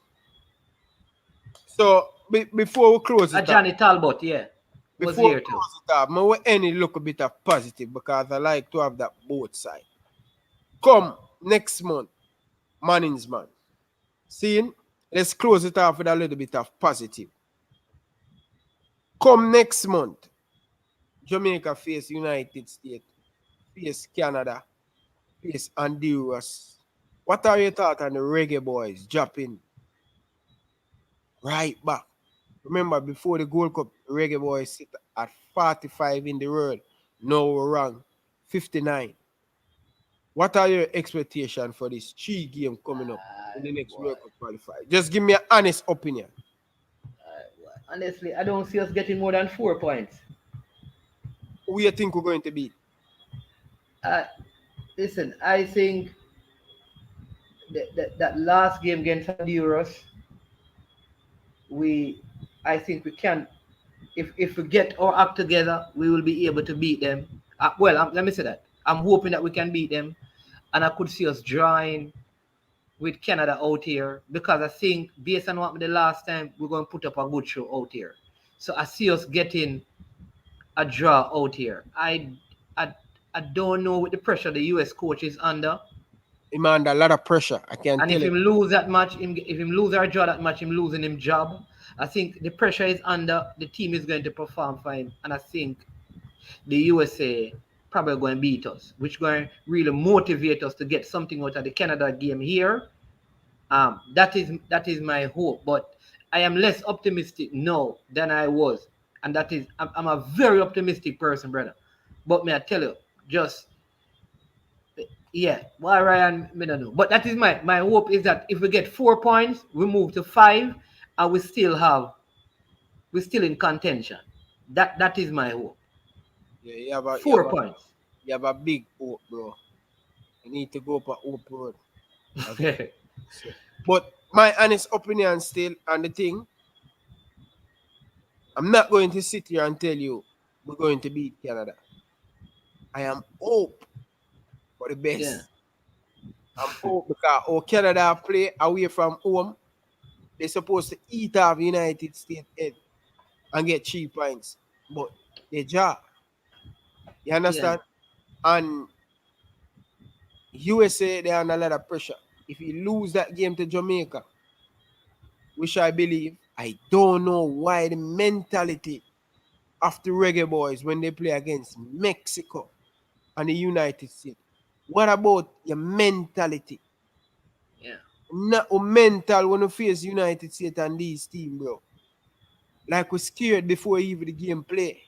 so before we close it up, Johnny Talbot, yeah, was before we here too. close it up, I will any look a bit of positive because I like to have that both side. Come next month, Mannings man. Seeing? Let's close it off with a little bit of positive. Come next month, Jamaica face United States, face Canada, face Honduras. What are your thoughts on the Reggae Boys dropping right back? Remember, before the Gold Cup, Reggae Boys sit at 45 in the world. Now we're ranked 59. What are your expectations for this 3 game coming up in the next World Cup qualifier? Just give me an honest opinion. Honestly, I don't see us getting more than 4 points. Who you think we're going to beat? Listen, I think that last game against Honduras, I think we can, if we get our act together, we will be able to beat them. Let me say that. I'm hoping that we can beat them, and I could see us drawing with Canada out here, because I think based on what we did last time, we're going to put up a good show out here. So I see us getting a draw out here. I don't know what the pressure the US coach is under. Him under a lot of pressure. I can't And tell if him lose that match, if him lose or draw that match, him losing him job. I think the pressure is under. The team is going to perform fine, and I think the USA probably going to beat us, which going to really motivate us to get something out of the Canada game here. That is my hope, but I am less optimistic now than I was, and that is I'm a very optimistic person, brother. But may I tell you, just yeah, why Ryan? I don't know, but that is my hope is that if we get 4 points, we move to 5, and we're still in contention. That is my hope. Yeah, you have 4 points. You have a big hope, bro. You need to go up a hope road. Okay. But my honest opinion still on the thing, I'm not going to sit here and tell you we're going to beat Canada. I am hope for the best. Yeah. I'm hope because Canada play away from home. They're supposed to eat off United States head and get 3 points. But they draw. You understand? Yeah. And USA, they're under a lot of pressure. If you lose that game to Jamaica, which I believe, I don't know why the mentality of the Reggae Boys when they play against Mexico and the United States. What about your mentality? Yeah. Not mental when you face United States and these teams, bro. Like we're scared before even the game play.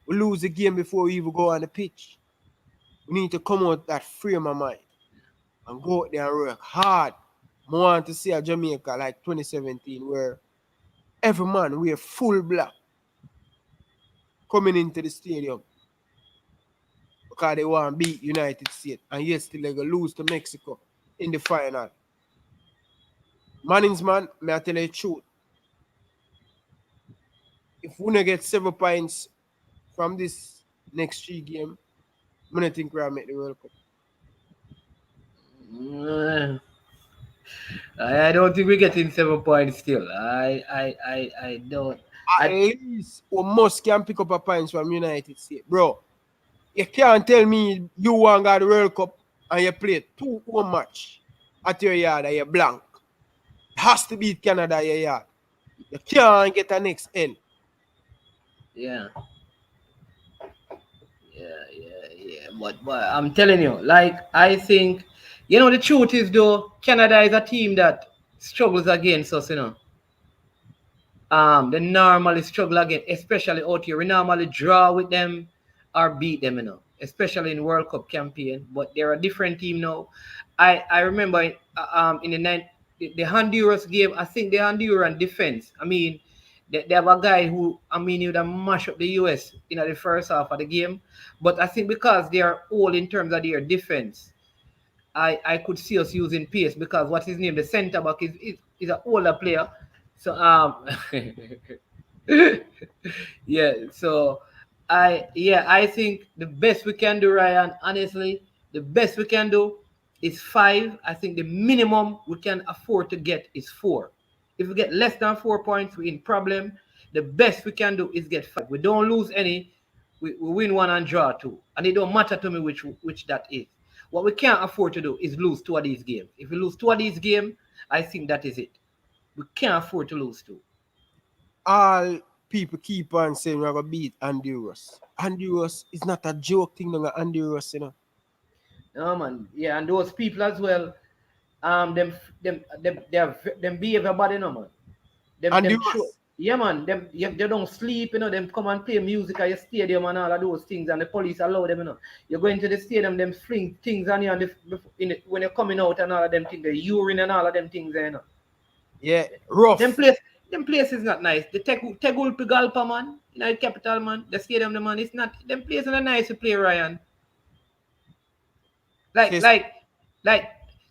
We lose the game before we even go on the pitch. We need to come out that frame of mind and go out there and work hard. I want to see a Jamaica like 2017 where every man wear full black coming into the stadium because they want to beat United States, and yet still they go lose to Mexico in the final. Mannings man, may I tell you the truth? If we don't get 7 points from this next 3 games, I don't think we'll make the World Cup. I don't think we're getting 7 points still. I don't. At least we must can pick up a points from United States. Bro, you can't tell me you want to go to the World Cup and you play 2 home match at your yard and you're blank. It has to beat Canada at your yard. You can't get an next L. Yeah. But I'm telling you, like, I think, the truth is, though, Canada is a team that struggles against us, They normally struggle again, especially out here. We normally draw with them or beat them, especially in World Cup campaign. But they're a different team now. I remember in the Honduras game, I think the Honduran defense, they have a guy who, he would have mashed up the US in the first half of the game. But I think because they are old in terms of their defense, I could see us using pace because what's his name? The center back is an older player. So so I think the best we can do, Ryan, honestly, the best we can do is 5. I think the minimum we can afford to get is 4. If we get less than 4 points, we're in problem. The best we can do is get 5. We don't lose any. We win 1 and draw 2. And it don't matter to me which that is. What we can't afford to do is lose 2 of these games. If we lose 2 of these games, I think that is it. We can't afford to lose 2. All people keep on saying we're going to beat Honduras. Honduras is not a joke thing, no, Honduras, you know. No, man. Yeah, and those people as well, them behave about, you know, man. Them show, yeah, man. They don't sleep, you know. Them come and play music at your stadium and all of those things, and the police allow them, you know. You go into the stadium, them fling things on you, and when you're coming out and all of them things, the urine and all of them things, you know. Yeah, rough. Them places not nice. The Tegulpigalpa, man, you know, the capital, man. The stadium, the man, it's not. Them places are nice to play, Ryan. Like,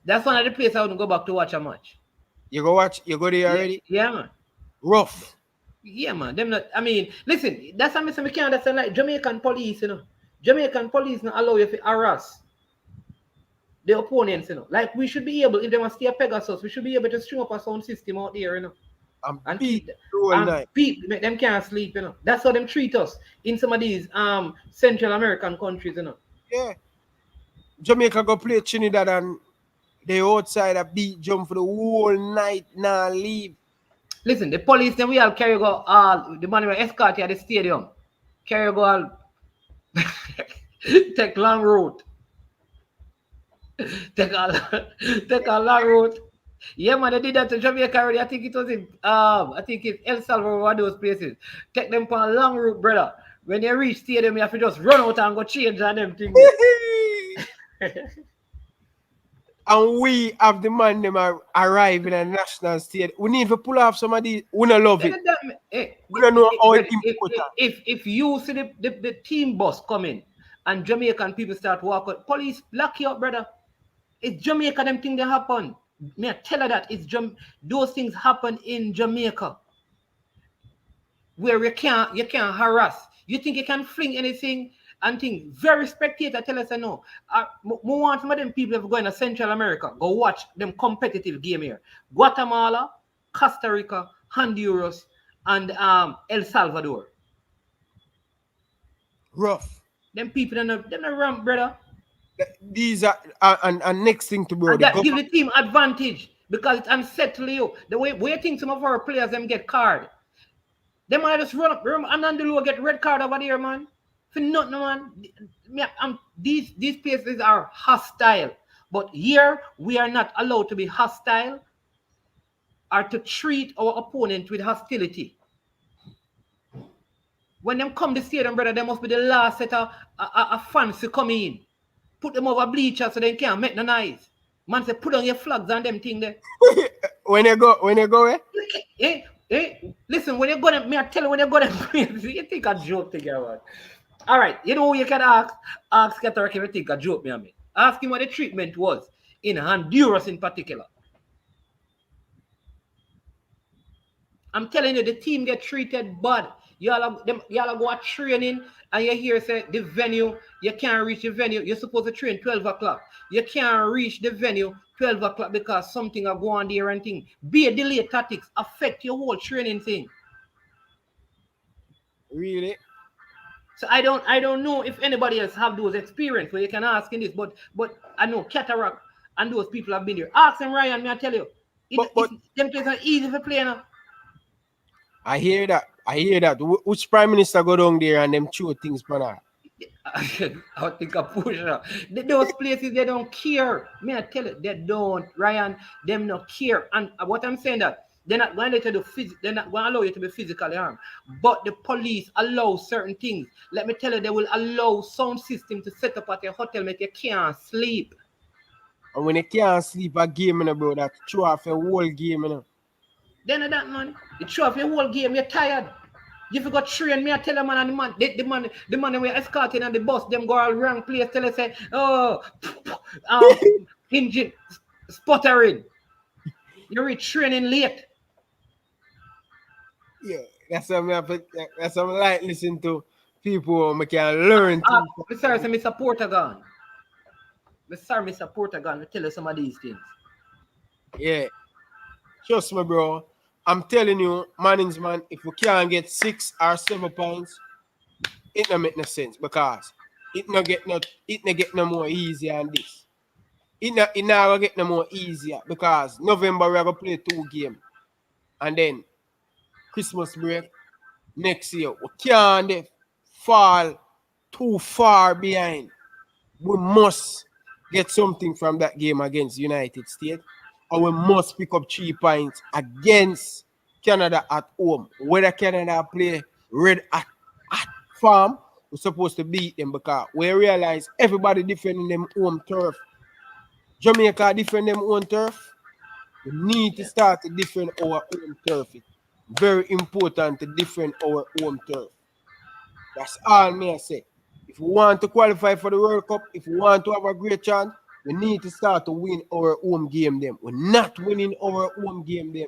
that's one of the places I wouldn't go back to watch a match. You go there already? Yeah, man. Rough. Yeah, man. Them not. I mean, listen. That's what I can't understand. Like Jamaican police, you know. Jamaican police not allow you to harass the opponents, you know. Like we should be able, if they want to stay at Pegasus, we should be able to string up a sound system out there, you know. And beat all night. Make them can't sleep, you know. That's how them treat us in some of these Central American countries, you know. Yeah. Jamaica go play Trinidad and they outside a beat jump for the whole night, now leave. Listen, the police then we all carry go all the man will escort you at the stadium. Carry go all take long route. Take a long route. Yeah, man, they did that to Jamaica already. I think it was in it's El Salvador, one of those places. Take them for a long route, brother. When they reach stadium, you have to just run out and go change on them things. And we have the man them arrive in a national stadium. We need to pull off some of these. We don't love it. We don't know how if you see the team bus coming and Jamaican people start walking, police lock you up, brother. It's Jamaica, them things that happen. May I tell her that those things happen in Jamaica. Where you can't harass. You think you can fling anything and think very spectator tell us no. We want some of them people going to Central America, go watch them competitive game here. Guatemala, Costa Rica, Honduras, and El Salvador. Rough. Them people they're not ramp, brother. These are and next thing to bro. And that give the team advantage because it unsettles you. The way you think some of our players them get card. Them might just run up and on the low get red card over there, man. For nothing, man. These places are hostile. But here we are not allowed to be hostile or to treat our opponent with hostility. When them come to stadium, brother, they must be the last set of fans to come in. Put them over bleachers so they can't make no noise. Man say put on your flags and them thing there. when you go listen, when you go them, I tell you when you go them, you think a joke thing about. All right, you know who you can ask Katarek if you think a joke, me. Ask him what the treatment was in Honduras in particular. I'm telling you, the team get treated bad. Y'all go at training and you hear say the venue, you can't reach the venue. You're supposed to train 12 o'clock. You can't reach the venue 12 o'clock because something are going on there and thing. Be a delay tactics affect your whole training thing. Really? So I don't know if anybody else have those experience where you can ask in this, but I know Cataract and those people have been there. Ask them, Ryan, me I tell you. Them places are easy for play now. I hear that. Which prime minister go down there and them chew things for that? I think I push her. Those places they don't care. Me I tell you, they don't. Ryan, them not care. And what I'm saying that they're not going to do they're not going to allow you to be physically harmed. But the police allow certain things. Let me tell you, they will allow sound system to set up at your hotel make you can't sleep. And when you can't sleep a game, bro, that throw off a whole game, Then that man, you throw off your whole game, you're tired. You forgot train me, I tell the man and the man we escorting on the bus, them go all wrong place, tell us say, engine sputtering. You reach training late. Yeah, that's what I like listen to people who can learn. Sorry, Mr. Portagon. Mr. Portagon, we tell you some of these things. Yeah. Trust me, bro. I'm telling you, Mannings, man, if we can't get 6 or 7 points, it don't make no sense because it no get no more easier than this. It not get no more easier because November we are gonna play 2 games and then Christmas break next year. We can't fall too far behind. We must get something from that game against United States, or we must pick up 3 points against Canada at home. Whether Canada play red at farm, we're supposed to beat them because we realize everybody defending them home turf. Jamaica defend them own turf. We need to start to defend our own turf. It's very important to defend our home turf. That's all me I say. If we want to qualify for the World Cup, if we want to have a great chance, we need to start to win our home game them. We're not winning our home game them.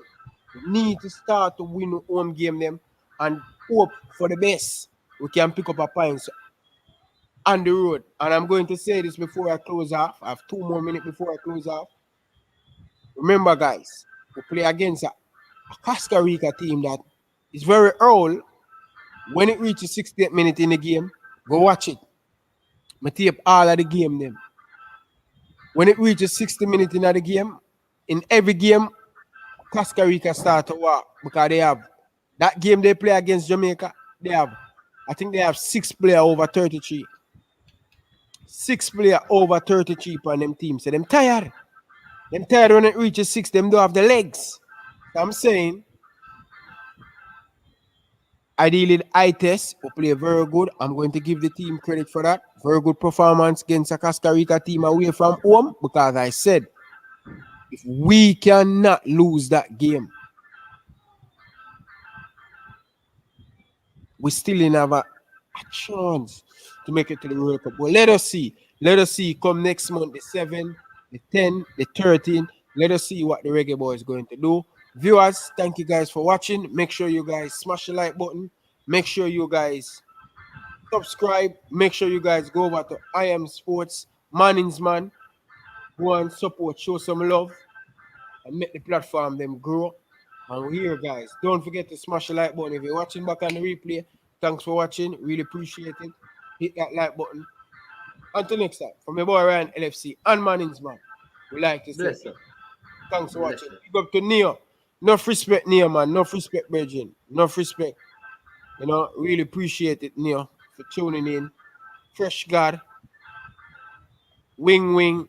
We need to start to win home game them and hope for the best. We can pick up a points on the road. And I'm going to say this before I close off. I have 2 more minutes before I close off. Remember, guys, we play against a Costa Rica team that is very old. When it reaches 68 minutes in the game, go watch it. I tape all of the game them. When it reaches 60 minutes in the game, in every game, Costa Rica start to walk because they have that game they play against Jamaica. I think they have 6 players over 33. 6 players over 33 on them teams. So them tired. Them tired when it reaches 6, them don't have the legs. So I'm saying, ideally, eye test will play very good. I'm going to give the team credit for that. Very good performance against a Costa Rica team away from home because I said, if we cannot lose that game, we still didn't have a chance to make it to the World Cup. Well, let us see. Let us see come next month, the 7th, the 10th, the 13th. Let us see what the Reggae Boys is going to do. Viewers, thank you guys for watching. Make sure you guys smash the like button. Make sure you guys subscribe. Make sure you guys go over to I Am Sports, Mannings Man. Go and support, show some love, and make the platform them grow. And we're here, guys. Don't forget to smash the like button. If you're watching back on the replay, thanks for watching. Really appreciate it. Hit that like button. Until next time, from your boy Ryan LFC and Mannings Man, we like to say thanks for watching. Big up to Neo. Enough respect, Neo, man. Enough respect, Virgin. Enough respect. You know, really appreciate it, Neo, for tuning in. Fresh God. Wing.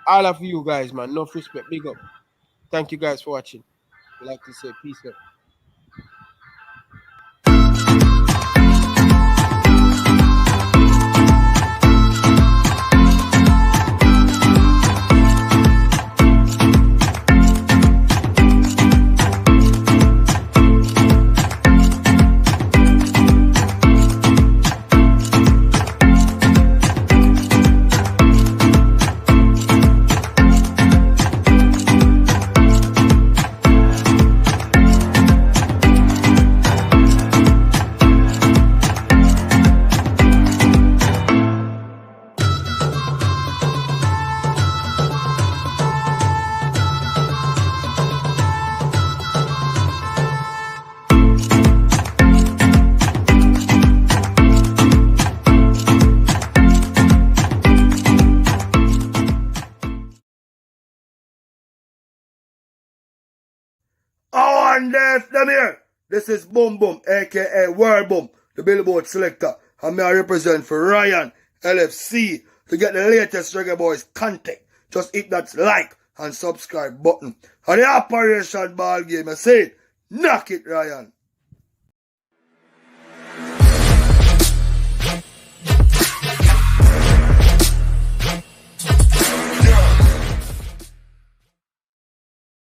All of you guys, man. Enough respect. Big up. Thank you guys for watching. I like to say peace out. Oh, and them here. This is Boom Boom, aka World Boom, the Billboard selector. And me I represent for Ryan LFC. To get the latest Reggae Boys content, just hit that like and subscribe button. And the Operation Ball Game, I say, knock it, Ryan.